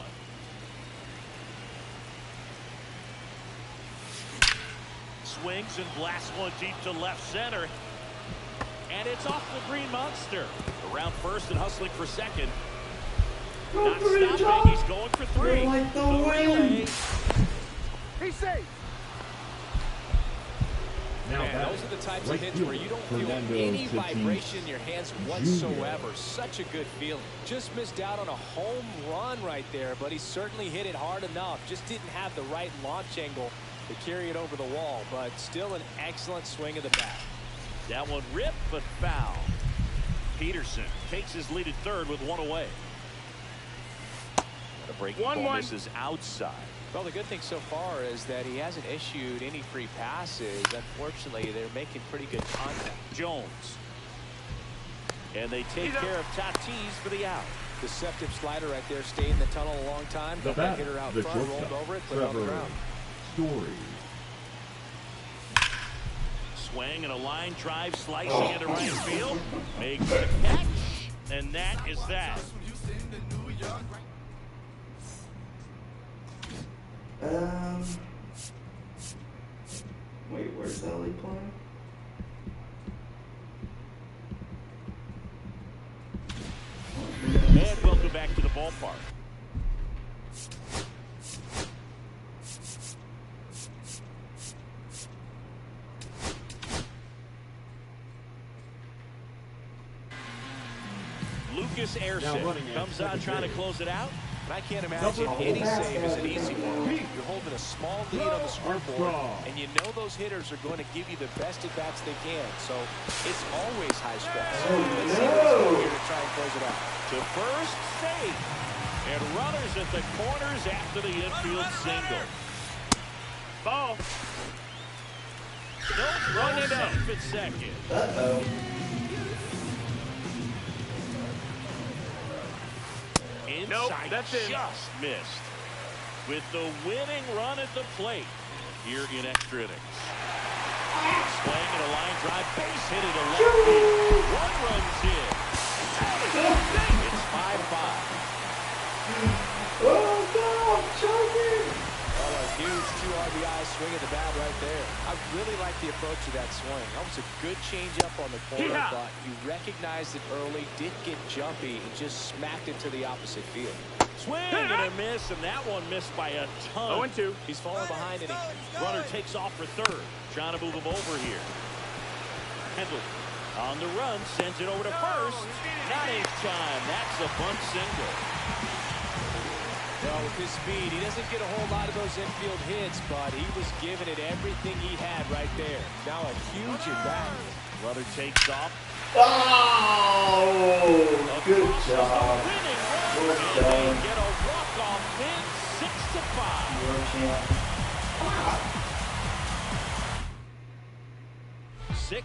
Swings and blasts one deep to left center. And it's off the Green Monster. Around first and hustling for second. Not stopping. He's going for 3. Like the relay. wind. He's safe. Now Man, batting, those are the types right of hits where fielder, you don't feel Fernando any Tatis vibration in your hands Jr. whatsoever. Such a good feeling. Just missed out on a home run right there, but he certainly hit it hard enough. Just didn't have the right launch angle to carry it over the wall, but still an excellent swing of the bat. That one ripped but foul. Peterson takes his lead at third with 1 away. The breaking ball 1-1. misses outside. Well, the good thing so far is that he hasn't issued any free passes. Unfortunately, they're making pretty good contact. Jones. And they take care of Tatis for the out. Deceptive slider right there. Stayed in the tunnel a long time. The Got that batter, hitter out the front, rolled shortstop, over it, put it on the Trevor ground. Story. Swing and a line drive slicing into right field. Makes the catch. And that is that. Wait, where's Ellie playing? And welcome back to the ballpark. Lucas Erceg comes on trying to close it out. And I can't imagine any save is an easy one. You're holding a small lead on the scoreboard, and you know those hitters are going to give you the best at bats they can. So it's always high stress. Let's see what's going here to try and close it out. To first, safe. And runners at the corners after the infield single. Ball. No throw safe at second. Uh-oh. Inside, Nope, that's it. just missed. With the winning run at the plate here in extra innings. Swing and a line drive, base hit it to left field. 1 run's in. It's 5-5. Oh no, I'm choking! Well, a huge 2 RBI swing at the bat right there. I really like the approach of that swing. That was a good changeup on the corner, Yeah. but he recognized it early, didn't get jumpy, and just smacked it to the opposite field. Swing and a miss, and that one missed by a ton. 0-2. He's falling behind, and Runner takes off for third. Trying to move him over here. Kendall on the run, sends it over to first. Not in time. That's a bunt single. well, with his speed, he doesn't get a whole lot of those infield hits, but he was giving it everything he had right there. Now a huge at bat. Runner takes off. Oh, good job. Winning Well run, and done. they get a walk-off win, 6-5. You're a champ. 6.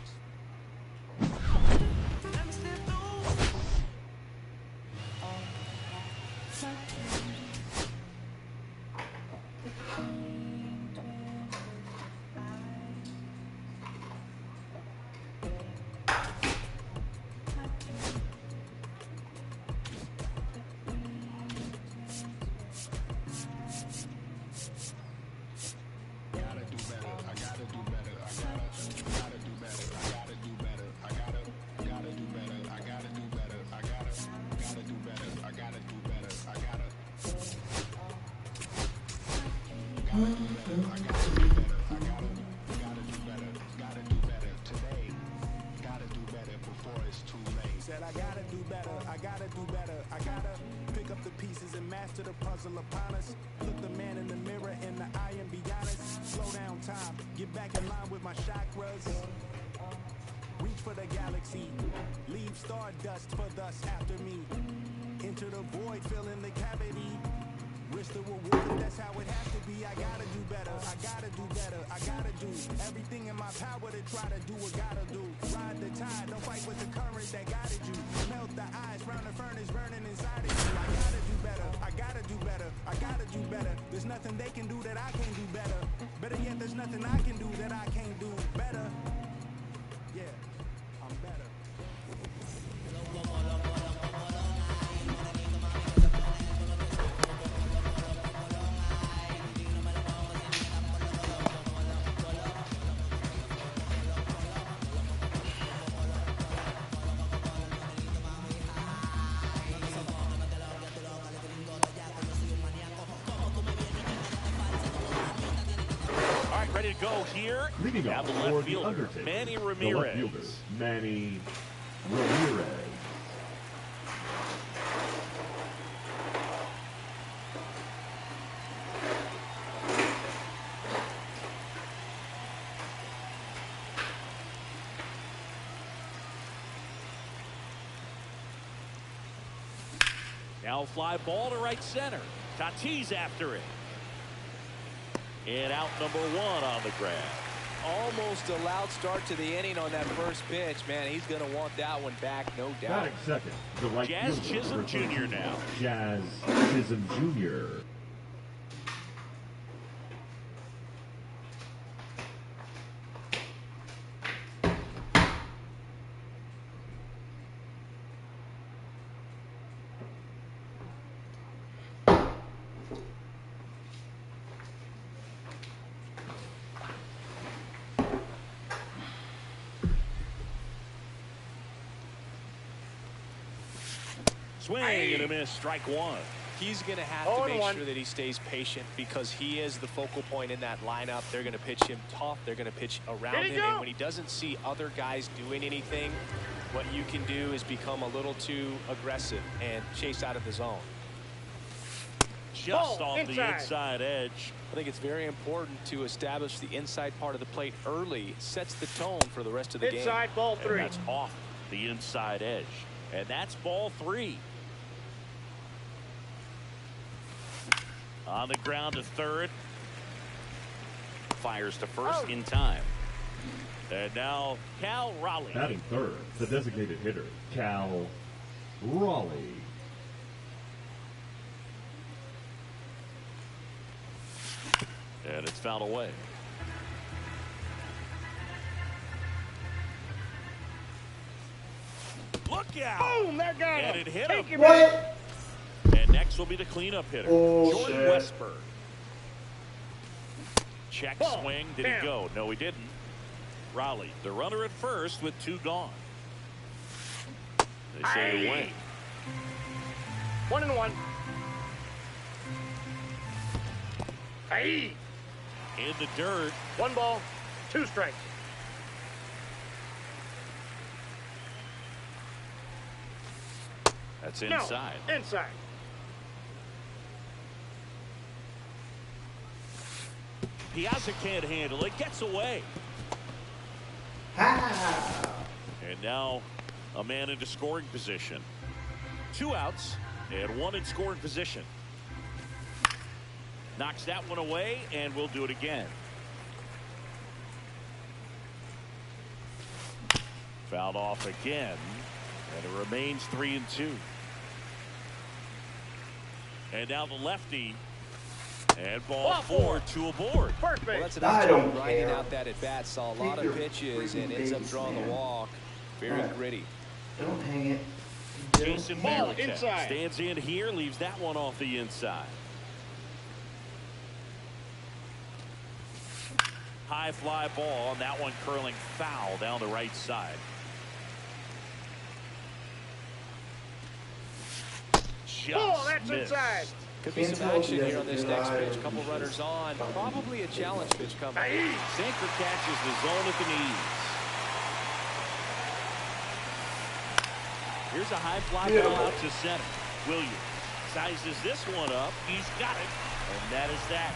Said I gotta do better, I gotta do better, I gotta pick up the pieces and master the puzzle upon us. Look the man in the mirror in the eye and be honest. Slow down time, get back in line with my chakras. Reach for the galaxy, leave stardust for thus after me. Enter the void, fill in the cavity. Risk the reward, that's how it has to be. I gotta do better, I gotta do better, I gotta do everything in my power to try to do what gotta do. Ride the tide, don't fight with the current that guided you. Melt the ice, round the furnace burning inside of you. I gotta do better, I gotta do better, I gotta do better. There's nothing they can do that I can't do better. Better yet, there's nothing I can do that I can't do better. Yeah, I'm better. All right, ready to go here. Leading Now off the for left the fielder, Undertaker, Manny the left Ramirez. fielder, Manny Ramirez. Now fly ball to right center. Tatis after it. And out number 1 on the grab. Almost a loud start to the inning on that first pitch. Man, he's going to want that one back, no doubt. Batting second, the right Jazz fielder, Chisholm Jr. now. Jazz Chisholm Jr. Swing and a miss, strike 1. He's going to have to make sure that he stays patient because he is the focal point in that lineup. They're going to pitch him tough. They're going to pitch around him. And when he doesn't see other guys doing anything, what you can do is become a little too aggressive and chase out of the zone. Just off the inside edge. I think it's very important to establish the inside part of the plate early. It sets the tone for the rest of the game. Inside, ball 3. And that's off the inside edge. And that's ball 3. On the ground to third. Fires to first in time. And now Cal Raleigh. Batting third, the designated hitter, Cal Raleigh. And it's fouled away. Look out! Boom, that got And him. it hit Take him. him, man. And next will be the cleanup hitter, Oh, Jordan shit. Westburg. Check Ball. swing. Did Down. he go? No, he didn't. Raleigh, the runner at first with 2 gone. They say Aye. away. 1-1. Aye. In the dirt. 1 ball, 2 strikes. That's inside. No, inside. Piazza can't handle it. Gets away. And now a man into scoring position. 2 outs and 1 in scoring position. Knocks that one away, and we'll do it again. Fouled off again, and it remains 3-2. And now the lefty, and ball 4, 2 aboard. First base. Well, that's a I nice don't job grinding care. out that at bat. Saw a Take lot your of pitches and freaking ends up base, drawing man. the walk. Very Right. gritty. Don't hang it. Jason Ball Marichal inside. stands in here, leaves that one off the inside. High fly ball, and that one curling foul down the right side. Just Ball, that's missed. inside. Could be Can't some tell if action he here on this doesn't next rely pitch. or Couple he's runners just on. fucking- Probably a challenge pitch coming. Aye. Sinker catches the zone at the knees. Here's a high fly ball out to center. Williams sizes this one up. He's got it. And that is that.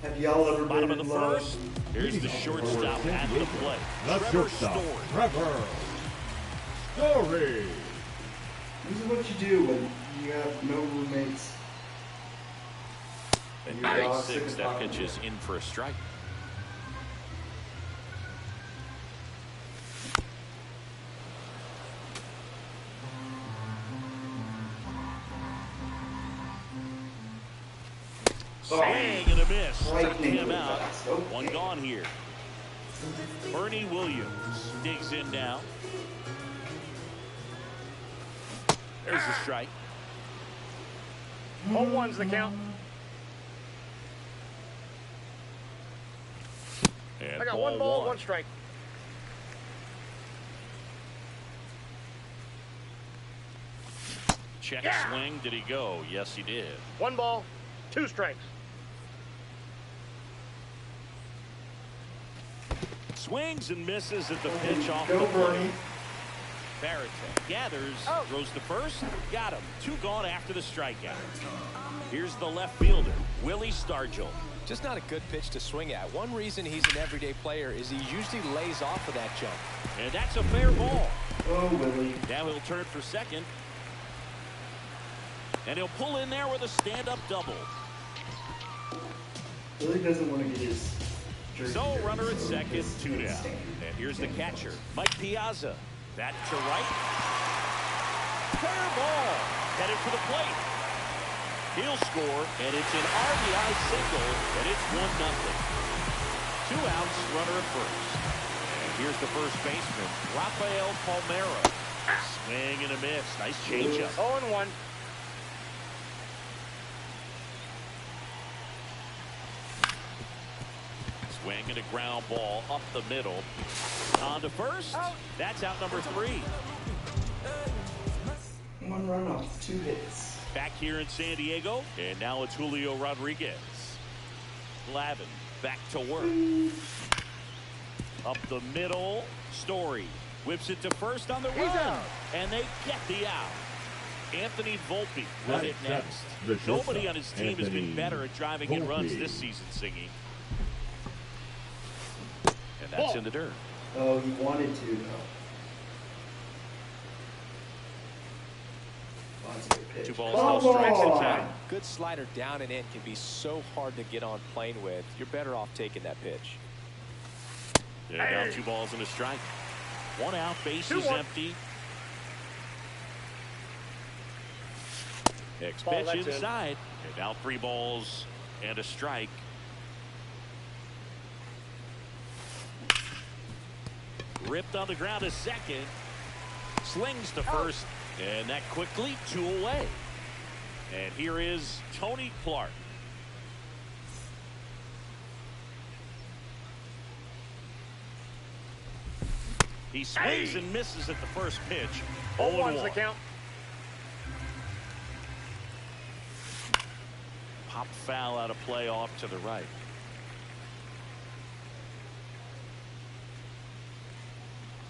Have y'all ever Bottom been of in the love? first. Here's the shortstop at the plate. The Trevor shortstop, Story. Trevor Story. This is what you do when you have no roommates. And Your dog's 96, sick of that talking pitch to is you. in for a strike. Swing and a miss. Took Frightening him out. fast. Okay. One gone here. Bernie Williams digs in now. There's the strike. 0-1's the count. And I got ball 1 ball, 1. 1 strike. Check Yeah. swing. Did he go? Yes, he did. 1 ball, 2 strikes. Swings and misses at the pitch off Go the plate. Bernie. Barrett gathers, throws to first, got him. 2 gone after the strikeout. Here's the left fielder, Willie Stargell. Just not a good pitch to swing at. One reason he's an everyday player is he usually lays off of that jump. And that's a fair ball. Oh, Willie. Now he'll turn for second. And he'll pull in there with a stand-up double. Willie doesn't want to get his jersey So dirty, runner at so second, it's 2 down. standard. And here's the catcher, Mike Piazza. That to right. Fair ball. Headed for the plate. He'll score, and it's an RBI single, and it's 1-0. 2 outs, runner at first. And here's the first baseman, Rafael Palmeiro. Swing and a miss. Nice changeup. 0-1. Swing and a ground ball up the middle. On to first. That's out number 3. 1 run off 2 hits. Back here in San Diego, and now it's Julio Rodriguez. Glavin back to work. Up the middle, Story whips it to first on the run, out. and they get the out. Anthony Volpe with Right, it that's next. the shortstop, Nobody on his team has been Anthony better at driving in runs Volpe. this season, Singy. And that's in the dirt. Oh, he wanted to, though. Oh, that's a good pitch. 2 balls, Come no strikes in on. time. Good slider down and in can be so hard to get on plane with. You're better off taking that pitch. And now 2 balls and a strike. 1 out, base is 2-1. empty. Next Ball, pitch that's in. inside. And now 3 balls and a strike. Ripped on the ground to second. Slings to first. And that quickly 2 away. And here is Tony Clark. He swings and misses at the first pitch. 0-1's the count. Pop foul out of play off to the right.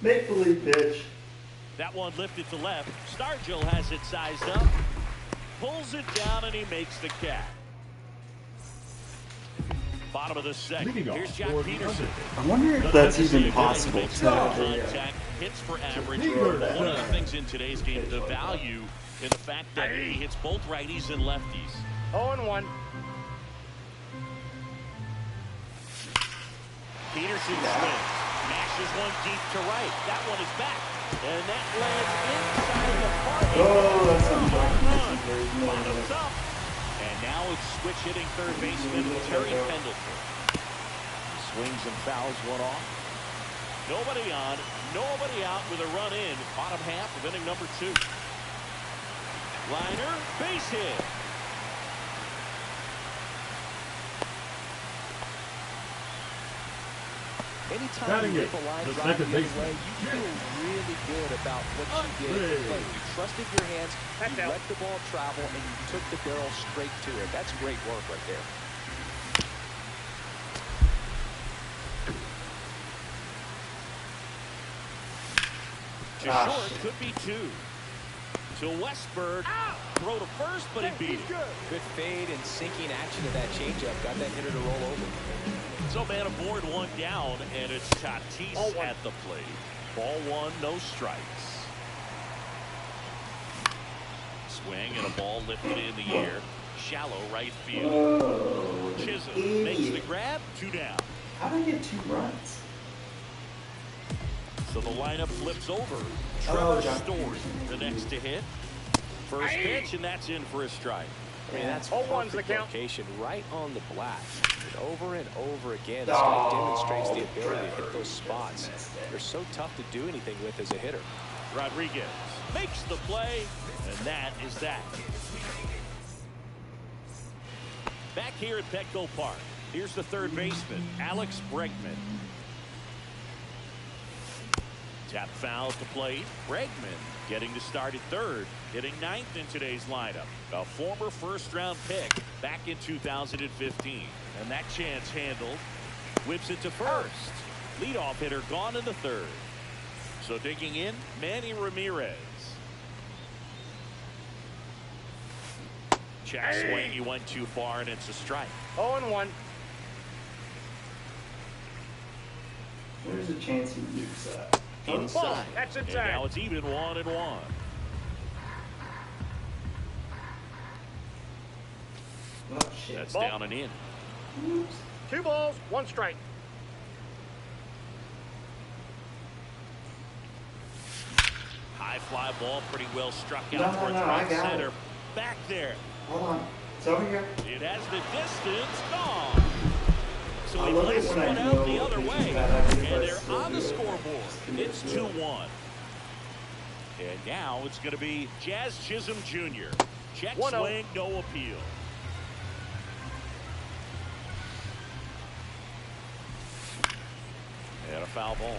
Make-believe pitch. That one lifted to left. Stargell has it sized up. Pulls it down and he makes the catch. Bottom of the second. Here's Jack Peterson. I wonder if that's even possible. Contact, hits for average. One of the things in today's game, the value in the fact that he hits both righties and lefties. 0-1. Peterson swings. Mashes one deep to right. That one is back. And that lands inside the party. Oh, that's Bottoms up. And now it's switch hitting third baseman Terry Pendleton. Swings and fouls one off. Nobody on, nobody out with a run in. Bottom half of inning number 2. Liner, base hit. Anytime you hit the line drive the other way, you feel really good about what you did. You trusted your hands, you let the ball travel, and you took the barrel straight to it. That's great work right there. To short, could be 2. To Westberg, throw to first, but he beat it. Good fade and sinking action of that changeup. Got that hitter to roll over. So man aboard, 1 down, and it's Tatis at the plate. Ball 1, no strikes. Swing and a ball lifted in the air. Shallow right field. Oh, Chisholm makes the grab, 2 down. How did I get 2 runs? So the lineup flips over. Trevor Story, the next to hit. First pitch, and that's in for a strike. I mean, that's 0-1's the perfect count. location, right on the black. And over again, this guy demonstrates the ability to hit those spots. They're so tough to do anything with as a hitter. Rodriguez makes the play, and that is that. Back here at Petco Park, here's the third baseman, Alex Bregman. Tap foul to plate. Bregman getting to start at third, hitting 9th in today's lineup. A former first-round pick back in 2015. And that chance handled. Whips it to first. Leadoff hitter gone in the third. So digging in, Manny Ramirez. Check swing, he went too far, and it's a strike. 0-1. There's a chance he nukes that. Inside. That's And inside. now it's even 1-1. Oh, shit. That's Ball. down and in. Oops. 2 balls, 1 strike. High fly ball, pretty well struck out No, towards I right got center. it. Back there. Hold on. It's over here. It has the distance gone. So I he love it blasts when I one know out the other pitches way. bad ideas, And but they're still on the do it. scoreboard. It's 2-1. And now it's going to be Jazz Chisholm Jr. Check 1-0. swing, no appeal. And a foul ball.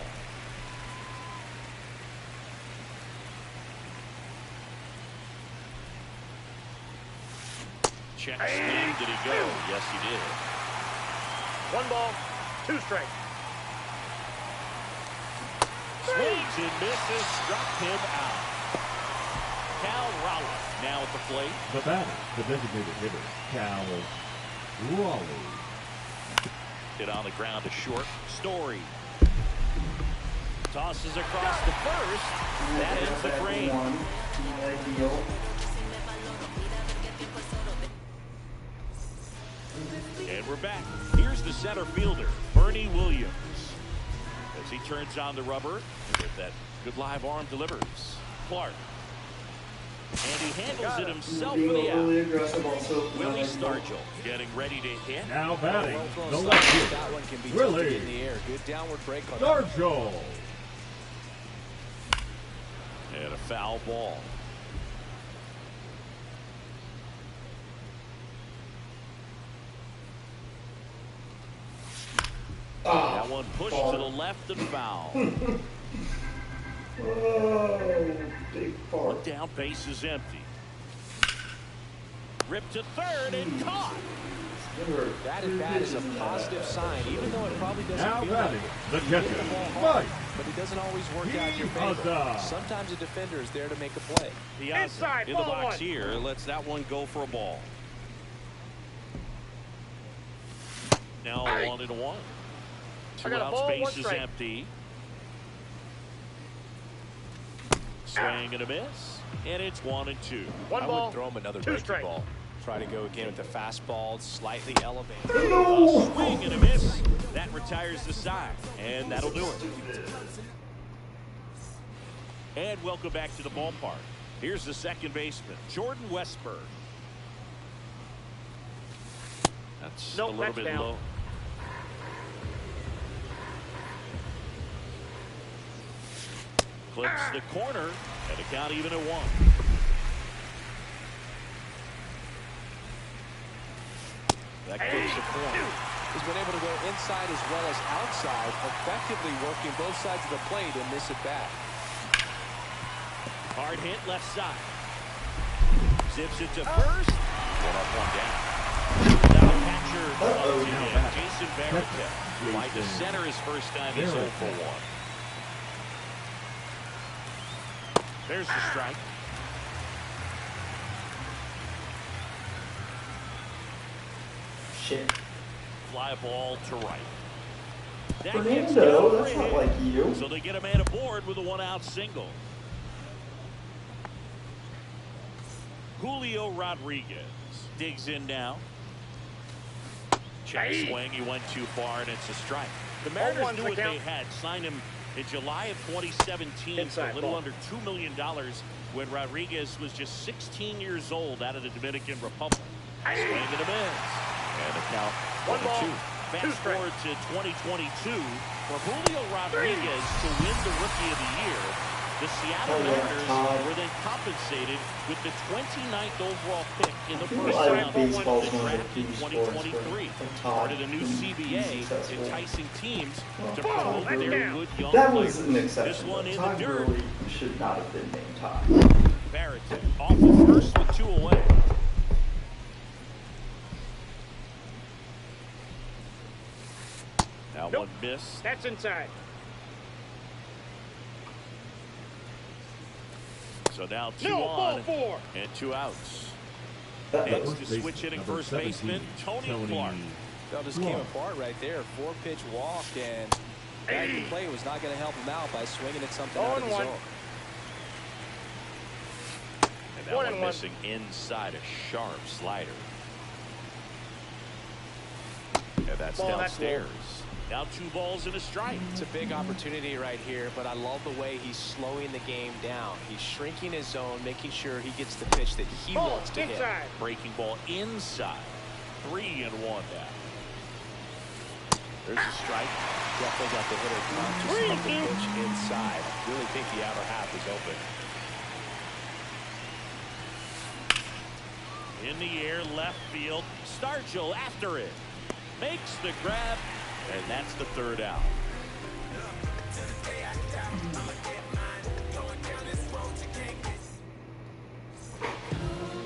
Check swing. Did he go? Yes, he did. 1 ball, 2 strikes. Swings and misses. Struck him out. Cal Raleigh now at the plate. The batter, the designated hitter, Cal Raleigh. Hit on the ground to short. Story. Tosses across the first. That ends the frame. Ideal. And we're back. Here's the center fielder, Bernie Williams. As he turns on the rubber, with that good live arm delivers. Clark. And he handles it himself for Being the overly out. aggressive also. Willie Stargell getting ready to hit. Now batting, Well the thrown left slider. fielder, That one can be tilted Willie in the air. Good downward break on that. Stargell. And a foul ball. That one pushed to the left and foul. Oh, big fart. One down, base is empty. Ripped to third and caught. That at bat is a positive sign, even though it probably doesn't Now feel like batting, the you hit the catcher, ball hard, Mike. but it doesn't always work out in your favor. Sometimes a defender is there to make a play. Inside, in the box here, lets that one go for a ball. Now 1-1. Two outs, base is empty. Swing and a miss, and it's 1-2. I would throw him another breaking ball. Try to go again with the fastball, slightly elevated. A swing and a miss. That retires the side, and that'll do it. And welcome back to the ballpark. Here's the second baseman, Jordan Westberg. That's a little bit low. Clips the corner, and the count even at 1. That clips the corner. He's been able to go inside as well as outside, effectively working both sides of the plate in this at bat. Hard hit left side. Zips it to first. One up, one down. Now catcher Jason Barrett. Wide to center his first time. He's 0 for 1. There's the strike. Shit. Fly ball to right. That Fernando, that's not like you. So they get a man aboard with a 1-out single. Julio Rodriguez digs in now. Check swing. He went too far, and it's a strike. The Mariners knew what they had. Signed him in July of 2017 for a little under $2 million when Rodriguez was just 16 years old out of the Dominican Republic. Swing and a miss. And a count 1-2. Fast forward to 2022 for Julio Rodriguez to win the Rookie of the Year. The Seattle Mariners were then compensated with the 29th overall pick in the first round of the draft in 2023. Part of the new CBA, enticing teams to promote their good young That players. was an exception. This one in the Todd dirt. Gurley should not have been named Todd. Barrett off the first with 2 away. Now one miss. That's inside. So now 2 on and 2 outs. It's the switch hitting first baseman, Tony Clark. That just came apart right there. 4-pitch walk, and that play was not going to help him out by swinging at something out of the zone. And that one missing inside a sharp slider. And that's downstairs. Now 2 balls and a strike. It's a big opportunity right here, but I love the way he's slowing the game down. He's shrinking his zone, making sure he gets the pitch that he wants to hit. Breaking ball inside. 3-1 down. There's a strike. Definitely got the hitter conscious of the pitch inside. I really think the outer half is open. In the air, left field. Stargell after it. Makes the grab. And that's the 3rd out.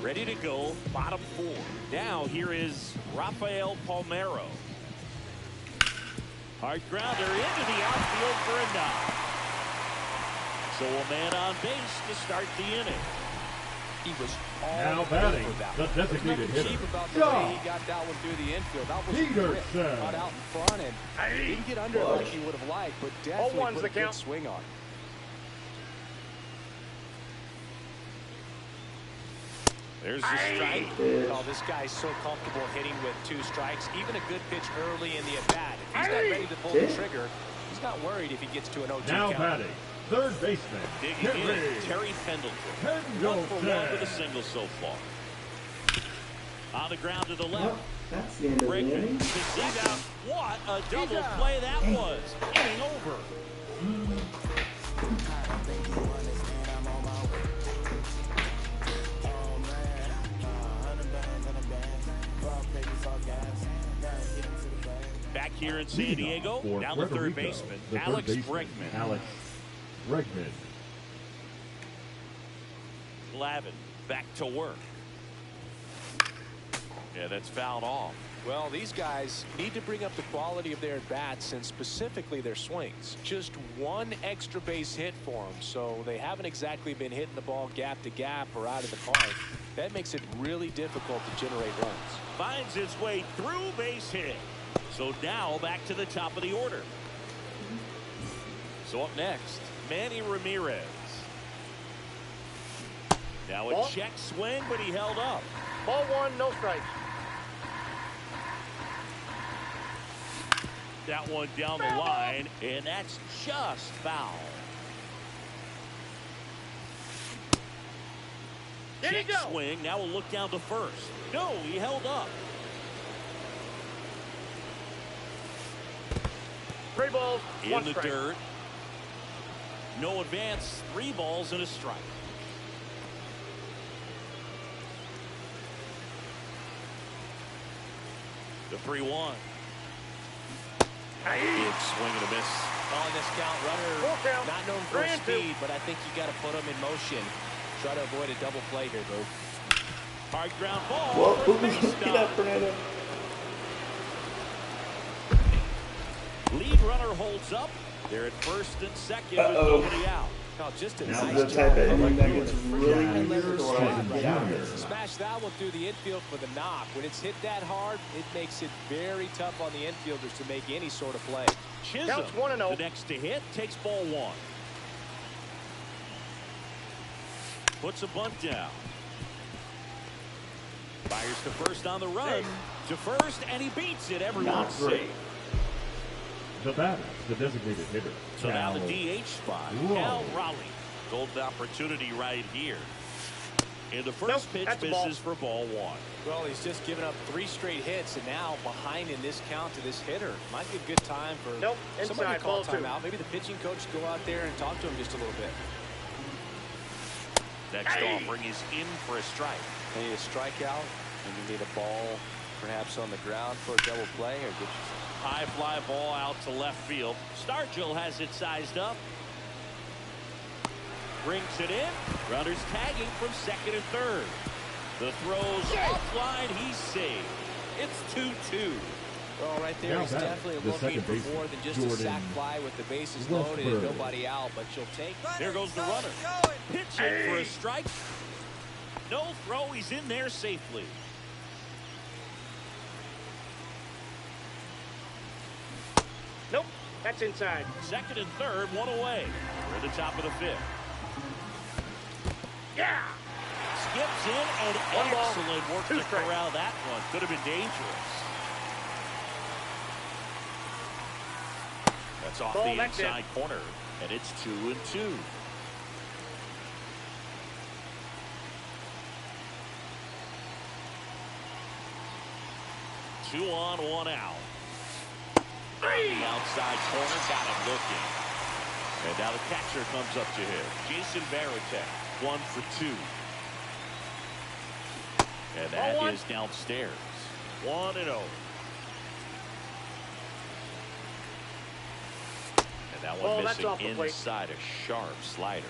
Ready to go, bottom 4. Now here is Rafael Palmeiro. Hard grounder into the outfield for a knock. So a man on base to start the inning. He was all now batting, the designated hitter. Cheap about the way he got that one through the infield. That was Peterson. Got out in front and didn't get under it like he would have liked, but definitely put a good swing on. There's the strike. Oh, this guy's so comfortable hitting with 2 strikes. Even a good pitch early in the at-bat. If he's not ready to pull the trigger, he's not worried if he gets to an 0-2 now count. batting, third baseman, Digging in, Terry Pendleton. 1 for 1 with a single so far. On the ground to the left. Well, that's the end of the inning. What a double play that was. Inning over. Back here in San Diego, now the third baseman, Alex Bregman. Alex Bregman. Glavine back to work. Yeah, that's fouled off. Well, these guys need to bring up the quality of their bats and specifically their swings. Just one extra base hit for them, so they haven't exactly been hitting the ball gap to gap or out of the park. That makes it really difficult to generate runs. Finds his way through, base hit. So now back to the top of the order. So up next, Manny Ramirez. Now a check swing, but he held up. Ball 1, no strikes. That one down the line, and that's just foul. Check swing. Now we'll look down to first. No, he held up. 3 balls, In 1 the strike. dirt. No advance. 3 balls and a strike. The 3-1. Big swing and a miss. On this count, runner not known for his speed, but I think you got to put him in motion. Try to avoid a double play here, Boo. Hard ground ball. Whoa, Base get up, Fernando. Lead runner holds up. They're at first and second with nobody out. Oh, just a Now nice The job. type of ending that gets really weird Leverage or I can slide. get out here. Smash that one through the infield for the knock. When it's hit that hard, it makes it very tough on the infielders to make any sort of play. Chisholm, Counts 1-0. the next to hit, takes ball 1. Puts a bunt down. Fires to first on the run. To first, and he beats it. Everyone's Not great. safe. The batter, the designated hitter. So now the Cal DH spot. Raleigh. Cal Raleigh. Golden opportunity right here. And the first pitch that's a ball. misses for ball 1. Well, he's just given up 3 straight hits, and now behind in this count to this hitter. Might be a good time for somebody to call ball 2. timeout. Maybe the pitching coach go out there and talk to him just a little bit. Next offering is in for a strike. You need a strikeout, and you need a ball perhaps on the ground for a double play, or get you High fly ball out to left field. Stargell has it sized up. Brings it in. Runners tagging from second and third. The throws offline. He's saved. It's 2-2. Well, right there, Now he's back, definitely the looking second for baseman, more than just a Jordan sac fly with the bases loaded and nobody out, but you'll take. There goes the runner. Pitch it for a strike. No throw. He's in there safely. Nope, that's inside. Second and third, 1 away. We're at the top of the 5th. Yeah. Skips in and 1 ball, excellent work 2 to strikes. corral that one. Could have been dangerous. That's off Ball, the that's inside corner, and it's 2-2. Two on, 1 out. The outside corner got him looking. And now the catcher comes up to him. Jason Varitek, 1 for 2. And that is downstairs. 1-0. And that one that's missing off the plate. inside a sharp slider.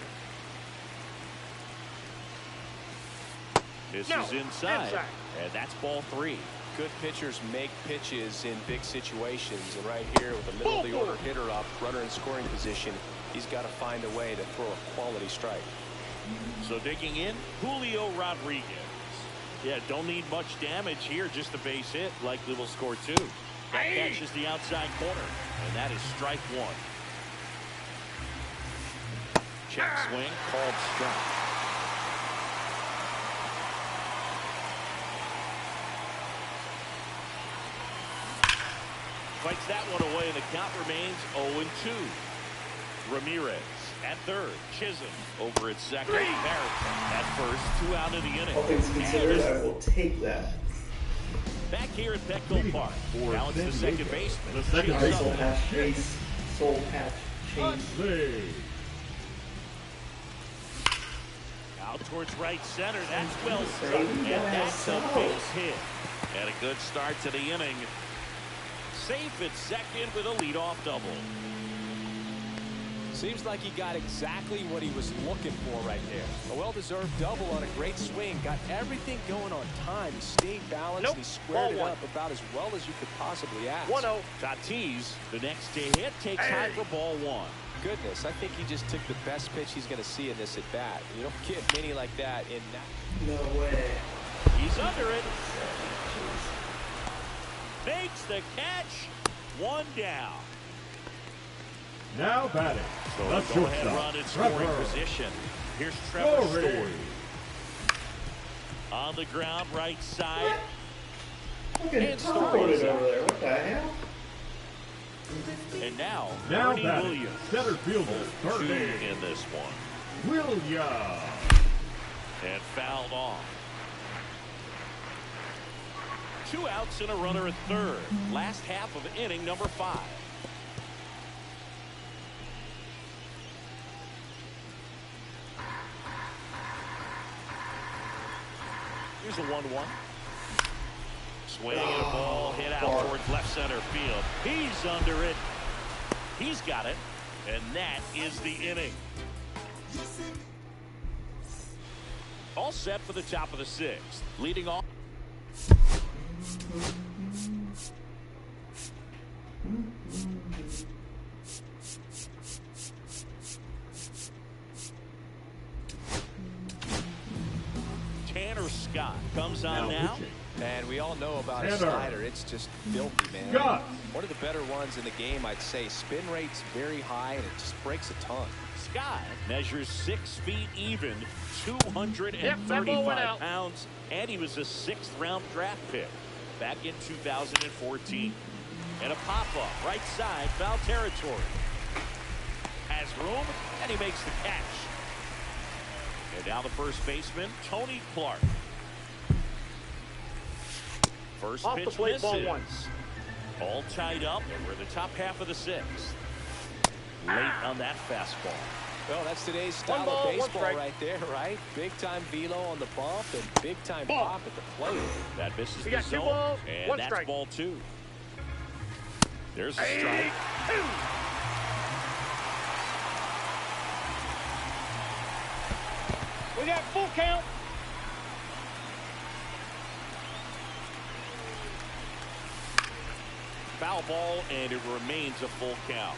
This is inside. And that's ball 3. Good pitchers make pitches in big situations, and right here with the middle of the order hitter up, runner in scoring position, he's got to find a way to throw a quality strike. So digging in, Julio Rodriguez. Yeah, don't need much damage here, just a base hit. Likely will score 2. That catches the outside corner, and that is strike 1. Check swing, called strike. Fights that one away, and the count remains 0-2. Ramirez at third. Chisholm over at second. Barrett at first. 2 out of the inning. All things considered, I will take that. Back here at Petco Park. Now it's the second baseman. The second Chase Soul Sutton. patch chase. Soul patch chase. Play. Out towards right center. That's well Say, struck. you And gotta have that's a some. base hit. And a good start to the inning. Safe at second with a leadoff double. Seems like he got exactly what he was looking for right there. A well-deserved double on a great swing. Got everything going on time. He stayed balanced. Nope. And he squared it Ball up about as well as you could possibly ask. 1-0. Tatis, the next to hit, takes high for ball one. Goodness, I think he just took the best pitch he's going to see in this at-bat. You don't get many like that in that. No way. He's under it. Makes the catch. One down. Now batting. So The go ahead, shortstop, run in scoring Trevor position. Here's Trevor Story. Story. On the ground, right side. Look at Story over there. What the hell? And now Now Ernie batting. Williams. Center fielder, Two third base. in this one. Williams. And fouled off. 2 outs and a runner at third. Last half of inning number 5. Here's a 1-1. Swing and a ball hit out towards left center field. He's under it. He's got it. And that is the inning. All set for the top of the 6th. Leading off. Tanner Scott comes on now. Pitching. And we all know about his Tanner. slider. It's just filthy, man. Scott. One of the better ones in the game, I'd say. Spin rate's very high, and it just breaks a ton. Scott measures 6 feet even, Yep, that ball went 235 out. pounds, and he was a 6th-round draft pick back in 2014. And a pop-up, right side, foul territory. Has room, and he makes the catch. And now the first baseman, Tony Clark. First Off the pitch plate, ball misses. 1. All tied up, and we're in the top half of the 6th. Late on that fastball. Well, that's today's style One ball, of one baseball strike. right there, right? Big-time velo on the bump and big-time Ball. pop at the plate. That misses We the got 2 zone, balls, and 1 that's strike. ball 2. There's a strike. We got full count. Foul ball, and it remains a full count.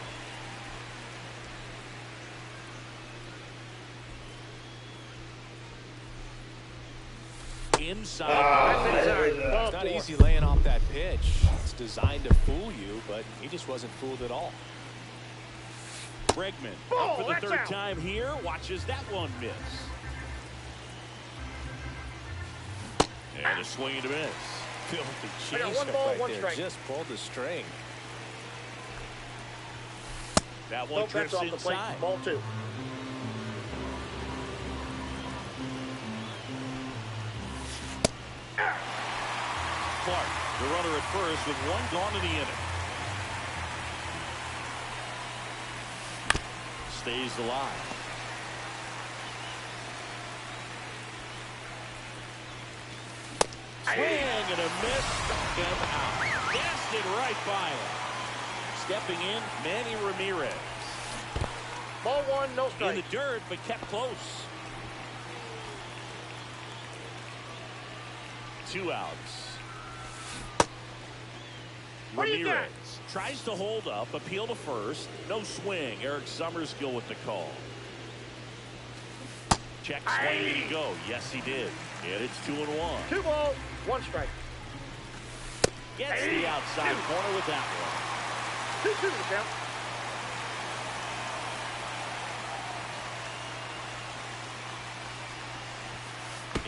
Inside. That's inside. Ball It's not 4. easy laying off that pitch. It's designed to fool you, but he just wasn't fooled at all. Bregman Ball, up for the that's 3rd out. time here. Watches that one miss. And a swing and a miss. Filthy I got changeup 1 ball, right 1 there. strike. Just pulled the string. That one Nope, that's drifts off the plate. inside. Ball 2. Clark, the runner at first with 1 gone in the inning. Stays alive. Swing and a miss. Struck him out. Blasted right by him. Stepping in, Manny Ramirez. Ball 1, no In strike. the dirt, but kept close. 2 outs. What do you got? Ramirez tries to hold up, appeal to first. No swing. Eric Summerskill with the call. Check swing, did he go? Yes, he did. And it's 2-1. 2 balls, 1 strike. Gets the outside corner with that one. 2-2 to count.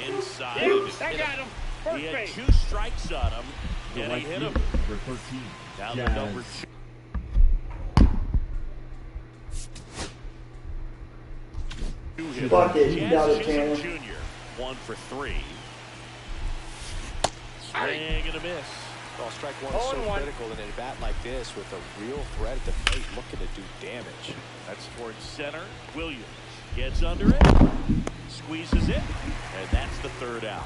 Inside. Yes, I got him. First He had base. 2 strikes on him, The and right he hit him. fielder, number 13. Down to Jazz. number 2. Fuck it, you Jazz got it, Chisholm Tanner. Jr. 1 for 3. Swing and a miss. Well, strike one Ball is so 1. critical in a bat like this with a real threat at the plate looking to do damage. That's towards center. Williams gets under it, squeezes it, and that's the 3rd out.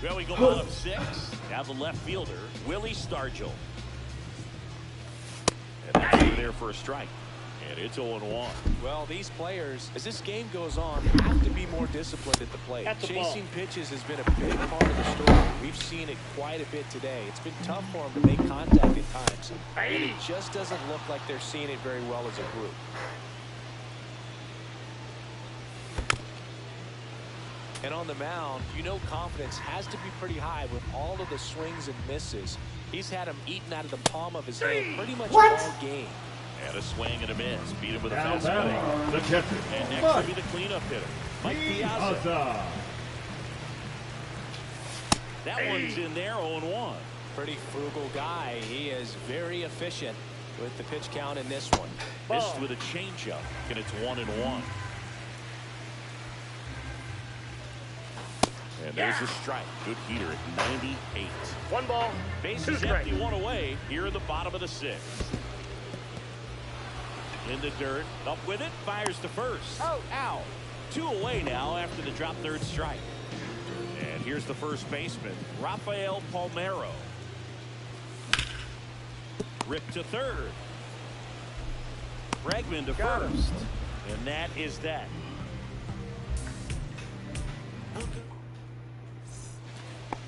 Well, we go bottom 6. Now the left fielder, Willie Stargell. And that's over there for a strike. And it's 0-1. Well, these players, as this game goes on, have to be more disciplined at the plate. Chasing pitches has been a big part of the story. We've seen it quite a bit today. It's been tough for them to make contact at times. And it just doesn't look like they're seeing it very well as a group. And on the mound, you know confidence has to be pretty high with all of the swings and misses. He's had them eaten out of the palm of his hand pretty much all game. And a swing and a miss. Beat him with a Now fastball. the catcher. And next will be the cleanup hitter, Mike Piazza. That one's in there, 0-1. Pretty frugal guy. He is very efficient with the pitch count in this one. Missed with a changeup, and it's 1-1. And there's a strike. Good heater at 98. 1 ball, Base 2 is strikes. empty, 1 away. Here in the bottom of the 6th. In the dirt, up with it, fires to first. Out. Out. 2 away now after the drop third strike. And here's the first baseman, Rafael Palmeiro. Ripped to third. Bregman to first. And that is that.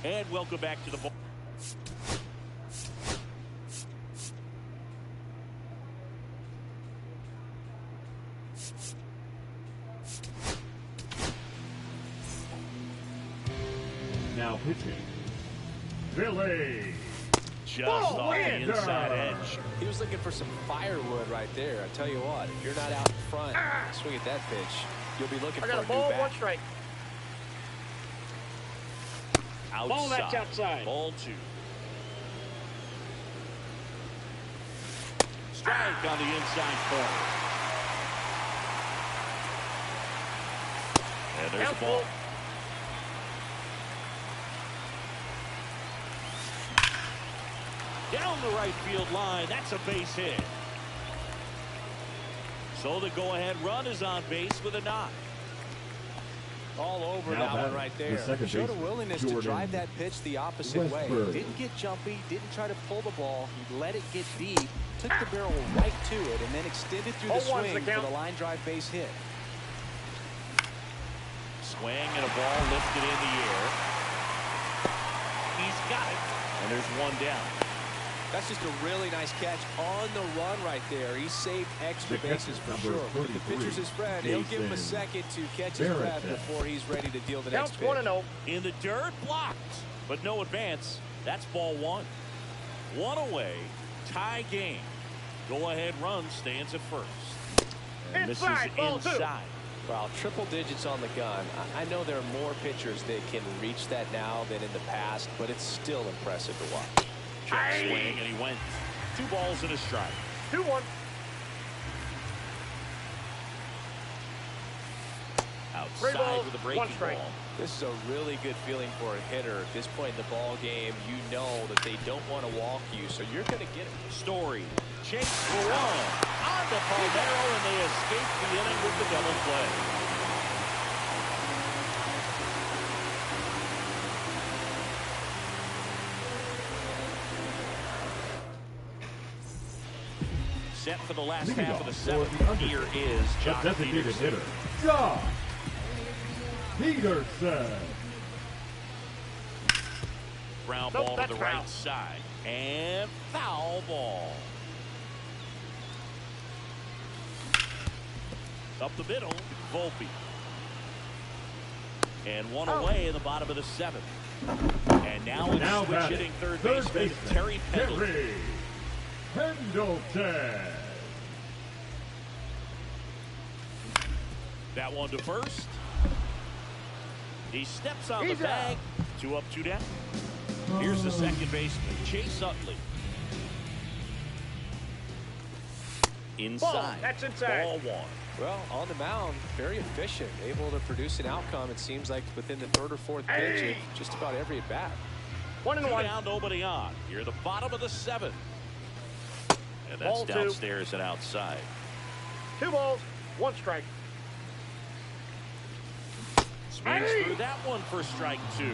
And welcome back to the ball. Now pitching. Billy. Just off the inside edge. He was looking for some firewood right there. I tell you what, if you're not out in front, swing at that pitch, you'll be looking I for got a a new ball, bat. 1 strike. Outside. Ball, that's outside. Ball 2. Strike on the inside corner. And there's the ball. Down the right field line. That's a base hit. So the go-ahead run is on base with a knock. All over Now that one batting, right the there. second Showed a baseman, willingness to Jordan drive that pitch the opposite way. Westburg. Didn't get jumpy, didn't try to pull the ball. He let it get deep, took the barrel right to it, and then extended through the 0-1's swing the for count. the line drive base hit. Swing and a ball lifted in the air. He's got it. And there's 1 down. That's just a really nice catch on the run right there. He saved extra The bases catcher, for sure. number But the 33, pitcher's his friend. He'll give him a Jason second to catch his breath Barrett. before he's ready to deal the Counts next pitch. 1-0. In the dirt, blocked. But no advance. That's ball 1. 1 away. Tie game. Go-ahead run stands at first. And this is Inside, ball 2. inside. Wow, triple digits on the gun. I know there are more pitchers that can reach that now than in the past, but it's still impressive to watch. Check swing, and he went. 2 balls and a strike. 2-1. Outside balls, with a 1 breaking strike. ball. This is a really good feeling for a hitter. At this point in the ball game, you know that they don't want to walk you, so you're going to get it. Story. Chase for 1. On to Palmeiro, and they escape the inning with the double play. Set for the last Leading half of the off for 7th. the under- Here is The Jock designated Peterson. hitter, Jock Peterson. Ground Nope, ball to that's the foul. right side. And foul ball. Up the middle, Volpe. And 1 away in the bottom of the 7th. And now it's Now switch batting, hitting third third baseman baseman, Terry Pendleton. Terry Pendleton. That one to first. He steps on the bag. 2 up, 2 down. Here's the second baseman, Chase Utley. Inside. Ball, that's inside. Ball 1. Well, on the mound, very efficient, able to produce an outcome, it seems like, within the 3rd or 4th pitch of just about every at-bat. 1-1. 2 down, nobody on. You're the bottom of the 7th. And that's Ball 2. downstairs and outside. 2 balls, 1 strike. Swings through that one for strike 2.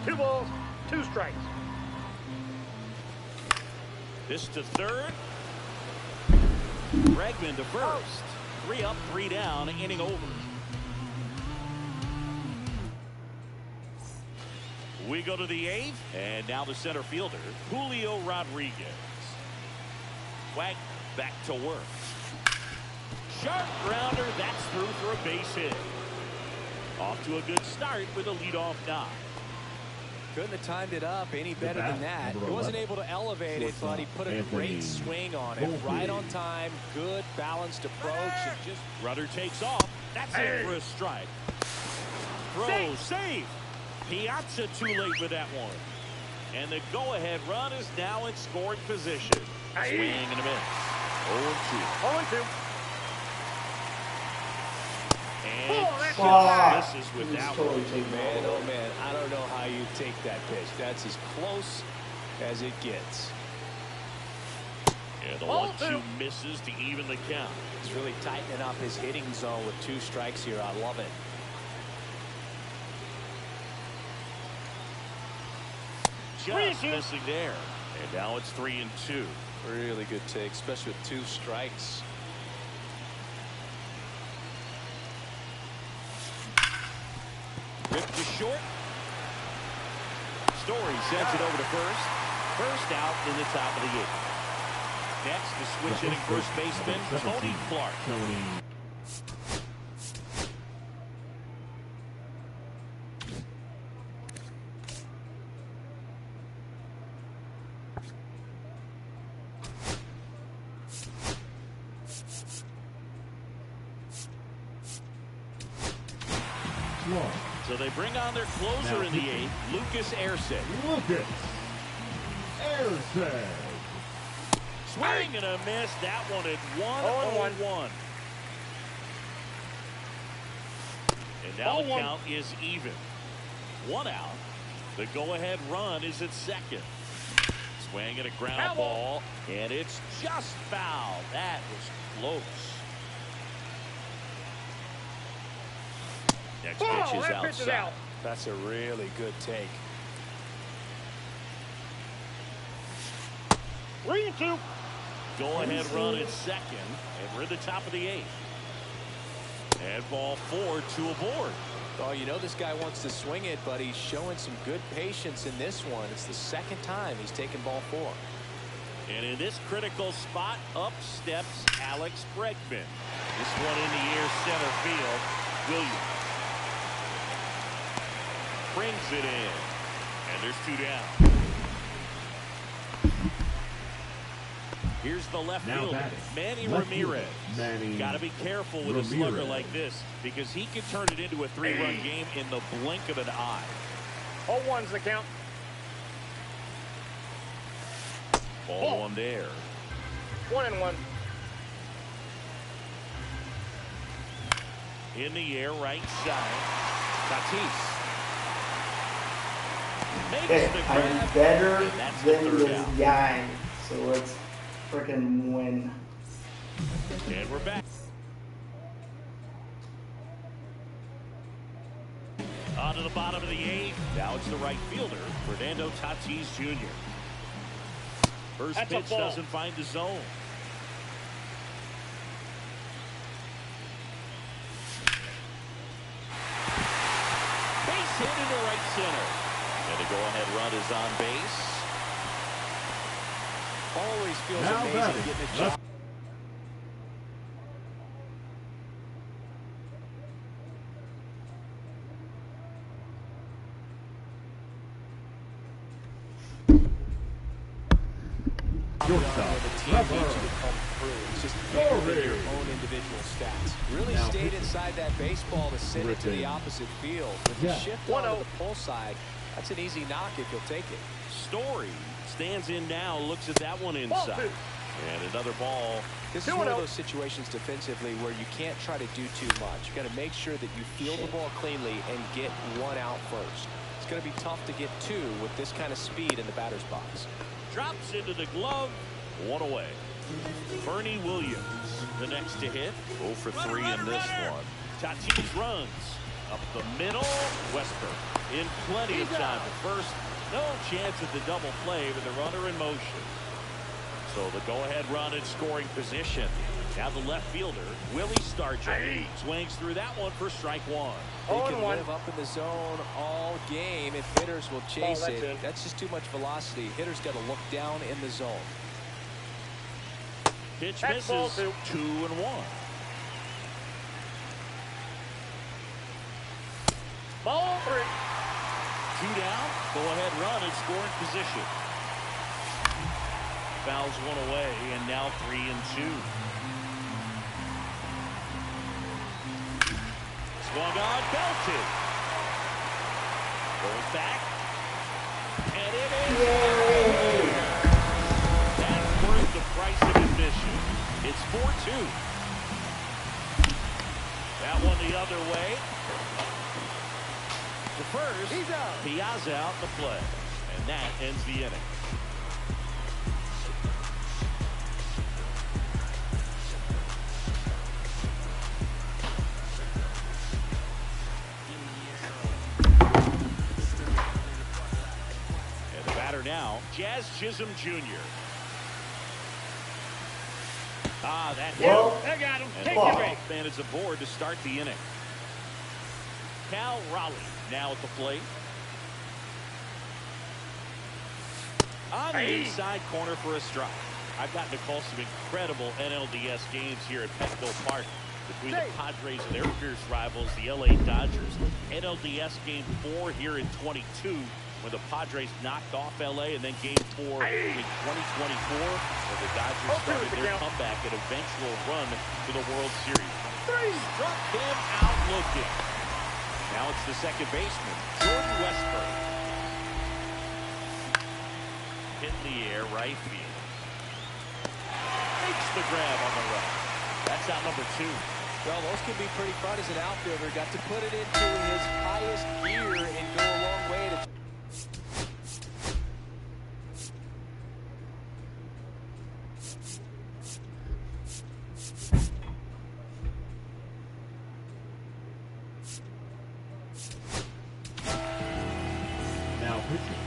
2 balls, 2 strikes. This to third. Bregman to first. 3 up, 3 down, inning over. We go to the 8th, and now the center fielder, Julio Rodriguez. Wagner back to work. Sharp grounder, that's through for a base hit. Off to a good start with a leadoff knock. Couldn't have timed it up any better than that. He wasn't able to elevate it, but he put a great swing on it. Right on time, good balanced approach. And just Rudder takes off. That's it for a strike. Throw, save. Piazza too late with that one. And the go-ahead run is now in scoring position. Swing and a miss. 0-2. 0-2. And misses with that one. Man, oh man, I don't know how you take that pitch. That's as close as it gets. Yeah, the 1-2 misses to even the count. He's really tightening up his hitting zone with 2 strikes here. I love it. Just missing there. And now it's 3-2. Really good take, especially with 2 strikes. Ripped to short. Story sends it over to first. First out in the top of the 8th. Next, the switch hitting first baseman, Tony Clark. So they bring on their closer in the 8th, Lucas Erceg. Swing and a miss. That one at 1-0-1. And now the count is even. 1 out. The go-ahead run is at second. Swing and a ground ball, and it's just foul. That was close. Next pitch is outside. That's a really good take. 3-2. Go-ahead run at second, and we're at the top of the 8th. And ball 4, 2 aboard. Oh, you know this guy wants to swing it, but he's showing some good patience in this one. It's the 2nd time he's taken ball 4. And in this critical spot, up steps Alex Bregman. This one in the air center field. Williams brings it in, and there's 2 down. Here's the left fielder, Manny Ramirez. Got to be careful with a slugger like this because he can turn it into a 3-run game in the blink of an eye. 0-1's the count. Ball 1 there. 1-1. In the air, right side. Tatis. Okay, I'm better than this guy, so let's freaking win. And we're back. On to the bottom of the 8th. Now it's the right fielder, Fernando Tatis Jr. First pitch doesn't find the zone. Base hit into right center. And the go-ahead run is on base. Always feels amazing getting a job. It's just bigger than your own individual stats. Really stayed inside that baseball to send it to the opposite field. With the shift onto the pull side, that's an easy knock if you'll take it. Story stands in now, looks at that one inside. And another ball. This is one of those situations defensively where you can't try to do too much. You got to make sure that you field the ball cleanly and get 1 out first. It's going to be tough to get 2 with this kind of speed in the batter's box. Drops into the glove. 1 away. Bernie Williams, the next to hit. 0 for 3 in this one. Tatis runs. Up the middle, Westburg in plenty of time at first. No chance at the double play with the runner in motion. So the go-ahead run in scoring position. Now the left fielder, Willie Stargell, swings through that one for strike one. They can live up in the zone all game if hitters will chase it. That's just too much velocity. Hitters got to look down in the zone. Pitch misses, 2-1. Ball 3. 2 down, go-ahead run in scoring position. Fouls one away, and now 3-2. Swung on, belted. Goes back. And it is. Yay! That's worth the price of admission. It's 4-2. That one the other way. The first. He's out. Piazza out the play. And that ends the inning. Now, Jazz Chisholm Jr. That hit. They got him. And Take the your break. man is aboard to start the inning. Cal Raleigh now at the plate. On the inside corner for a strike. I've gotten to call some incredible NLDS games here at Petco Park between the Padres and their fierce rivals, the LA Dodgers. NLDS Game 4 here in 22. When the Padres knocked off LA, and then Game 4 in 2024, where the Dodgers started their comeback and eventual run to the World Series. Struck him out looking. Now it's the second baseman, Jordan Westburg. Hit in the air, right field. Makes the grab on the run. That's out number 2. Well, those can be pretty fun as an outfielder. Got to put it into his highest gear and go a long way to. Now pitching.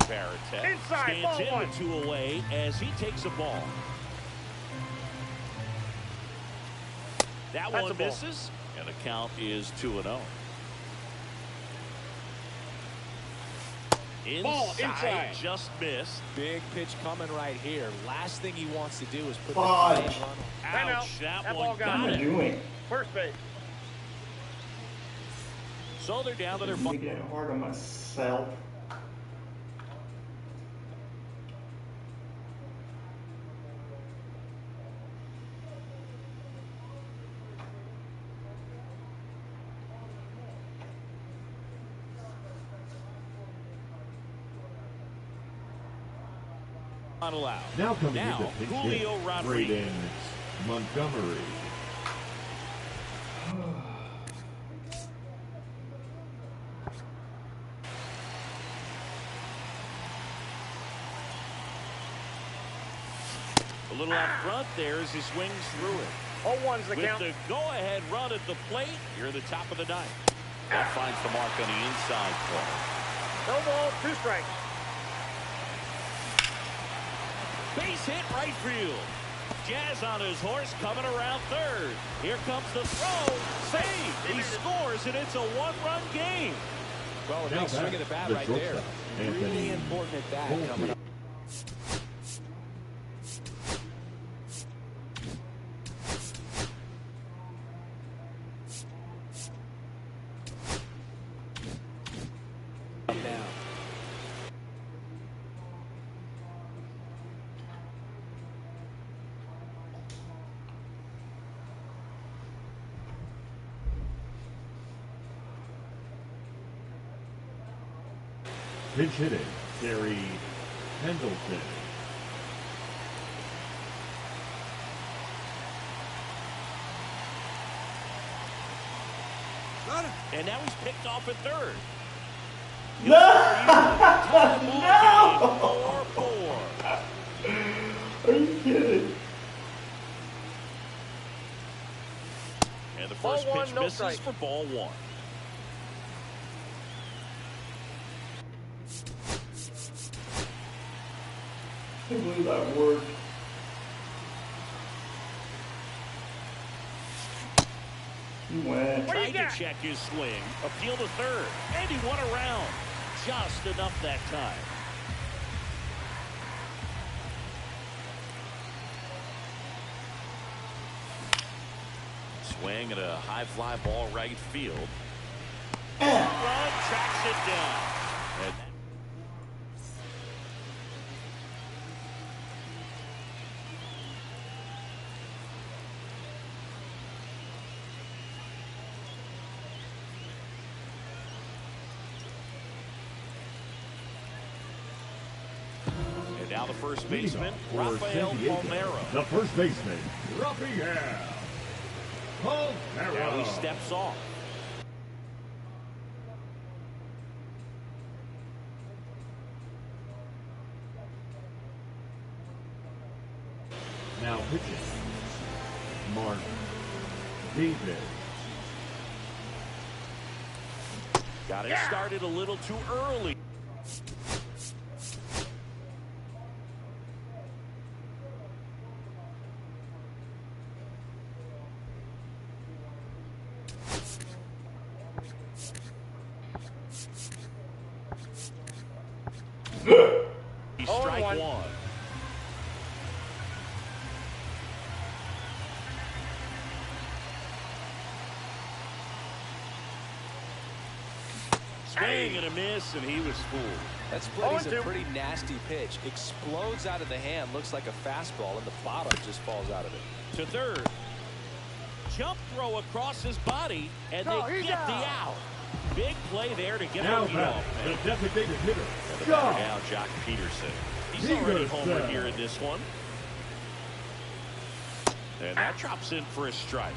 Barrett Inside, stands in ball with 2 away as he takes a ball. That one misses, and the count is 2-0. Inside, just missed. Big pitch coming right here. Last thing he wants to do is put the Fudge. run on. Ouch, that ball one got got What am I it. doing? First base. So they're down to their Making it hard on myself. not allowed. Now coming now, into pitch Julio hit, Rodriguez. Braden Montgomery. A little out front there as he swings through it. 0-1's the With count. the go-ahead run at the plate, here at the top of the ninth. That finds the mark on the inside corner. No ball, 2 strikes. Base hit right field. Jazz on his horse coming around third. Here comes the throw. Save. He scores, and it's a 1-run game. Well, a Now big swing of the bat right there. Anthony Really important at bat coming up. Pinch hitting, Terry Pendleton. And now he's picked off at third. No! No! 4-4. Are you kidding? And the first Ball one, pitch no misses strike. for ball one. I can't believe that worked. He went. Tried to check his swing. Appeal to third. And he won around. Just enough that time. Swing at a high fly ball right field. Run tracks it down. And now the first baseman, For Rafael San Diego, Palmeiro. the first baseman, Rafael Palmeiro. Now he steps off. Now pitching, Mark David. Got it started a little too early. Strike one. Swing and a miss, and he was fooled. That split is a pretty nasty pitch. Explodes out of the hand. Looks like a fastball, and the bottom just falls out of it. To third. Jump throw across his body, and they get the out. Big play there to get Now the back, off. the designated hitter, Now Jock Peterson. He's already homered here in this one. And that drops in for a strike.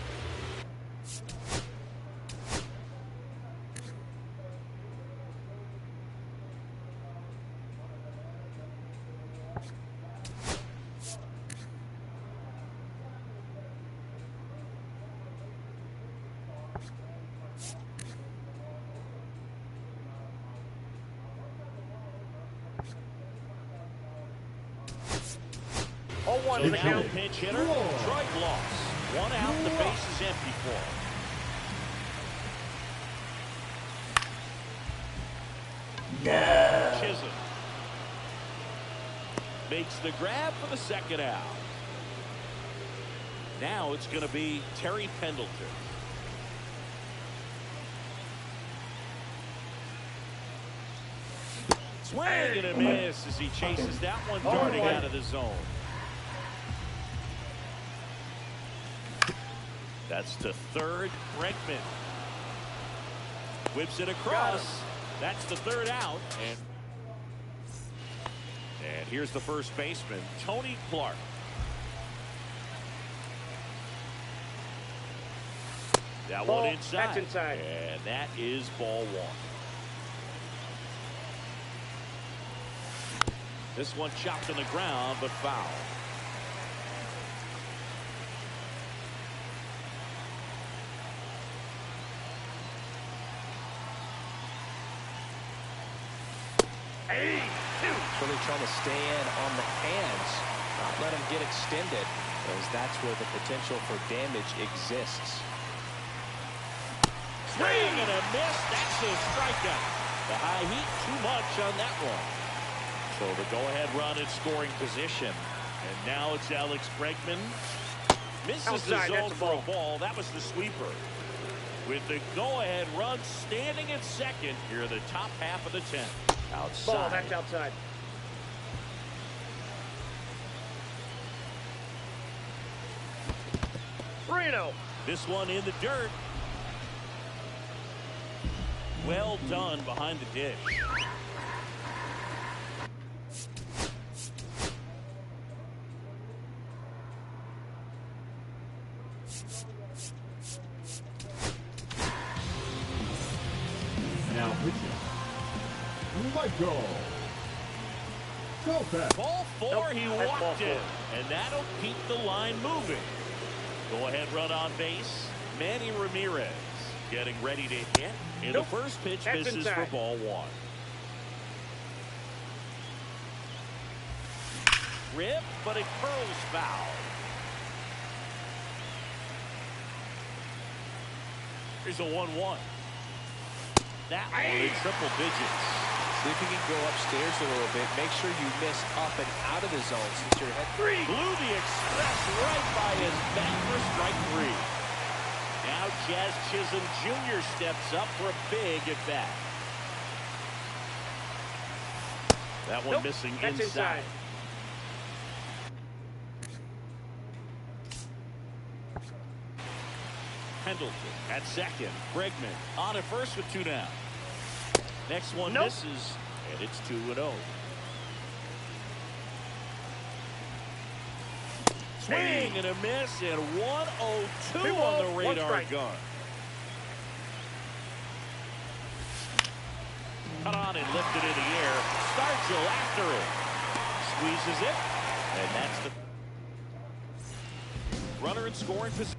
So now pinch hitter, Troy Gloss. 1 out, the base is empty for him. No. Chisholm makes the grab for the second out. Now it's going to be Terry Pendleton. Swing and a miss as he chases that one darting out of the zone. That's to third. Bregman whips it across. That's the third out. And here's the first baseman, Tony Clark. That one inside. That's inside. And that is ball one. This one chopped on the ground, but foul. Really trying to stay in on the hands, not let him get extended, as that's where the potential for damage exists. Swing and a miss. That's a strikeout. The high heat, too much on that one. So the go-ahead run in scoring position. And now it's Alex Bregman. Misses Outside, the zone that's a for a ball. ball. That was the sweeper. With the go-ahead run standing at second, here are the top half of the 10th. Outside. Ball, that's outside. Reno. This one in the dirt. Well done behind the dish. Now pitching. Let go. Go fast. Ball four, Nope, he that's ball walked it. And that'll keep the line moving. Go ahead, run on base. Manny Ramirez getting ready to hit. And Nope, the first pitch that's misses inside. for ball one. Rip, but it curls foul. Here's a 1-1. That one in triple digits. See if you can go upstairs a little bit. Make sure you miss up and out of the zone since you're head. Blew the express right by his bat for strike three. Now Jazz Chisholm Jr. steps up for a big at bat. That one Nope, missing that's inside. Pendleton at second. Bregman on at first with two down. Next one Nope. misses, and it's 2-0. Swing and a miss, and 1-0-2 Two on balls, the one radar strike. gun. Cut on and lifted in the air. Stargell after it. Squeezes it, and that's the runner in scoring position.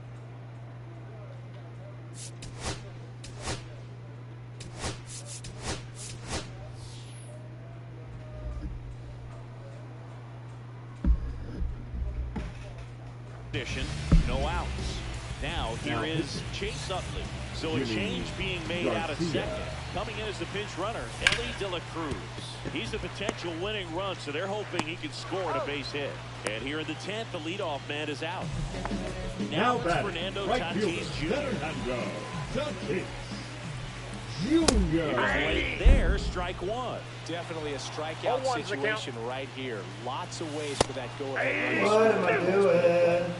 No outs. Now here is Chase Utley. So a change being made out of second. Coming in as the pinch runner, Ellie De La Cruz. He's a potential winning run, so they're hoping he can score at a base hit. And here in the 10th, the leadoff man is out. Now it's Fernando Tatis Jr. Fernando Tatis Jr. Right there, strike one. Definitely a strikeout 0-1's the count. situation right here. Lots of ways for that go ahead. What am I doing?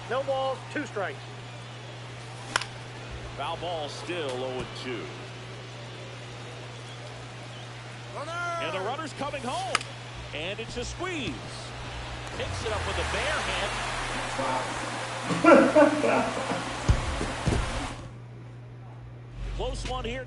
No balls, 2 strikes. Foul ball still 0-2. And the runner's coming home. And it's a squeeze. Picks it up with a bare hand. Close one here.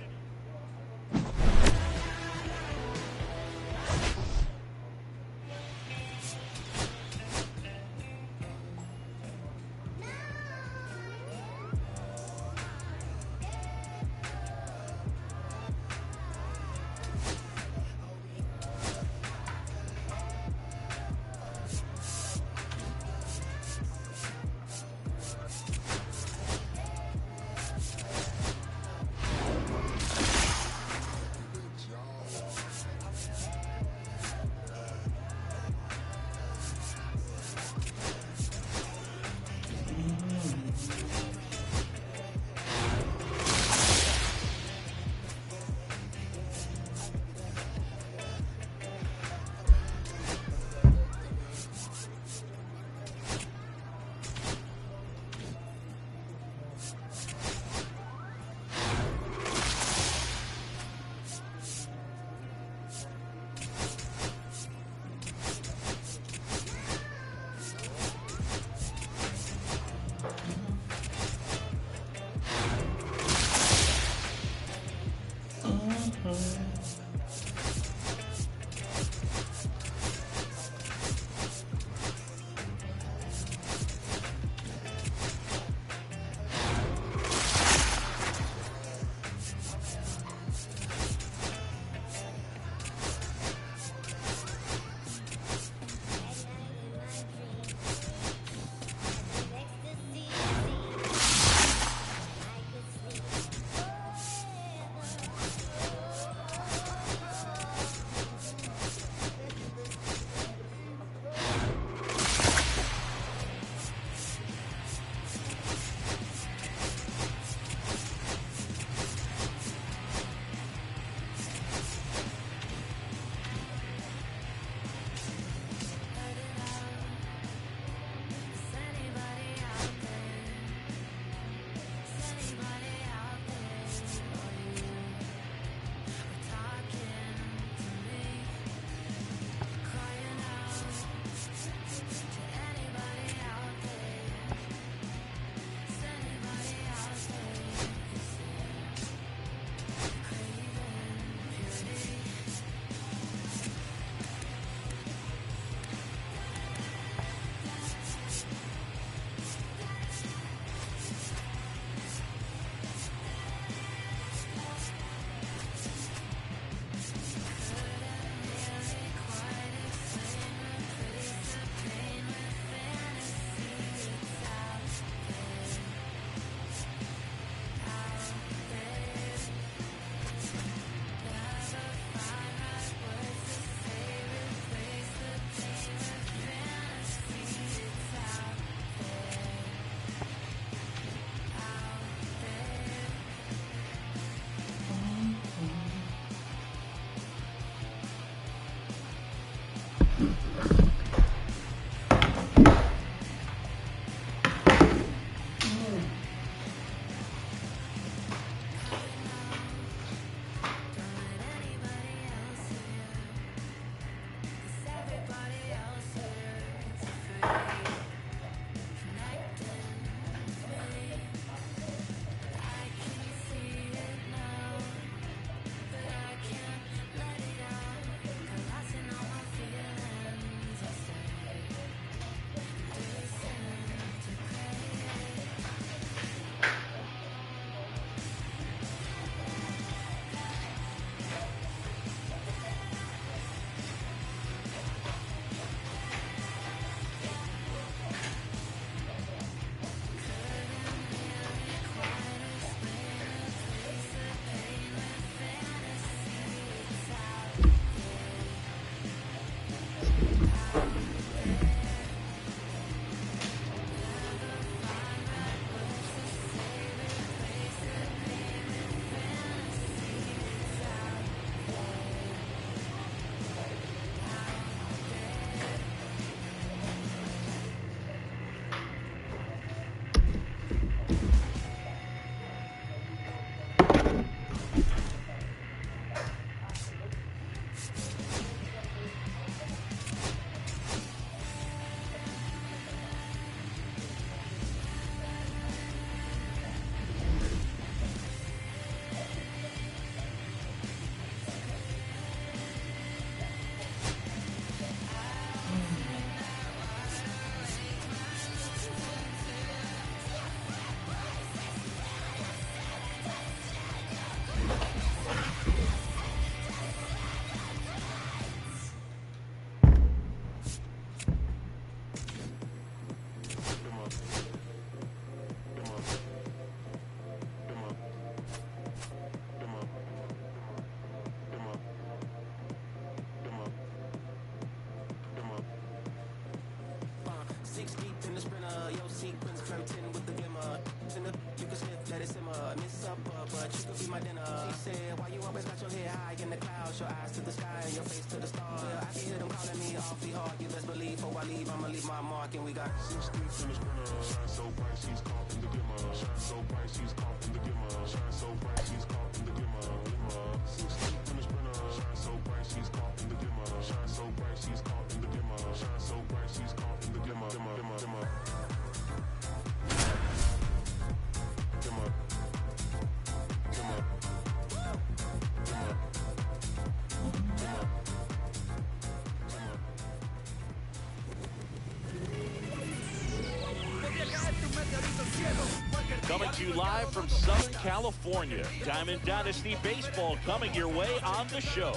Coming to you live from Southern California, Diamond Dynasty Baseball coming your way on the show.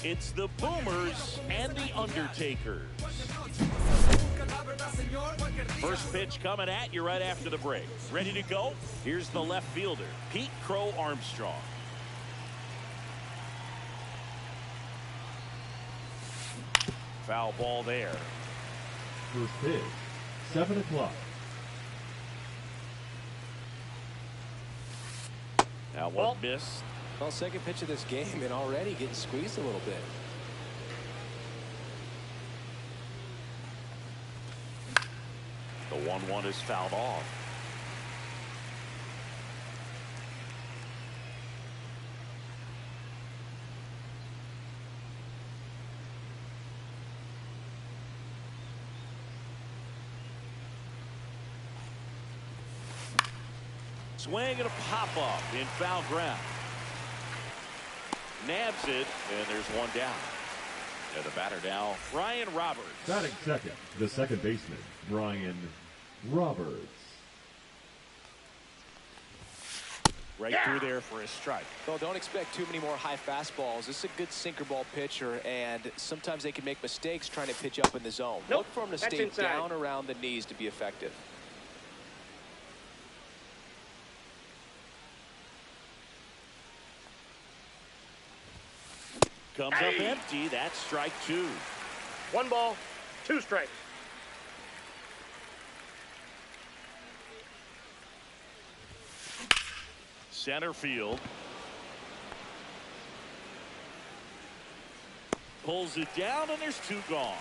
It's the Boomers and the Undertakers. First pitch coming at you right after the break. Ready to go? Here's the left fielder, Pete Crow Armstrong. Foul ball there. First pitch, 7 o'clock. Now one miss. Well, second pitch of this game and already getting squeezed a little bit. The 1-1 is fouled off. Swing and a pop-up in foul ground. Nabs it, and there's one down. And the batter now, Ryan Roberts. Batting second, the second baseman, Ryan Roberts. Right through there for a strike. Well, don't expect too many more high fastballs. This is a good sinker ball pitcher, and sometimes they can make mistakes trying to pitch up in the zone. Nope, Look for him to that's stay inside. down around the knees to be effective. Comes up empty. That's strike two. 1 ball, 2 strikes. Center field. Pulls it down, and there's 2 gone.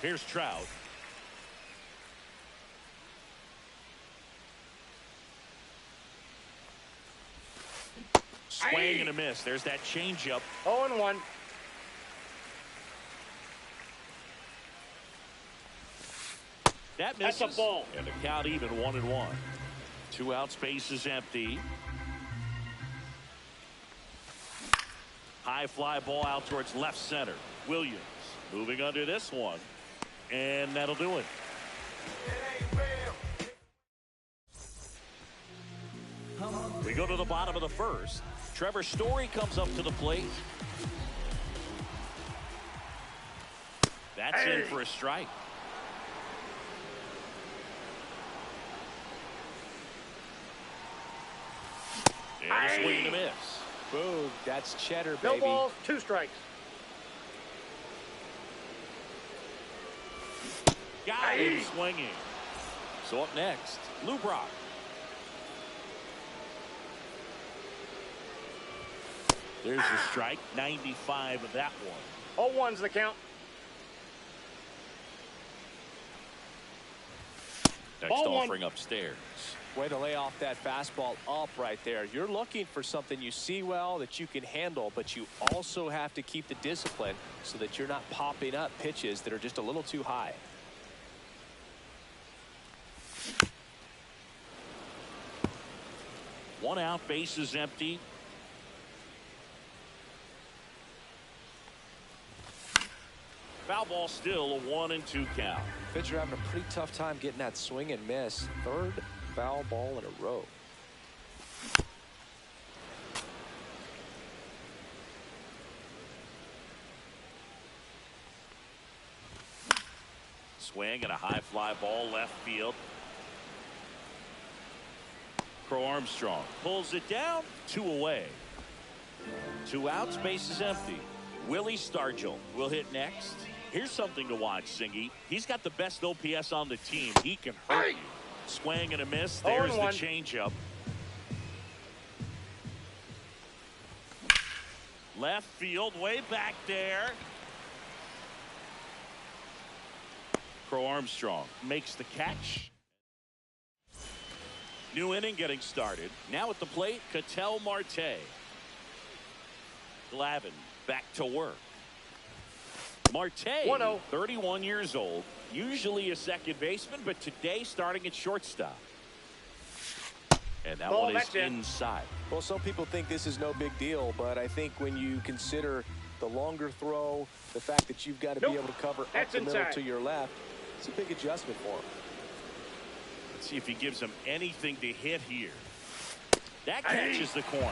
Here's Trout. Swing and a miss. There's that changeup. 0-1. That misses. That's a ball. And the count even 1-1. 2 outs, base is empty. High fly ball out towards left center. Williams moving under this one. And that'll do it. We go to the bottom of the first. Trevor Story comes up to the plate. That's in for a strike. And a swing and a miss. Boom, that's cheddar, No baby. balls, 2 strikes. Got him swinging. So up next, Lou Brock. There's the strike, 95 of that one. 0-1's the count. Next Ball one. offering upstairs. Way to lay off that fastball up right there. You're looking for something you see well that you can handle, but you also have to keep the discipline so that you're not popping up pitches that are just a little too high. One out, base is empty. Foul ball still, a 1-2 count. Pitcher having a pretty tough time getting that swing and miss. Third foul ball in a row. Swing and a high fly ball left field. Crow Armstrong pulls it down, 2 away. 2 outs, base is empty. Willie Stargell will hit next. Here's something to watch, Singy. He's got the best OPS on the team. He can hurt you. Swing and a miss. There's the changeup. Left field, way back there. Crow Armstrong makes the catch. New inning getting started. Now at the plate, Ketel Marte. Glavine back to work. Marte, 31 years old, usually a second baseman, but today starting at shortstop. And that one is inside. Well, some people think this is no big deal, but I think when you consider the longer throw, the fact that you've got to be able to cover up the middle to your left, it's a big adjustment for him. Let's see if he gives him anything to hit here. That catches the corner.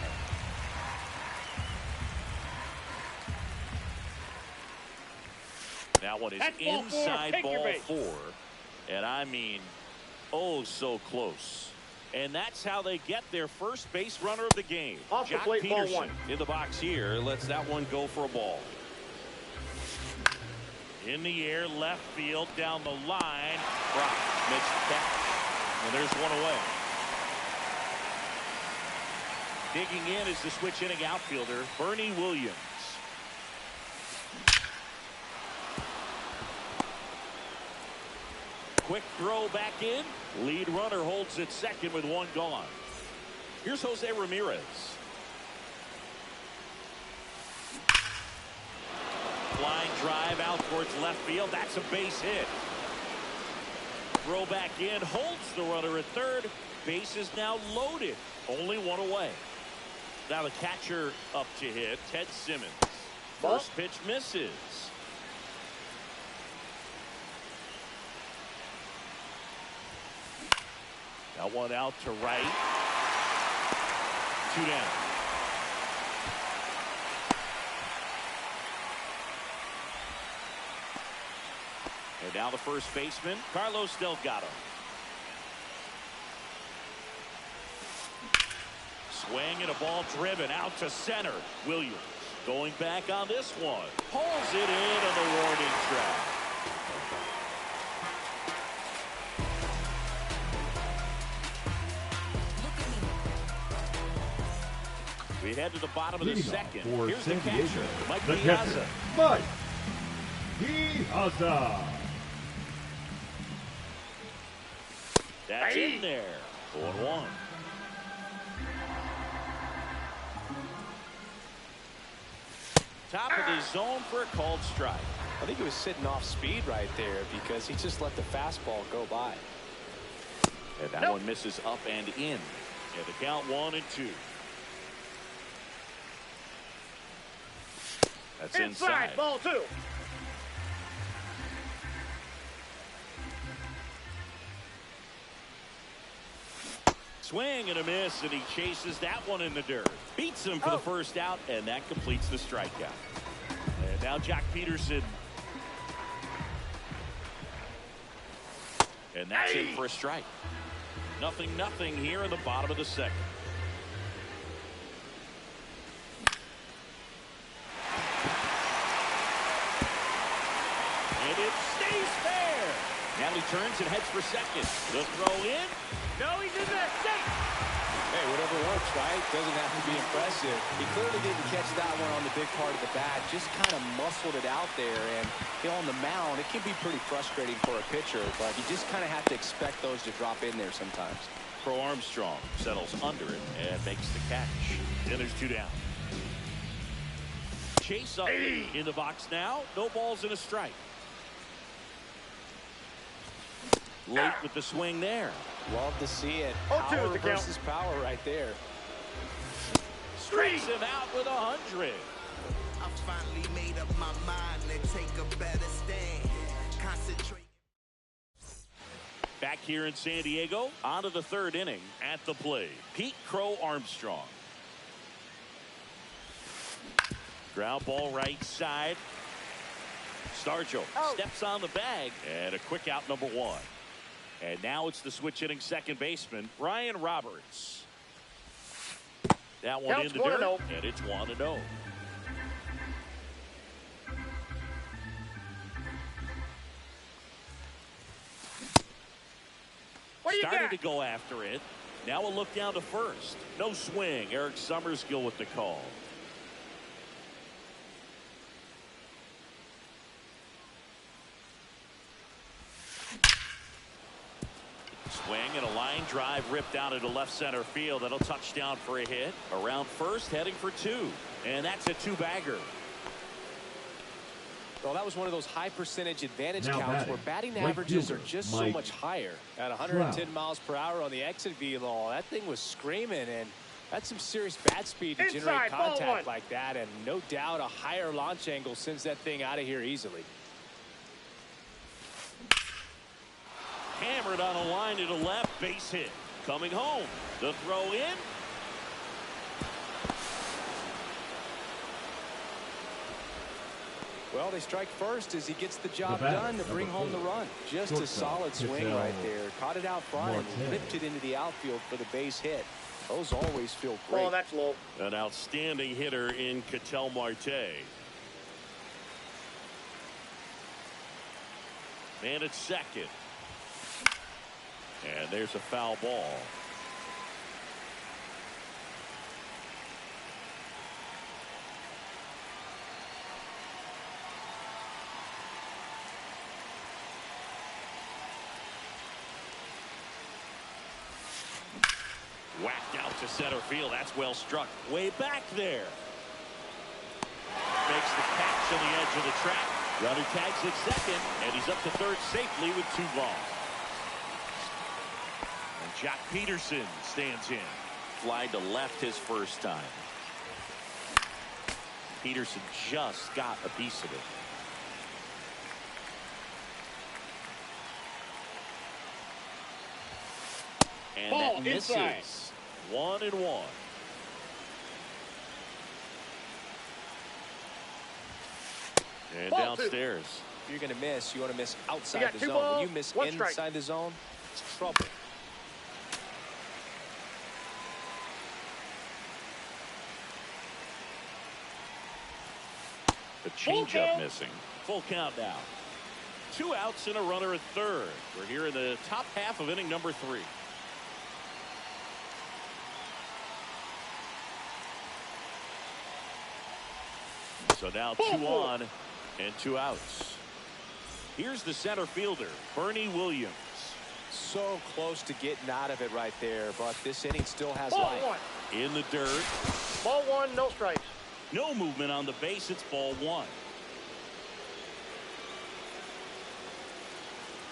That one is inside ball 4. And I mean, oh, so close. And that's how they get their first base runner of the game. Off the plate, Peterson ball 1. in the box here. Lets that one go for a ball. In the air, left field, down the line. Brock makes the catch. And there's one away. Digging in is the switch inning outfielder, Bernie Williams. Quick throw back in. Lead runner holds at second with one gone. Here's Jose Ramirez. Line drive out towards left field. That's a base hit. Throw back in. Holds the runner at third. Base is now loaded. Only one away. Now the catcher up to hit, Ted Simmons. First pitch misses. That one out to right. 2 down. And now the first baseman, Carlos Delgado. Swing and a ball driven out to center. Williams going back on this one. Pulls it in on the warning track. We head to the bottom of the second. Here's the catcher, Mike Mendoza. Mike Mendoza. That's in there. 0-1. Top of the zone for a called strike. I think he was sitting off speed right there because he just let the fastball go by. And that one misses up and in. And the count 1-2. That's inside. Ball 2. Swing and a miss, and he chases that one in the dirt. Beats him for the first out, and that completes the strikeout. And now Jock Peterson. And that's in for a strike. 0-0 here in the bottom of the second. And it stays fair. Now he turns and heads for second. The throw in. No, he's in there. Safe. Hey, whatever works, right? Doesn't have to be impressive. He clearly didn't catch that one on the big part of the bat. Just kind of muscled it out there. And on the mound, it can be pretty frustrating for a pitcher, but you just kind of have to expect those to drop in there sometimes. Crow Armstrong settles under it and makes the catch. And there's 2 down. Chase up in the box now. No balls and a strike. Late with the swing there. Love to see it. 0-2 is the count. Versus power right there. Strikes him out with 100. I finally made up my mind to take a better stand. Concentrate. Back here in San Diego, on to the 3rd inning. At the plate, Pete Crow Armstrong. Ground ball right side. Stargell steps on the bag, and a quick out, number 1. And now it's the switch hitting second baseman, Ryan Roberts. That one in the dirt, and it's 1-0. started to go after it. Now a look down to first. No swing. Eric Summerskill with the call. Swing and a line drive ripped out into left center field. That'll touch down for a hit. Around first, heading for two. And that's a two-bagger. Well, that was one of those high percentage advantage Now counts batting, where batting right averages fielder, are just Mike so much higher. At 110 miles per hour on the exit velo, that thing was screaming, and that's some serious bat speed to Inside, generate ball contact one. like that, and no doubt a higher launch angle sends that thing out of here easily. Hammered on a line to the left, base hit. Coming home. The throw in. Well, they strike first as he gets the job batter, done to bring number home the 4. run. Just a Shortstop, solid swing Ketel right there. Caught it out front and Marte. ripped it into the outfield for the base hit. Those always feel great. Oh, that's low. An outstanding hitter in Ketel Marte. Man at second. And there's a foul ball. Whacked out to center field. That's well struck. Way back there. Makes the catch on the edge of the track. Runner tags at second, and he's up to third safely with 2 balls. And Jock Peterson stands in. Fly to left his first time. Peterson just got a piece of it. And Ball that misses. inside. 1-1. And Ball downstairs. If you're going to miss, you want to miss You outside got the 2 zone. balls, When you miss 1 strike. inside the zone, it's trouble. The changeup count. missing. Full count now. 2 outs and a runner at third. We're here in the top half of inning number 3. So now 2 on and 2 outs. Here's the center fielder, Bernie Williams. So close to getting out of it right there, but this inning still has Ball life. 1. In the dirt. Ball 1, no strikes. No movement on the base. It's ball 1.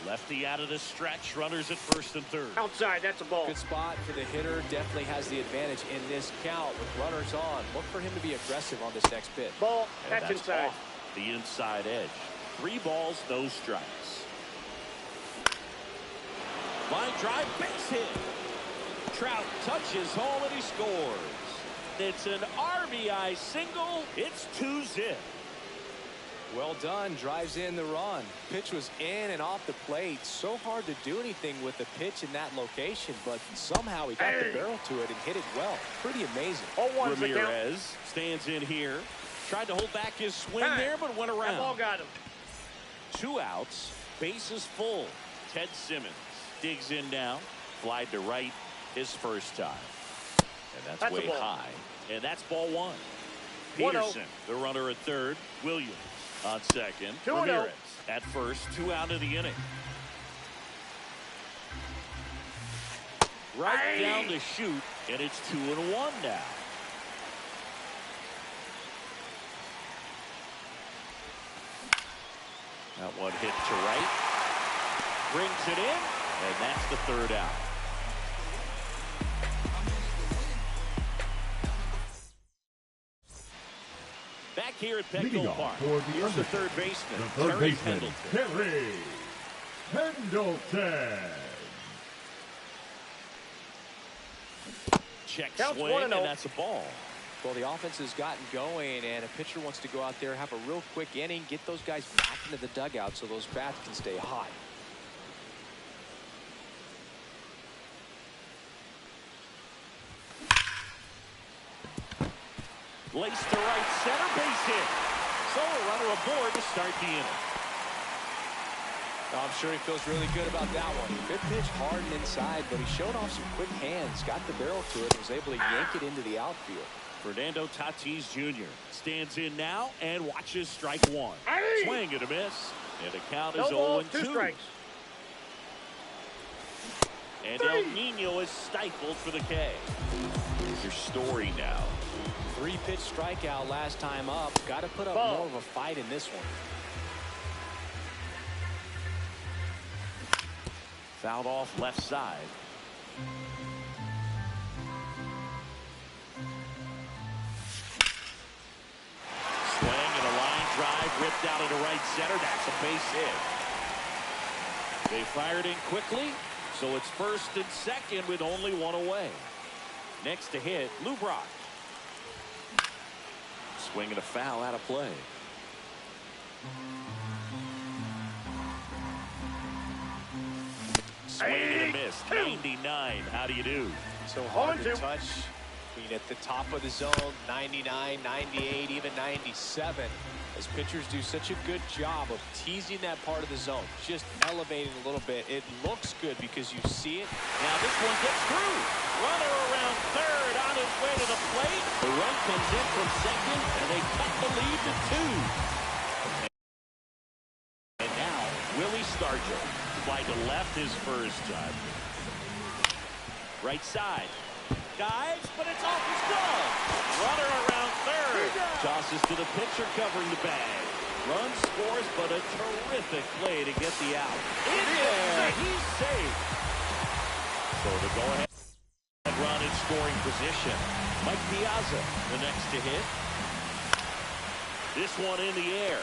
Lefty out of the stretch. Runners at first and third. Outside, that's a ball. Good spot for the hitter. Definitely has the advantage in this count with runners on. Look for him to be aggressive on this next pitch. Ball, And that's inside. off the inside edge. 3 balls, no strikes. Line drive, base hit. Trout touches home and he scores. It's an RBI single. It's 2-zip. Well done. Drives in the run. Pitch was in and off the plate. So hard to do anything with the pitch in that location, but somehow he got the barrel to it and hit it well. Pretty amazing. Oh, 1's the count. Ramirez stands in here. Tried to hold back his swing there, but went That ball around. got him. 2 outs. Bases full. Ted Simmons digs in now. Flied to right his first time. And that's a way ball. high. And that's ball 1. 1-0. Peterson, the runner at third. Williams on second. 2-0. Ramirez at first. 2 out of the inning. Right down the chute, and it's 2-1 now. That one hit to right. Brings it in, and that's the 3rd out. Back here at Leading Petco off Park. for the Here's the Undertaker, third baseman, the third Terry baseman, Pendleton. Terry Pendleton. Check Counts swing, 1-0. and that's a ball. Well, the offense has gotten going, and a pitcher wants to go out there, have a real quick inning, get those guys back into the dugout so those bats can stay hot. Lace to right center, base hit. So a runner aboard to start the inning. I'm sure he feels really good about that one. Good pitch, hard and inside, but he showed off some quick hands, got the barrel to it, and was able to yank it into the outfield. Fernando Tatis Jr. stands in now and watches strike one. Swing and a miss. And the count is 0-2. Strikes. And El Nino is stifled for the K. Here's your Story now. 3-pitch strikeout last time up. Got to put up more of a fight in this one. Fouled off left side. Swing and a line drive ripped out into right center. That's a base hit. They fired in quickly, so it's first and second with only one away. Next to hit, Lou Brock. Swing and a foul out of play. Swing and a miss. 99. How do you do? So hard to touch. I mean, at the top of the zone, 99, 98, even 97. As pitchers do such a good job of teasing that part of the zone, just elevating a little bit. It looks good because you see it. Now this one gets through. Runner around third on his way to the plate. The run comes in from second, and they cut the lead to 2. And now Willie Stargell. Fly to left his first time. Right side. Dives, but it's off his glove. Runner around third. Tosses to the pitcher covering the bag. Run scores, but a terrific play to get the out. In there, he's safe. So the go-ahead run in scoring position. Mike Piazza, the next to hit. This one in the air.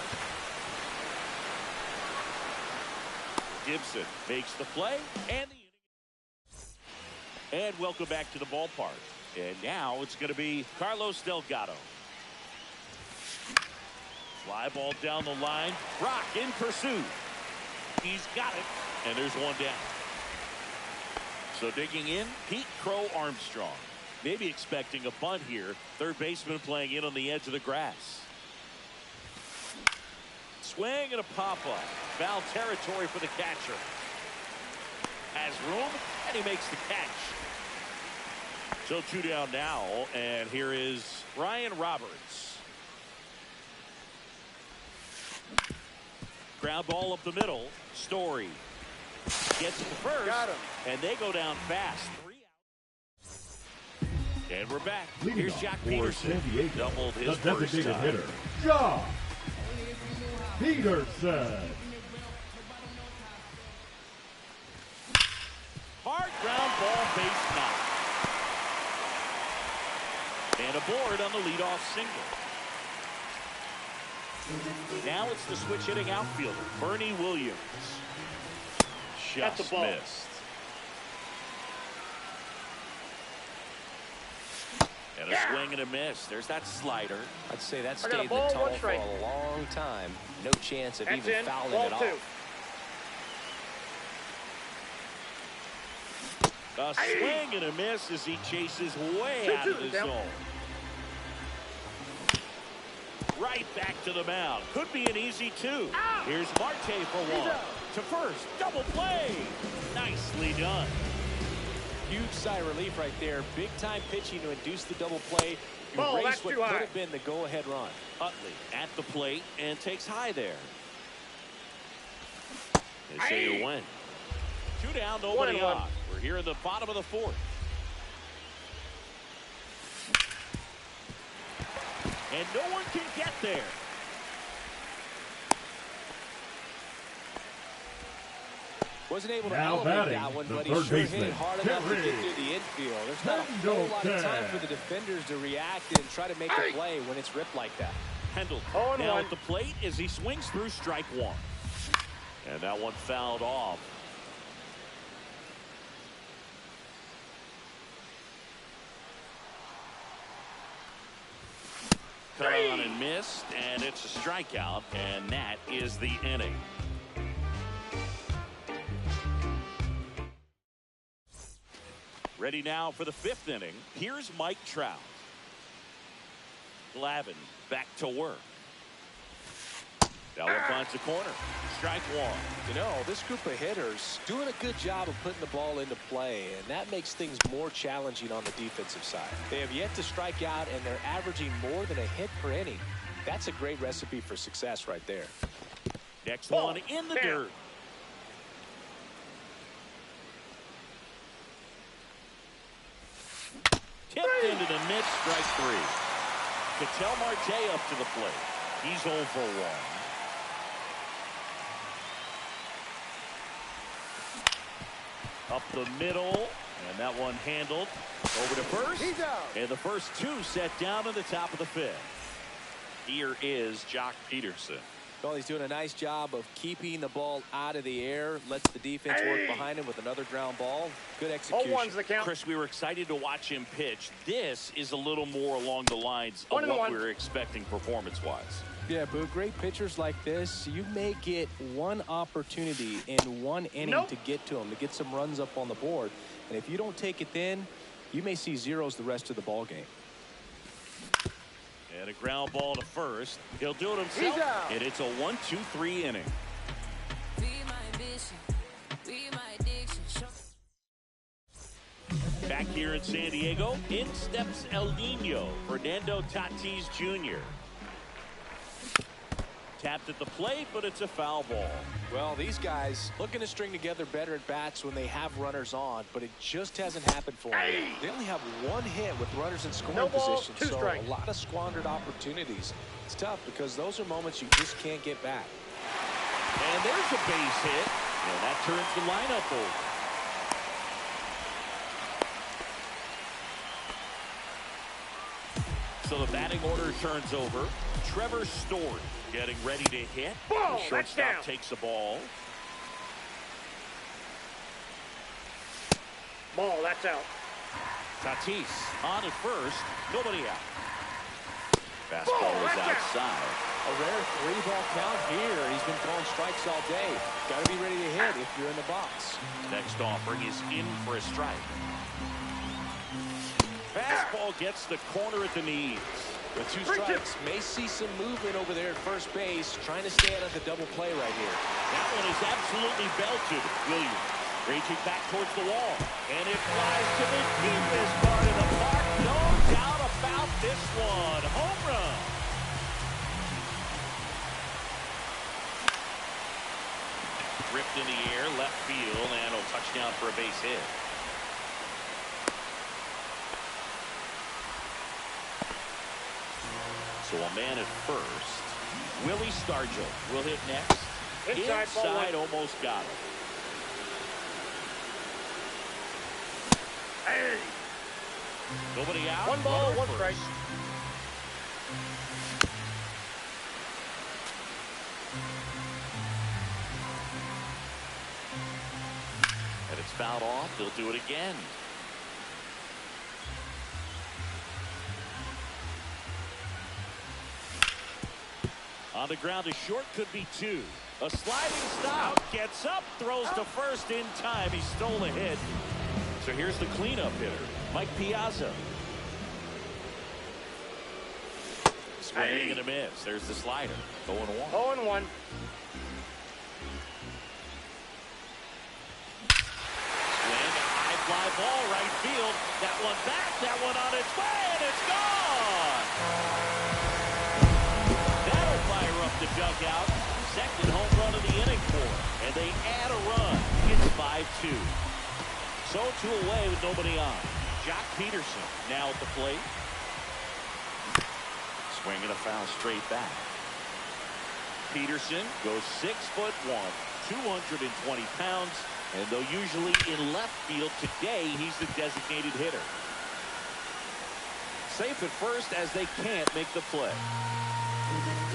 Gibson makes the play, and the and welcome back to the ballpark. And now it's going to be Carlos Delgado. Fly ball down the line. Brock in pursuit. He's got it, and there's one down. So digging in, Pete Crow Armstrong. Maybe expecting a bunt here. Third baseman playing in on the edge of the grass. Swing and a pop-up. Foul territory for the catcher. Has room, and he makes the catch. So 2 down now, and here is Ryan Roberts. Ground ball up the middle. Story gets it to first, Got him. and they go down fast. 3 out. And we're back. Leading Here's off Jack for Peterson. San Diego, Doubled his the first designated time. hitter, Josh Peterson. Hard ground ball, base knock. And aboard on the leadoff single. Now it's the switch hitting outfielder, Bernie Williams. That's Just a ball. missed. And a swing and a miss. There's that slider. I'd say that I stayed got a in the ball, tunnel one for strike. a long time. No chance of That's even in. fouling Ball it 2. off. A swing and a miss as he chases way 2-2 out of the down. zone. Right back to the mound. Could be an easy 2. Here's Marte for one. To first. Double play. Nicely done. Huge sigh of relief right there. Big time pitching to induce the double play. Ball, Erase that's what too could high. have been the go-ahead run. Utley at the plate and takes high there. They say you win. 2 down, nobody 1-1. on. We're here in the bottom of the 4th. And no one can get there. Wasn't able to Now elevate batting, that one, the but he third sure hit baseman, it hard enough to get Terry through the infield. There's not a whole lot of time for the defenders to react and try to make a play when it's ripped like that. Pendleton 0-1. now at the plate as he swings through strike 1. And that one fouled off. Cut on and missed, and it's a strikeout, and that is the inning. Ready now for the 5th inning. Here's Mike Trout. Glavine back to work. That one finds the corner. strike one. You know, this group of hitters doing a good job of putting the ball into play, and that makes things more challenging on the defensive side. They have yet to strike out, and they're averaging more than a hit per inning. That's a great recipe for success right there. Next one in the dirt. Tipped into the mid, strike three. Ketel Marte up to the plate. He's 0 for 1. Up the middle, and that one handled. Over to first. He's out. And the first two set down in the top of the fifth. Here is Jock Peterson. Well, he's doing a nice job of keeping the ball out of the air, lets the defense work behind him with another ground ball. Good execution. 0-1's the count. Chris, we were excited to watch him pitch. This is a little more along the lines of what we were expecting performance-wise. Yeah, but great pitchers like this, you may get one opportunity in one inning to get to them, to get some runs up on the board. And if you don't take it then, you may see zeros the rest of the ball game. And a ground ball to first. He'll do it himself. And it's a 1-2-3 inning. Back here in San Diego, in steps El Nino, Fernando Tatis Jr. Tapped at the plate, but it's a foul ball. Well, these guys looking to string together better at bats when they have runners on, but it just hasn't happened for them. They only have one hit with runners in scoring position, so a lot of squandered opportunities. It's tough because those are moments you just can't get back. And there's a base hit, and that turns the lineup over. So the batting order turns over. Trevor Story getting ready to hit. Ball, the shortstop takes the ball. Ball, that's out. Tatis on at first. Nobody out. Fastball is outside. A rare 3-ball count here. He's been throwing strikes all day. Got to be ready to hit if you're in the box. Next offering is in for a strike. Fastball gets the corner at the knees. With 2 strikes, may see some movement over there at first base, trying to stay out of the double play right here. That one is absolutely belted. Williams reaching back towards the wall, and it flies to the deepest part of the park. No doubt about this one. Home run. Ripped in the air, left field, and a touchdown for a base hit. So a man at first. Willie Stargell will hit next. Inside almost got him. Hey. Nobody out. 1 ball, 1 strike. And it's fouled off. He'll do it again. On the ground, a short could be 2. A sliding stop. Gets up, throws to first in time. He stole a hit. So here's the cleanup hitter, Mike Piazza. Swing and a miss. There's the slider. 0-1. 0-1. Swing, a high fly ball, right field. That one back, that one on its way, and it's gone. That'll fire up the dugout. Second home run of the inning for him. And they add a run. It's 5-2. So 2 away with nobody on. Jock Peterson now at the plate. Swinging a foul straight back. Peterson goes 6'1", 220 pounds. And though usually in left field, today he's the designated hitter. Safe at first as they can't make the play.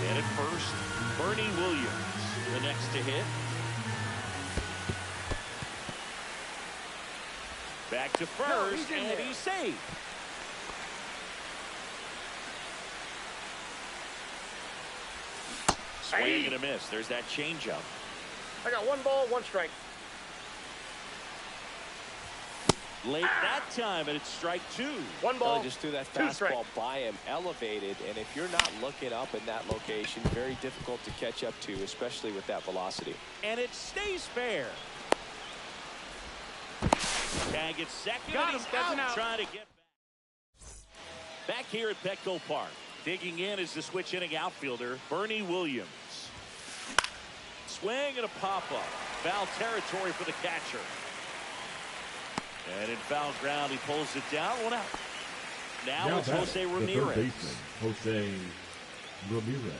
And at first, Bernie Williams, the next to hit. Back to first, and he's safe. Swing and a miss. There's that changeup. I got 1 ball, 1 strike. Late that time, and it's strike 2. One ball. Just threw that fastball by him, elevated, and if you're not looking up in that location, very difficult to catch up to, especially with that velocity. And it stays fair. Tag at second. Got him. That's an out. Trying to get back here at Petco Park. Digging in is the switch inning outfielder, Bernie Williams. Swing and a pop-up. Foul territory for the catcher. And in foul ground, he pulls it down. 1 out. Now it's Jose Ramirez. The third baseman, Jose Ramirez.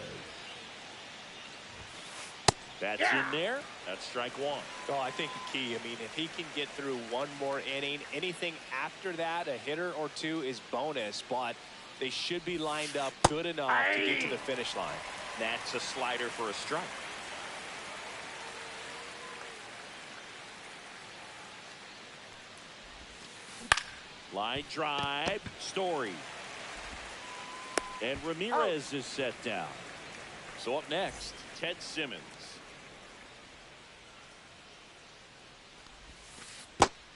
That's in there. That's strike 1. Oh, I think the key, I mean, if he can get through one more inning, anything after that, a hitter or two is bonus, but they should be lined up good enough to get to the finish line. That's a slider for a strike. Line drive, Story. And Ramirez is set down. So up next, Ted Simmons.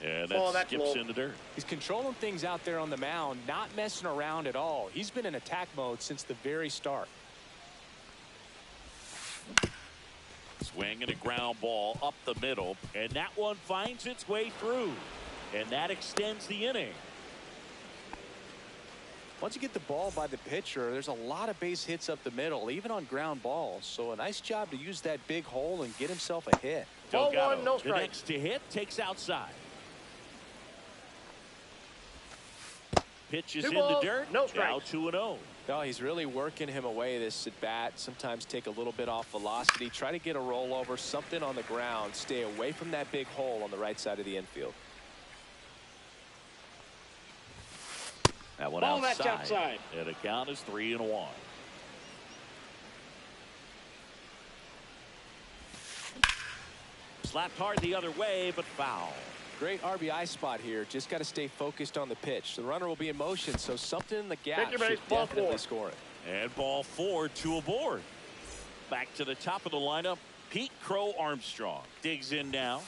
And that skips in the dirt. He's controlling things out there on the mound, not messing around at all. He's been in attack mode since the very start. Swing and a ground ball up the middle, and that one finds its way through. And that extends the inning. Once you get the ball by the pitcher, there's a lot of base hits up the middle, even on ground balls. So a nice job to use that big hole and get himself a hit. Delgado, no strike. The next to hit, takes outside. Pitch is in the dirt. No strike. Now 2-0. No, he's really working him away this at bat. Sometimes take a little bit off velocity. Try to get a rollover, something on the ground. Stay away from that big hole on the right side of the infield. That one outside. And the count is 3-1. Slapped hard the other way, but foul. Great RBI spot here. Just got to stay focused on the pitch. The runner will be in motion, so something in the gap should definitely score it. And ball 4, 2 aboard. Back to the top of the lineup, Pete Crow Armstrong. Digs in now.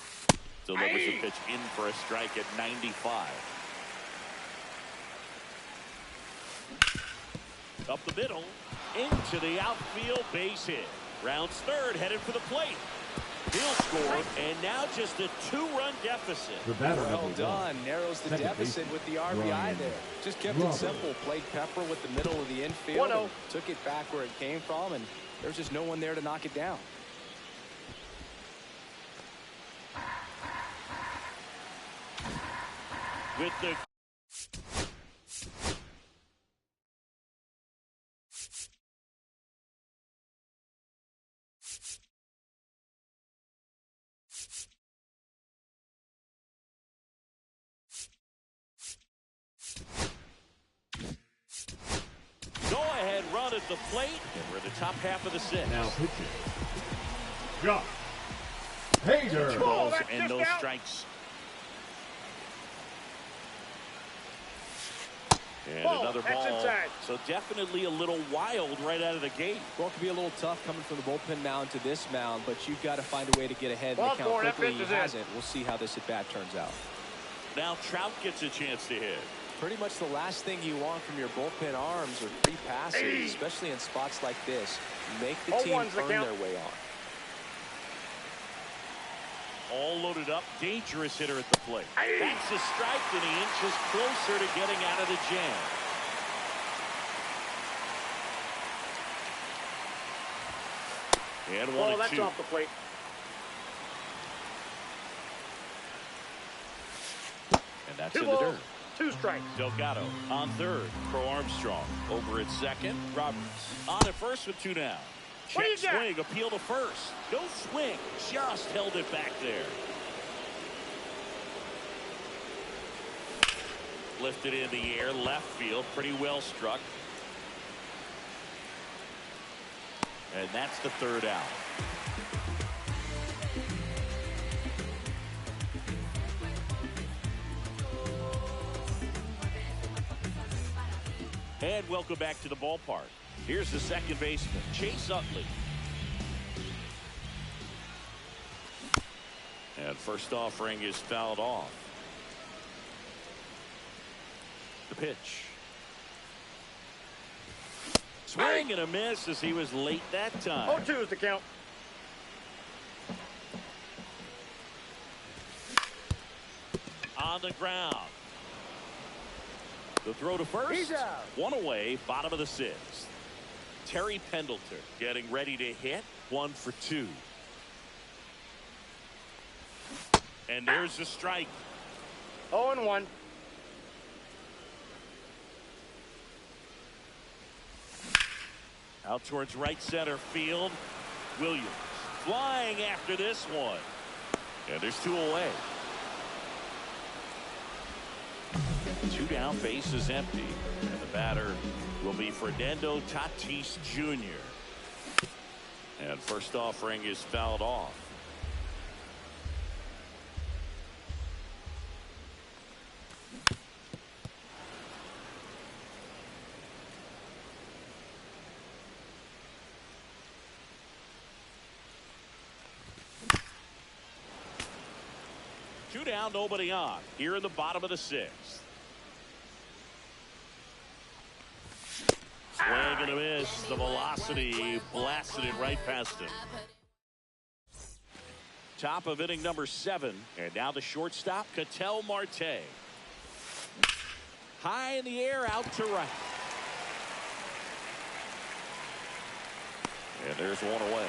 Delivers a pitch in for a strike at 95. Up the middle, into the outfield, base hit. Rounds third, headed for the plate. He'll score, and now just a 2-run deficit. Well done. Narrows the deficit with the RBI there. Just kept it simple. Played Pepper with the middle of the infield. And took it back where it came from, and there's just no one there to knock it down. With the run at the plate, and we're in the top half of the 6th. Now pitching. Josh Hader. Balls and no strikes. And another ball. Inside. So definitely a little wild right out of the gate. Well, it could be a little tough coming from the bullpen mound to this mound, but you've got to find a way to get ahead in the count quickly. He hasn't. We'll see how this at-bat turns out. Now Trout gets a chance to hit. Pretty much the last thing you want from your bullpen arms are free passes, especially in spots like this. Make the team earn their way on. All loaded up, dangerous hitter at the plate. That's a strike, and he inches closer to getting out of the jam. And 1-2. That's off the plate. And that's in the dirt. 2 strikes. Delgado on third. Crow Armstrong over at second. Roberts on at first with 2 down. Check swing, appeal to first. No swing, just held it back there. Lifted in the air, left field, pretty well struck. And that's the 3rd out. And welcome back to the ballpark. Here's the second baseman, Chase Utley. And first offering is fouled off. the pitch. Swing and a miss as he was late that time. 0-2 is the count. On the ground. The throw to first. He's out. One away, bottom of the sixth. Terry Pendleton getting ready to hit. 1 for 2. And there's the strike. 0-1. Out towards right center field. Williams flying after this one. And there's 2 away. 2 down, base is empty. And the batter will be Fernando Tatis Jr. And first offering is fouled off. Two down, nobody on. Here in the bottom of the sixth. Swing and a miss. The velocity blasted it right past him. Top of inning number 7. And now the shortstop, Ketel Marte. High in the air, out to right. And there's one away.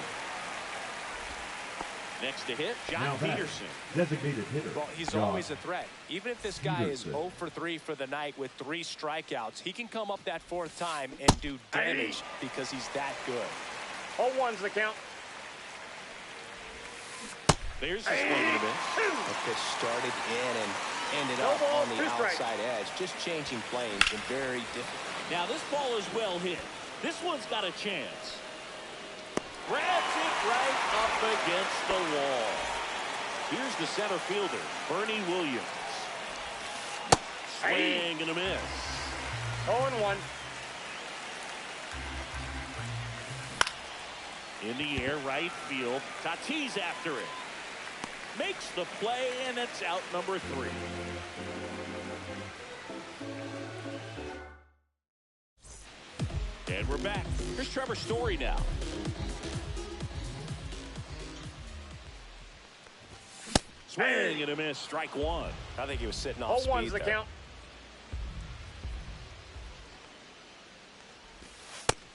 Next to hit, John Peterson. Designated hitter. Well, he's always a threat. Even if this guy is 0 for 3 for the night with 3 strikeouts, he can come up that 4th time and do damage because he's that good. 0-1's the count. There's the swing and a miss. The pitch started in and ended up on the outside edge, just changing planes and very difficult. Now this ball is well hit. This one's got a chance. Grabs it right up against the wall. Here's the center fielder, Bernie Williams. Swing and a miss. 0-1. In the air, right field. Tatis after it. Makes the play, and it's out number 3. And we're back. Here's Trevor Story now. Swing and a miss, strike 1. I think he was sitting off speed 0-1's the there. count.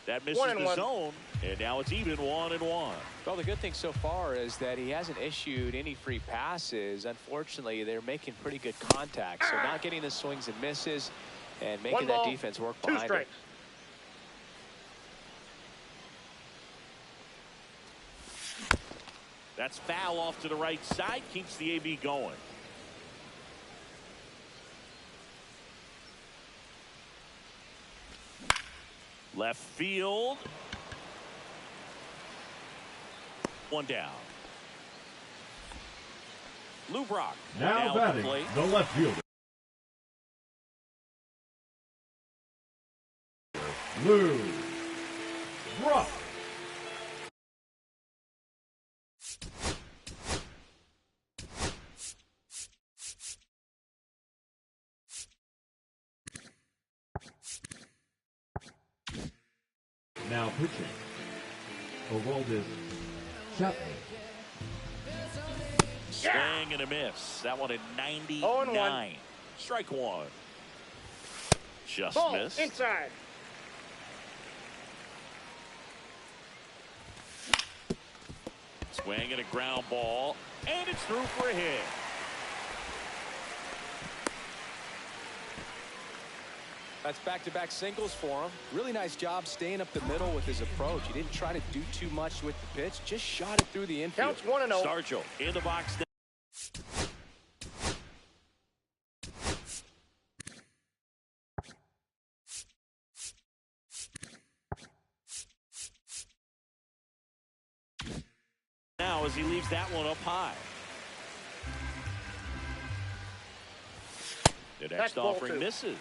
That misses the zone, and now it's even 1-1. Well, the good thing so far is that he hasn't issued any free passes. Unfortunately, they're making pretty good contact, so not getting the swings and misses and making that defense work behind it. That's foul off to the right side, keeps the AB going. Left field. One down. Lou Brock. Now batting the left fielder. Lou Brock. Now pitching, Aroldis Chapman. Swing and a miss. That one at 99. 0-1. Strike 1. Just Ball missed. inside. Swing and a ground ball, and it's through for a hit. That's back-to-back singles for him. Really nice job staying up the middle with his approach. He didn't try to do too much with the pitch, just shot it through the infield. Counts 1-0. Stargell in the box. Now as he leaves that one up high. The next offering misses.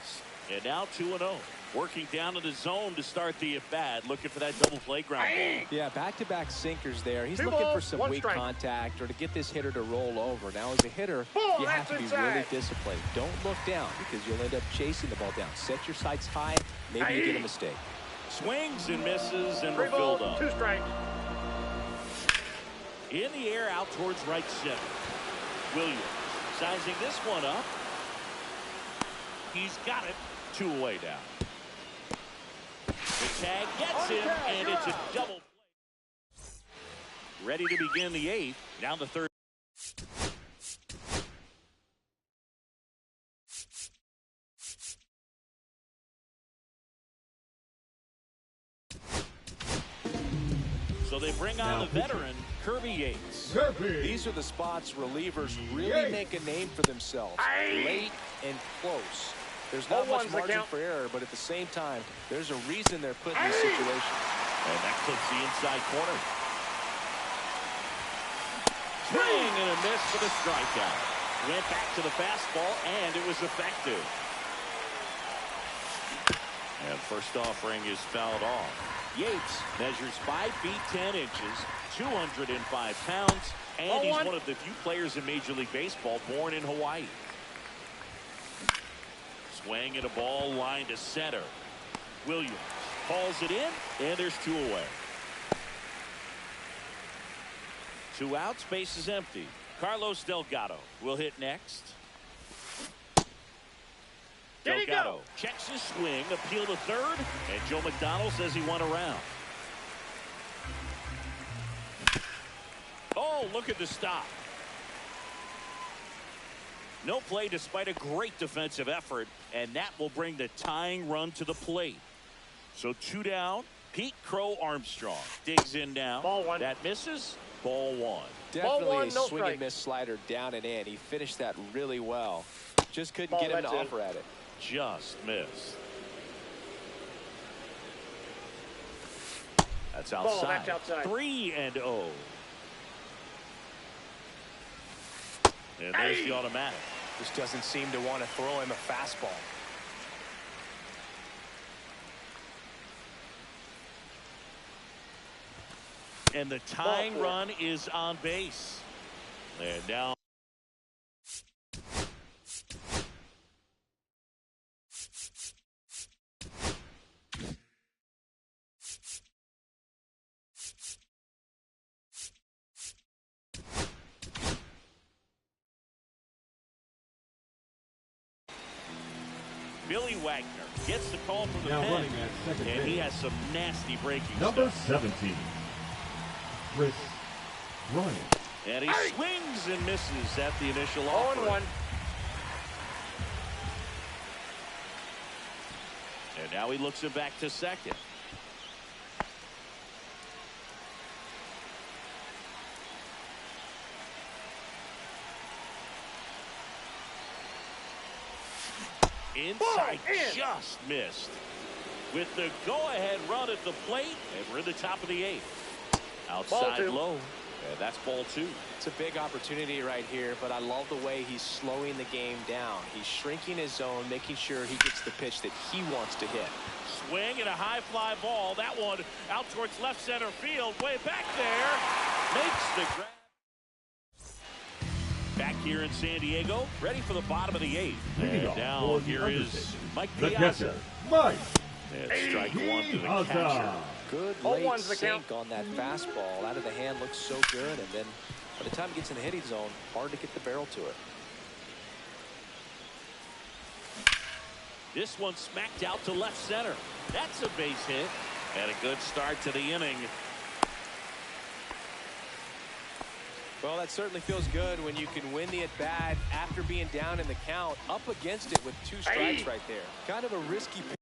And now 2-0. Working down to the zone to start the at-bat. Looking for that double play ground ball. Yeah, back-to-back sinkers there. He's 2 looking for balls, some 1 weak strike. contact or to get this hitter to roll over. Now, as a hitter, Ball, you have to that's be inside. really disciplined. Don't look down because you'll end up chasing the ball down. Set your sights high. Maybe you get a mistake. Swings and misses, and 3 we're filled balls, up. 2 strikes. In the air, out towards right center. Williams sizing this one up. He's got it. 2 away now. The tag gets him, and it's a double play. Ready to begin the 8th. Down the 3rd. So they bring on the veteran, Kirby Yates. These are the spots relievers really make a name for themselves. Late and close. There's not much margin for error, but at the same time, there's a reason they're put in this situation. And that clips the inside corner. Swing and a miss for the strikeout. Went back to the fastball, and it was effective. And first offering is fouled off. Yates measures 5 feet 10 inches, 205 pounds, and he's one of the few players in Major League Baseball born in Hawaii. Swing and a ball line to center. Williams calls it in, and there's 2 away. 2 outs, base is empty. Carlos Delgado will hit next. Delgado checks his swing, appeal to third, and Joe McDonald says he won around. Oh, look at the stop. No play despite a great defensive effort, and that will bring the tying run to the plate. So 2 down. Pete Crow Armstrong digs in now. Ball 1. That misses. Ball 1. Definitely Ball 1, a no swing strike. and miss slider down and in. He finished that really well. Just couldn't get him to offer at it. Just missed. That's outside. Ball, that's outside. 3-0. And there's the automatic. Just doesn't seem to want to throw him a fastball. And the tying run is on base. And now Billy Wagner gets the call from the Now pen, running at second and he base. has some nasty breaking Number stuff. 17, Chris Bryant. And he swings and misses at the initial 0 offer. and 1. And now he looks it back to second. Inside, just missed. With the go-ahead run at the plate, and we're in the top of the 8th. Outside low, and that's ball 2. It's a big opportunity right here, but I love the way he's slowing the game down. He's shrinking his zone, making sure he gets the pitch that he wants to hit. Swing and a high fly ball. That one out towards left center field. Way back there. Makes the grab. Back here in San Diego, ready for the bottom of the 8th. And now here is Mike Piazza. Mike. And strike 1 to the catcher. Good late sink on that fastball. Out of the hand, looks so good. And then by the time it gets in the hitting zone, hard to get the barrel to it. This one smacked out to left center. That's a base hit. And a good start to the inning. Well, that certainly feels good when you can win the at-bat after being down in the count, up against it with 2 strikes right there. Kind of a risky pitch.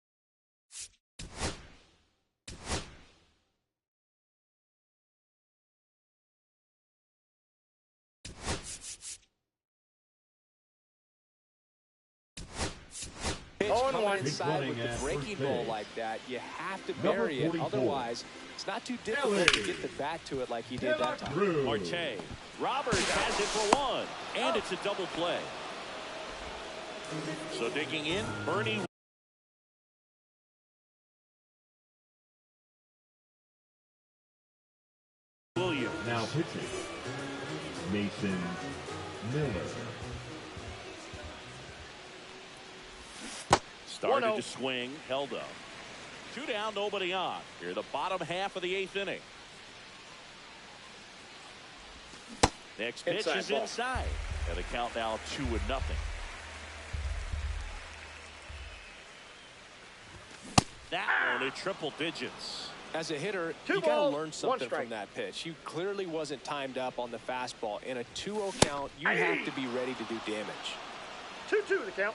Coming inside with the breaking ball like that, you have to bury it. Otherwise, it's not too difficult to get the bat to it like he did that time. Marte. Roberts has it for 1, and it's a double play. So digging in, Bernie pitching, Mason Miller. Started to swing, held up. 2 down, nobody on. Here, the bottom half of the 8th inning. Next pitch is inside. And the count now 2-0. That one at triple digits. As a hitter, you got to learn something from that pitch. He clearly wasn't timed up on the fastball. In a 2-0 count, you have to be ready to do damage. 2-2 the count.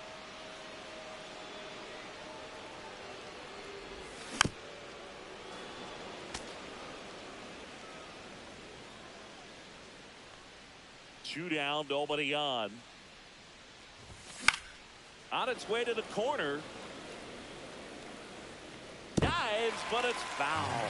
Two down, nobody on. On its way to the corner. Dives, but it's foul.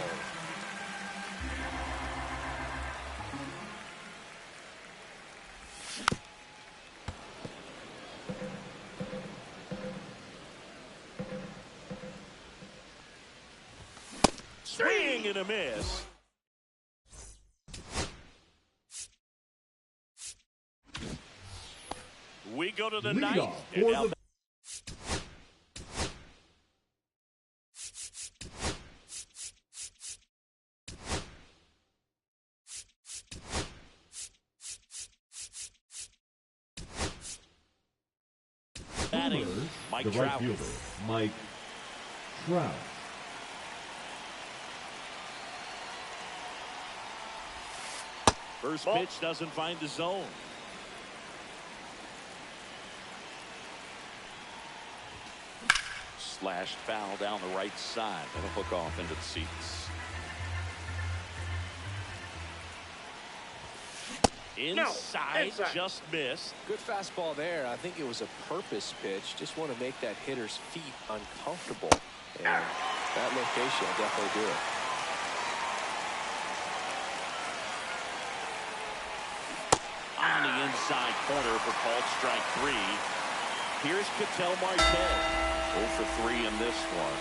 Swing and a miss. We go to the ninth. Batting, Mike the right fielder, Mike Trout. First pitch doesn't find the zone. Slashed foul down the right side. That'll hook off into the seats. Inside, just missed. Good fastball there. I think it was a purpose pitch. Just want to make that hitter's feet uncomfortable. And that location will definitely do it. On the inside corner for called strike 3. Here's Ketel Marte. 0 for 3 in this one.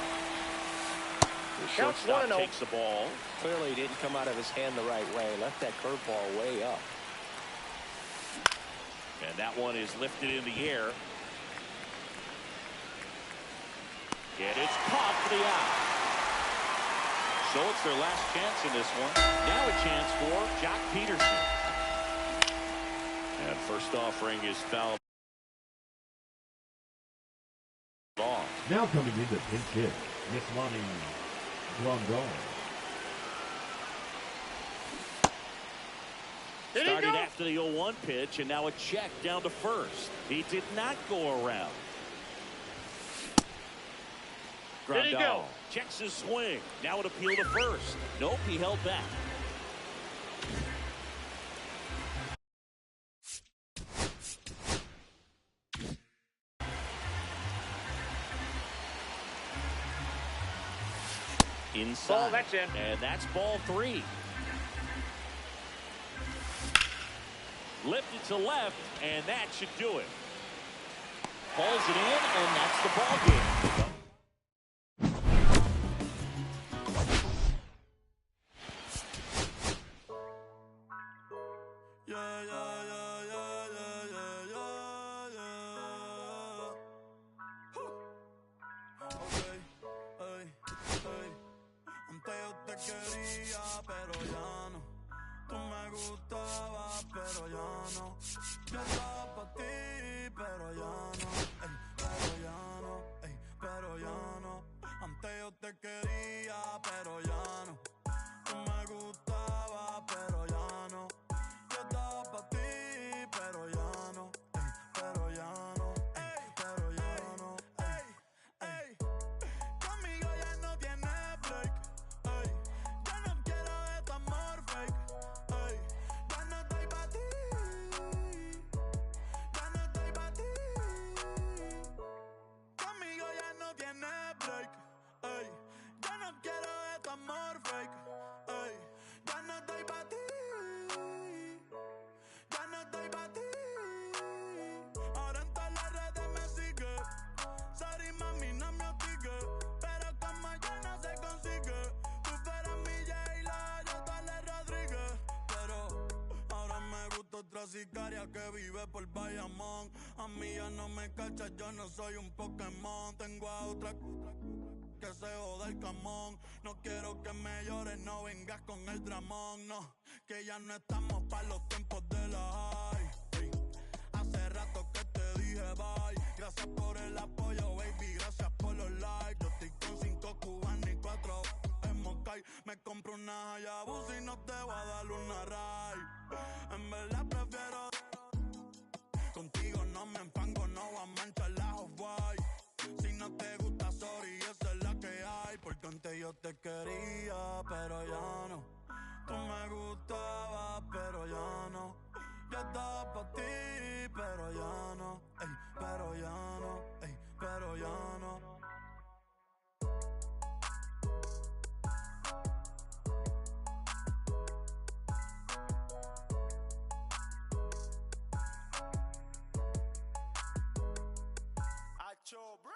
The shortstop takes the ball. Clearly didn't come out of his hand the right way. Left that curveball way up. And that one is lifted in the air. And it's caught for the out. So it's their last chance in this one. Now a chance for Jock Peterson. And first offering is foul. Now coming into pinch hit, Yasmani Grandal. Started after the 0-1 pitch, and now a check down to first. He did not go around. Grandal checks his swing. Now an appeal to first. Nope, he held back. Inside. That's in. And that's ball 3. Lifted to left, and that should do it. Pulls it in, and that's the ball game. otra sicaria que vive por Bayamón. A mí ya no me cachas, yo no soy un Pokémon. Tengo a otra que se joda el camón. No quiero que me llores, no vengas con el dramón. No, que ya no estamos para los tiempos de la high. Hey. Hace rato que te dije bye. Gracias por el apoyo, baby, gracias por los likes. Yo estoy con 5 cubanos y 4 en Moscay. Me compro una Hayabusa y no te voy a dar una ride. En verdad prefiero contigo, no me empango, no voy a manchar la Off-White. Si no te gusta, sorry, esa es la que hay. Porque antes yo te quería, pero ya no. Tú me gustabas, pero ya no. Yo estaba pa' ti, pero ya no. Ey, pero ya no, ey, pero ya no. Acho, bro.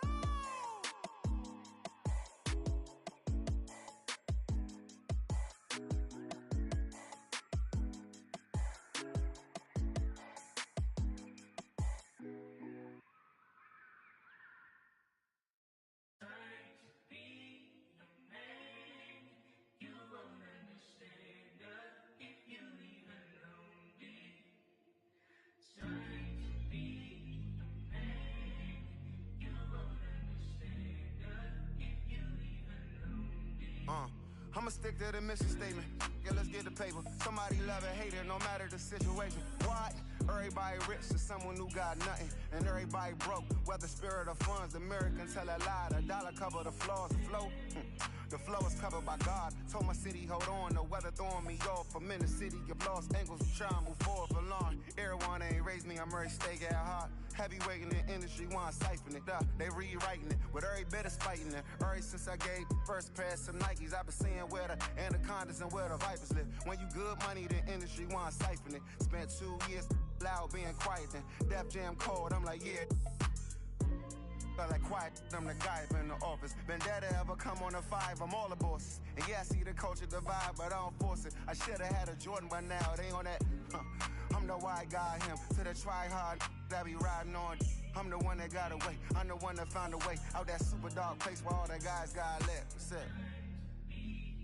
I'ma stick to the mission statement. Yeah, let's get the paper. Somebody love it, hate it, no matter the situation. What? Everybody rich to someone who got nothing, and everybody broke. Whether spirit or funds, Americans tell a lie. The dollar cover the flaws, the flow. The flow is covered by God. Told my city, hold on, the weather throwing me off. I'm in the city of lost angles, I'm trying to move forward for long. Everyone ain't raised me, I'm ready to stay at heart. Heavyweight in the industry, want siphon it up. They rewriting it, with every bit of spiting it. Ever since I gave first pass some Nikes, I've been seeing where the anacondas and where the vipers live. When you good money, the industry want siphon it. Spent 2 years loud being quiet, then Def Jam cold, I'm like, yeah. Felt like quiet, I'm the guy in the office. Vendetta ever come on a 5, I'm all the bosses. And yeah, I see the culture divide, but I don't force it. I should've had a Jordan by now, they on that. I'm the white guy, him. To the try hard, that be riding on. I'm the one that got away, I'm the one that found a way out that super dark place where all the guys got left. That's it.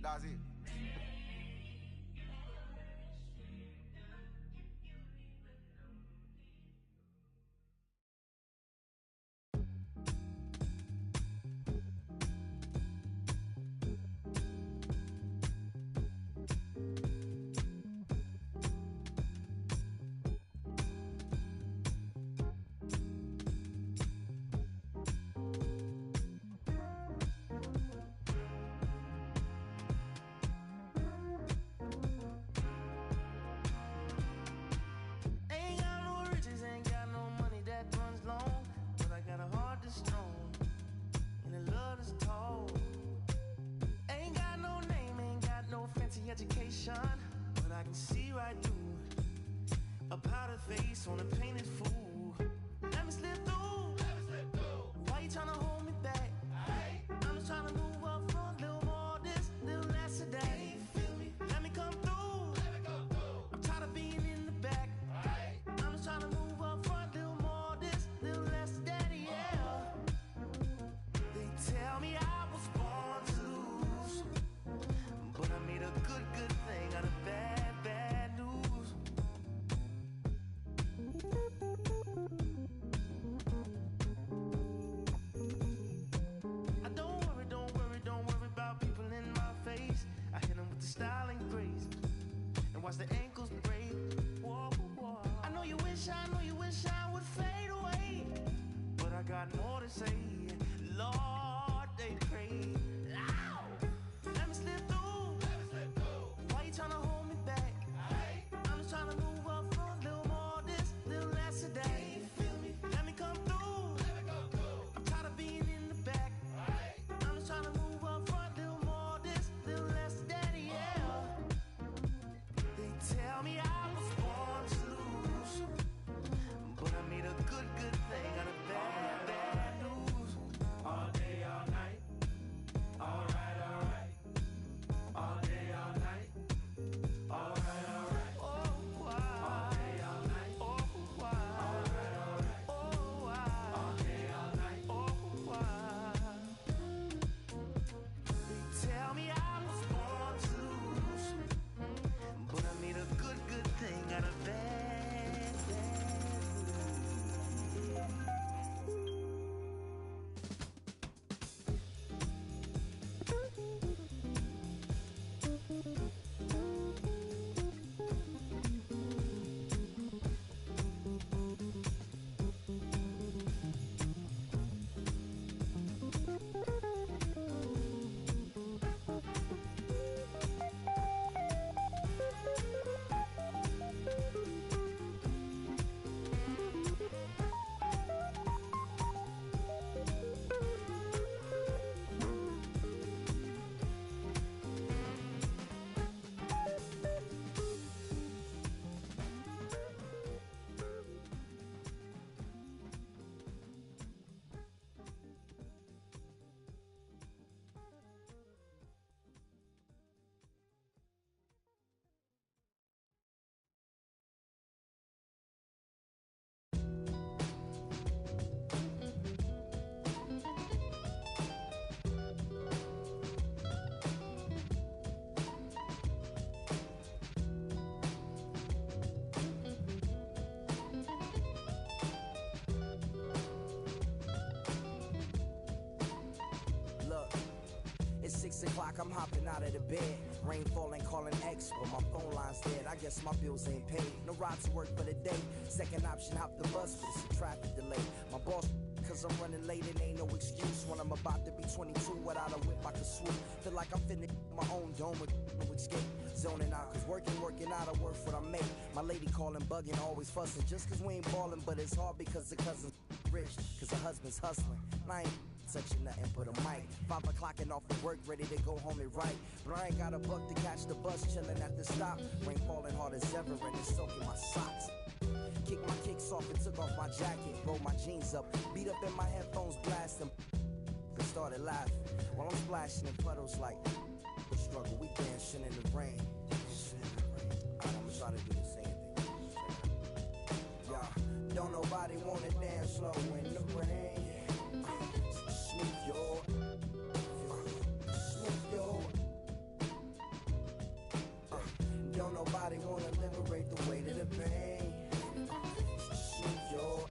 That's it. Education, but I can see right through a powdered face on a painted fool. Let me slip through. Why you tryna hold me back? I'm just tryna move up front, little more this, little less of that. Let me come through. I'm tired of being in the back. I'm just tryna move up front, little more this, little less of that, yeah. They tell me I was born to lose, but I made a good thing out of bad news. I don't worry about people in my face. I hit them with the style and grace, and watch the ankles break. Whoa, whoa. I know you wish I would fade away, but I got more to say. Lord, they pray. Ow! Let me slip through. Why you tryna hold me back? I'm just tryna move up front, little more this, little less of that. Let me come through. I'm tired of being in the back. I'm just tryna move up front, little more this, little less of that, yeah. They tell me I was born to lose, but I made a good thing out of bad news. 6 o'clock, I'm hopping out of the bed. Rain falling, calling X, but my phone line's dead. I guess my bills ain't paid. No ride to work for the day. Second option, hop the bus, but it's a traffic delay. My boss, cause I'm running late and ain't no excuse. When I'm about to be 22, without a whip, I can swoop. Feel like I'm finna my own dome with no escape. Zoning out, cause working out, I work what I make. My lady calling, bugging, always fussing. Just cause we ain't ballin', but it's hard because the cousin's rich. Cause the husband's hustling. And I ain't touching nothing but a mic. 5 o'clock and off of work, ready to go home and write. But I ain't got a buck to catch the bus, chillin' at the stop. Rain falling hard as ever and it's soaking my socks. Kicked my kicks off and took off my jacket. Rolled my jeans up, beat up in my headphones, blasting. And started laughing while I'm splashing in puddles like the struggle. We dancing in the rain. Alright, I'm trying to do the same thing. Yeah, don't nobody wanna dance slow in the rain. Smooth your, don't nobody wanna liberate the weight of the pain. Smooth your,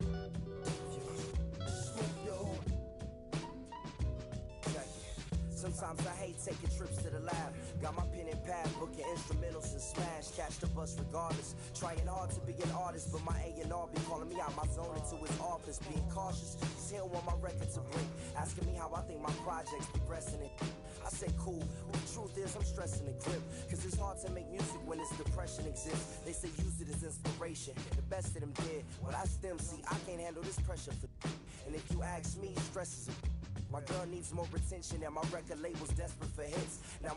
sometimes I hate taking trips to the lab. Got my pen and pad, booking instrumentals and smash. Catch the bus regardless. Trying hard to be an artist, but my A&R be calling me out my zone into his office. Being cautious, cause he don't want my record to break. Asking me how I think my project's progressing it. I say cool, but the truth is I'm stressing the grip. Cause it's hard to make music when this depression exists. They say use it as inspiration. The best of them did, but I still see I can't handle this pressure for. And if you ask me, stress is a. My girl needs more attention and my record label's desperate for hits. Now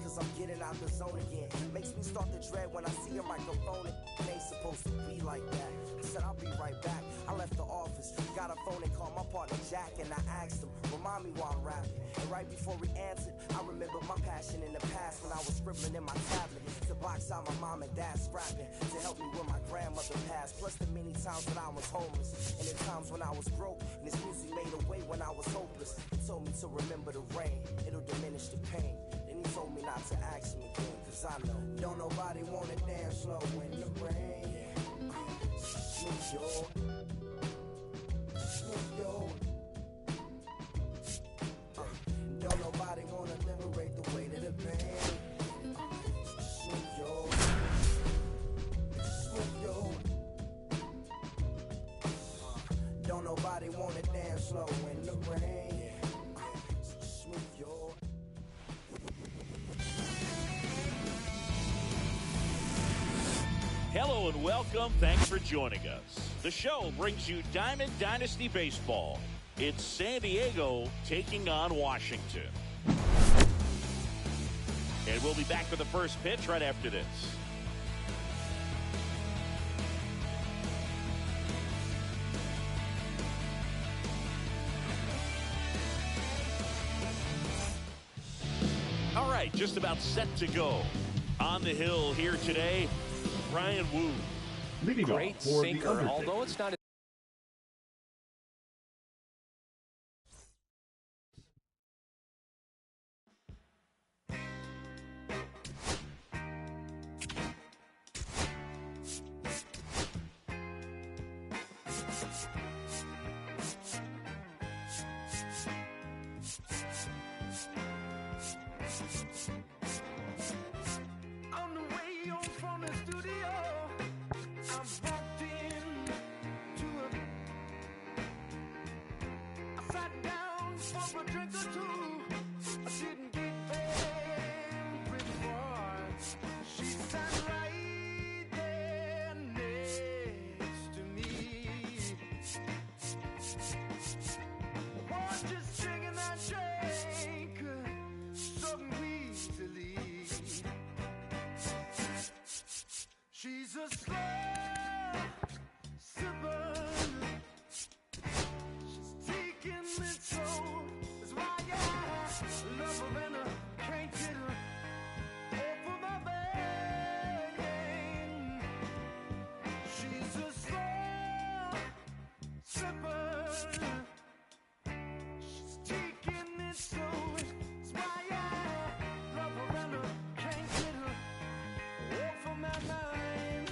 cause I'm getting out the zone again. Makes me start to dread when I see a microphone. It ain't supposed to be like that. I said I'll be right back. I left the office, got a phone and called my partner Jack. And I asked him, remind me why I'm rapping. And right before he answered, I remember my passion in the past when I was scribbling in my tablet. To box out my mom and dad's scrapping. To help me when my grandmother passed. Plus the many times when I was homeless. And the times when I was broke. And this music made a way when I was hopeless. He told me to remember the rain, it'll diminish the pain. Then he told me not to ask him again, cause I know don't nobody wanna dance slow in the rain. Smooth your, don't nobody wanna liberate the weight of the pain. Smooth your, don't nobody wanna dance slow in the rain. Hello and welcome. Thanks for joining us. The show brings you Diamond Dynasty Baseball. It's San Diego taking on Washington. And we'll be back with the first pitch right after this. All right, just about set to go. On the hill here today, Ryan Wu. Leading great off for sinker, the although it's not. On the way home from the studio, I walked in to I sat down for a drink or two. I didn't get very far. She sat right there next to me. Was just drinking that drink so easily. She's a slow sipper. She's taking it slow. That's why I love her and I can't get her off of my brain. She's a slow sipper. She's taking it slow. That's why I love her and I can't get her off of my mind.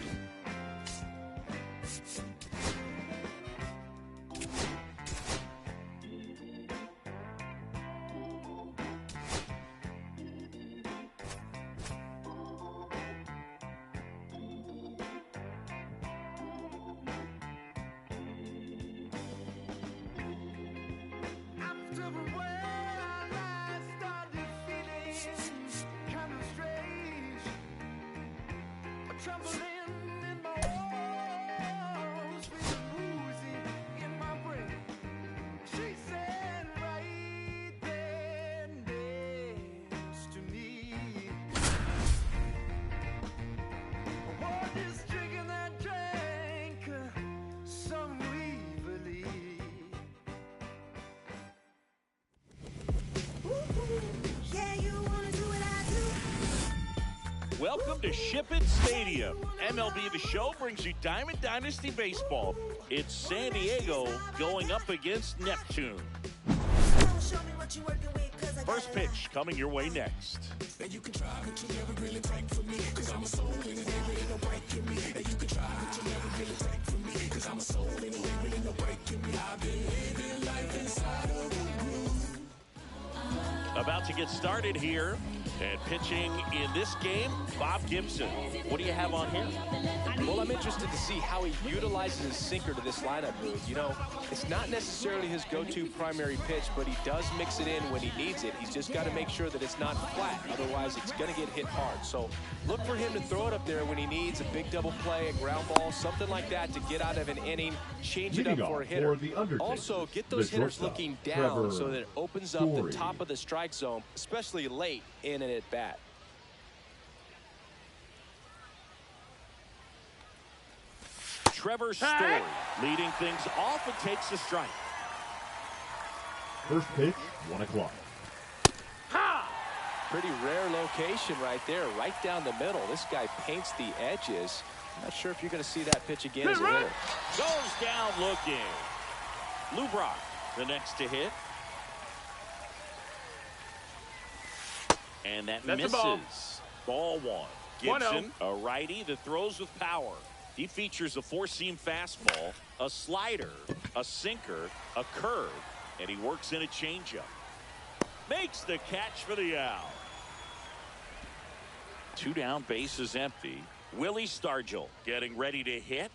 trembling in my walls, feeling woozy in my brain. She said right there next to me, what is drinking that drank some evilly. Yeah, you wanna do what I do. Welcome to Ship It Stadium. MLB The Show brings you Diamond Dynasty Baseball. It's San Diego going up against Neptune. First pitch coming your way next. And you can try, but you never really take for me, cause I'm a soul and it ain't really no break in me. And you can try, but you never really take for me, cause I'm a soul and it ain't really no break in me. I've been living life inside of a groove. About to get started here. And pitching in this game, Bob Gibson. What do you have on here? Well, I'm interested to see how he utilizes his sinker to this lineup move. You know, it's not necessarily his go-to primary pitch, but he does mix it in when he needs it. He's just got to make sure that it's not flat. Otherwise, it's going to get hit hard. So look for him to throw it up there when he needs a big double play, a ground ball, something like that to get out of an inning, change it up for a hitter. Also, get those hitters looking down so that it opens up the top of the strike zone, especially late in an at-bat. Trevor Story leading things off and takes the strike. First pitch, 1 o'clock. Pretty rare location right there, right down the middle. This guy paints the edges. Not sure if you're going to see that pitch again as a hitter. Goes down looking. Lubrock, the next to hit. And that misses. Ball one. Gibson, a righty that throws with power. He features a four-seam fastball, a slider, a sinker, a curve, and he works in a changeup. Makes the catch for the out. 2 down, bases empty. Willie Stargell getting ready to hit.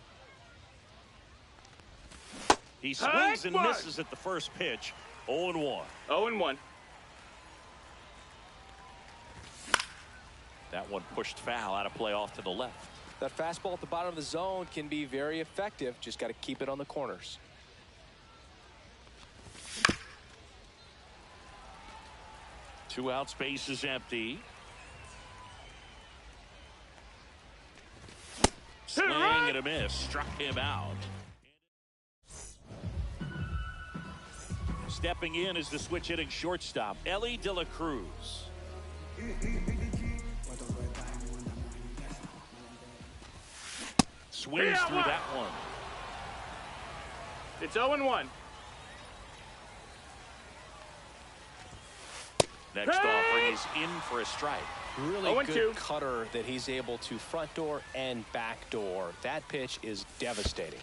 He swings and misses at the first pitch. 0-1. 0-1. That one pushed foul, out of play off to the left. That fastball at the bottom of the zone can be very effective. Just got to keep it on the corners. Two outs, base is empty. Swing and a miss. Struck him out. Stepping in is the switch hitting shortstop, Ellie De La Cruz. Swings through that one. It's 0-1. Next offering is in for a strike. Really good cutter that he's able to front door and back door. That pitch is devastating.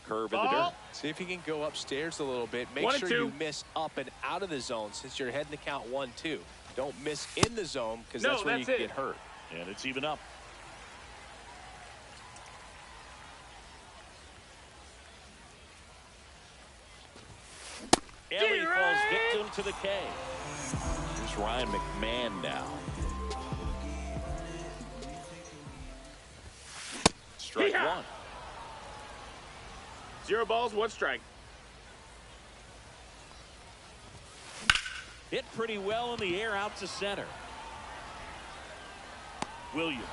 Curve in the dirt. See if you can go upstairs a little bit. Make sure you miss up and out of the zone since you're heading to count 1-2. Don't miss in the zone because that's where you can get hurt. And it's even up. Ellie falls victim to the K. Here's Ryan McMahon now. Strike one. 0 balls, 1 strike. Hit pretty well in the air out to center. Williams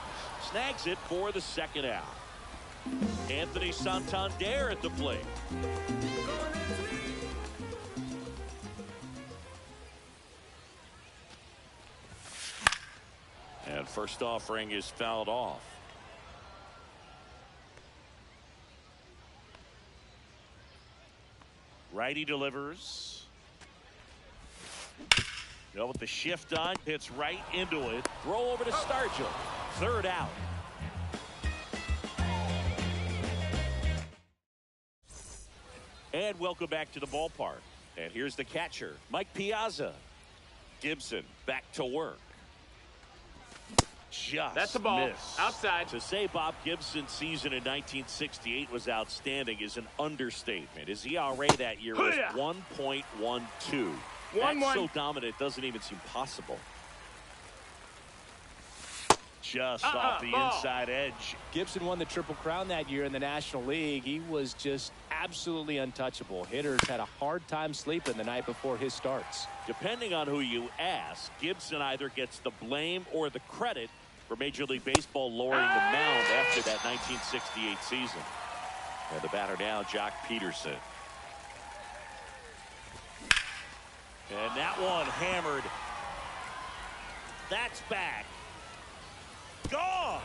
snags it for the second out. Anthony Santander at the plate. And first offering is fouled off. Righty delivers. Go with the shift on, hits right into it. Throw over to Stargell. Third out. And welcome back to the ballpark. And here's the catcher, Mike Piazza. Gibson back to work. Just That's the ball. Missed. Outside. To say Bob Gibson's season in 1968 was outstanding is an understatement. His ERA that year was 1.12. That's so dominant, it doesn't even seem possible. Just off the inside edge. Gibson won the Triple Crown that year in the National League. He was just absolutely untouchable. Hitters had a hard time sleeping the night before his starts. Depending on who you ask, Gibson either gets the blame or the credit for Major League Baseball lowering the mound after that 1968 season. And the batter now, Jock Peterson. And that one hammered. That's back. Gone.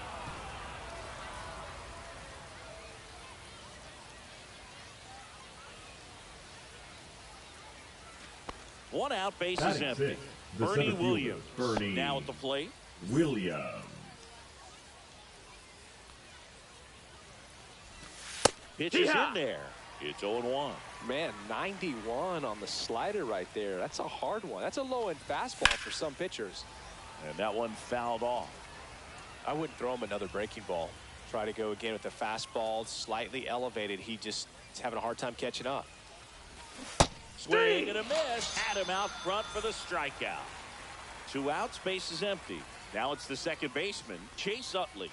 One out, base is empty. Bernie Williams now at the plate. Williams. Pitches in there. It's 0-1. Man, 91 on the slider right there. That's a hard one. That's a low-end fastball for some pitchers. And that one fouled off. I wouldn't throw him another breaking ball. Try to go again with the fastball, slightly elevated. He just is having a hard time catching up. Swing and a miss. Had him out front for the strikeout. 2 outs, base is empty. Now it's the second baseman, Chase Utley.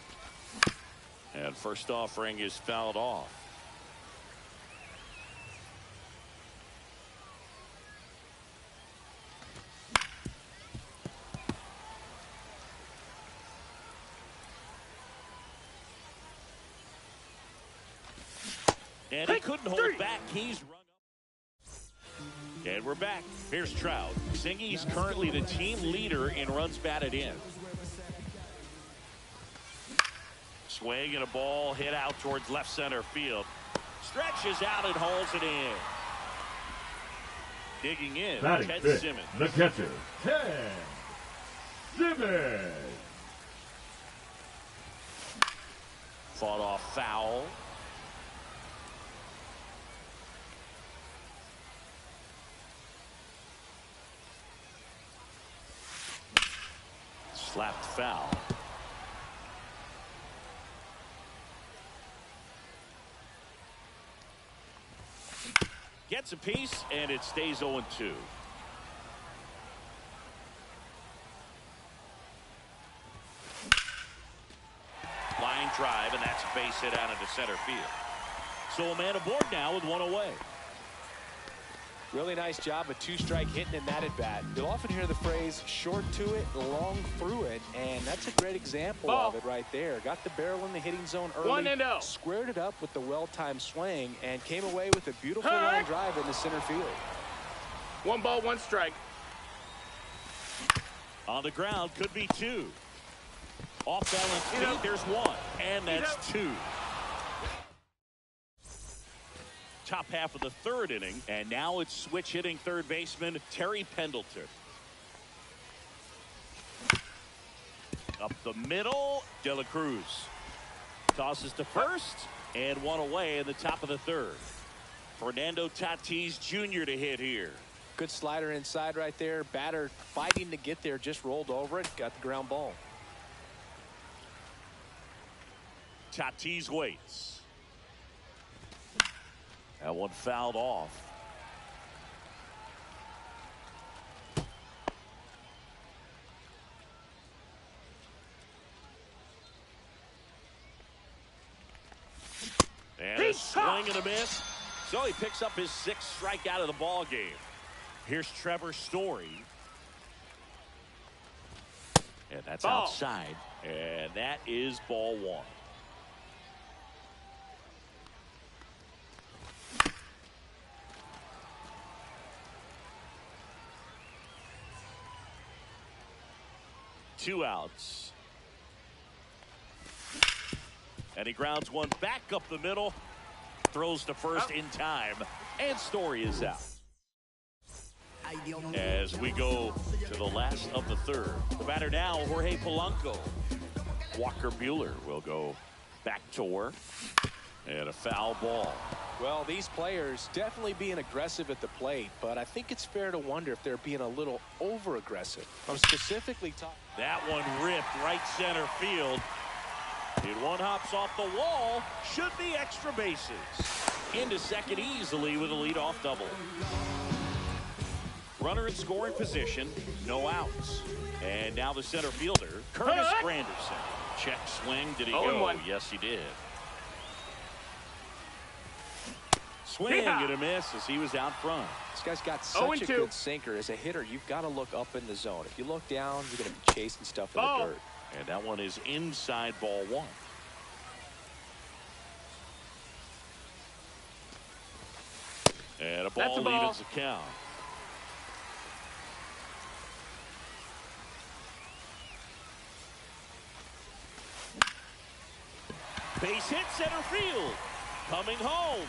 And first offering is fouled off. And he couldn't hold back. He's run up. And we're back. Here's Trout. Singy's currently the team leader in runs batted in. Swing and a ball hit out towards left center field. Stretches out and holds it in. Digging in, Ted Simmons. The catcher, Ted Simmons. Fought off foul. Slapped foul. Gets a piece, and it stays 0-2. Line drive, and that's a base hit out into center field. So a man aboard now with one away. Really nice job of 2-strike hitting in that at bat. You'll often hear the phrase short to it, long through it, and that's a great example of it right there. Got the barrel in the hitting zone early, squared it up with the well-timed swing, and came away with a beautiful line drive in the center field. 1 ball, 1 strike. On the ground, could be 2. Off balance feet, there's 1, and that's 2. Top half of the third inning, and now it's switch hitting third baseman Terry Pendleton. Up the middle, De La Cruz tosses to first, and 1 away in the top of the third. Fernando Tatis Jr. to hit here. Good slider inside right there. Batter fighting to get there, just rolled over it, got the ground ball. Tatis waits. That one fouled off. And a swing and a miss. So he picks up his 6th strikeout of the ball game. Here's Trevor Story. And that's outside. And that is ball 1. Two outs. And he grounds one back up the middle. Throws to first in time. And Story is out. As we go to the last of the third. The batter now, Jorge Polanco. Walker Buehler will go back to work. And a foul ball. Well, these players definitely being aggressive at the plate, but I think it's fair to wonder if they're being a little over-aggressive. I'm specifically talking. That one ripped right center field. And one hops off the wall. Should be extra bases. Into second easily with a leadoff double. Runner in scoring position, no outs. And now the center fielder, Curtis Granderson. Check swing. Did he go? Yes, he did. Swing and a miss as he was out front. This guy's got such a good sinker. As a hitter, you've got to look up in the zone. If you look down, you're going to be chasing stuff in the dirt. And that one is inside ball one. And a ball evens the count. Base hit center field. Coming home.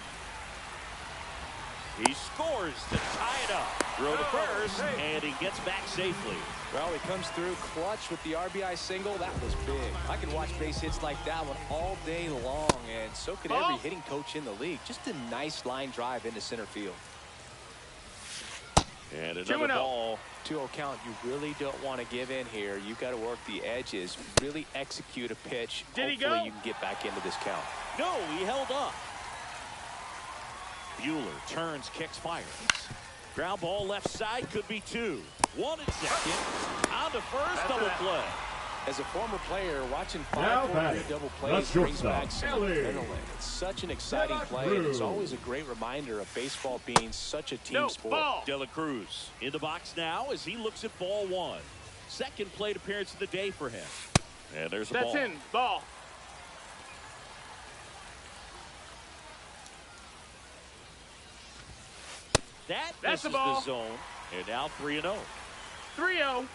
He scores to tie it up. Throw to first, and he gets back safely. Well, he comes through clutch with the RBI single. That was big. I can watch base hits like that one all day long, and so could every hitting coach in the league. Just a nice line drive into center field. And another ball. 2-0 count. You really don't want to give in here. You've got to work the edges, really execute a pitch. Hopefully you can get back into this count. No, he held up. Buehler turns, kicks, fires. Ground ball left side, could be two. 1 and 2nd. On to first, double play. As a former player, watching 5-4-3 double plays brings back some adrenaline. It's such an exciting play, and it's always a great reminder of baseball being such a team sport. De La Cruz in the box now as he looks at ball one. Second plate appearance of the day for him. And there's a ball. That's in. Ball. That's the ball. The zone. And now 3-0. 3-0.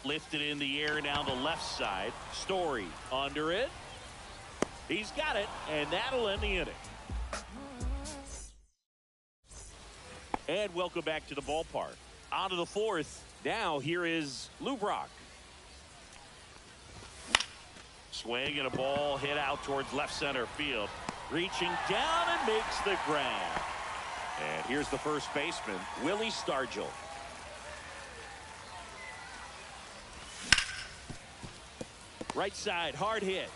Lifted in the air down the left side. Story under it. He's got it, and that'll end the inning. And welcome back to the ballpark. On to the fourth. Now here is Lou Brock. Swing and a ball hit out towards left center field. Reaching down and makes the grab. And here's the first baseman, Willie Stargell. Right side, hard hit.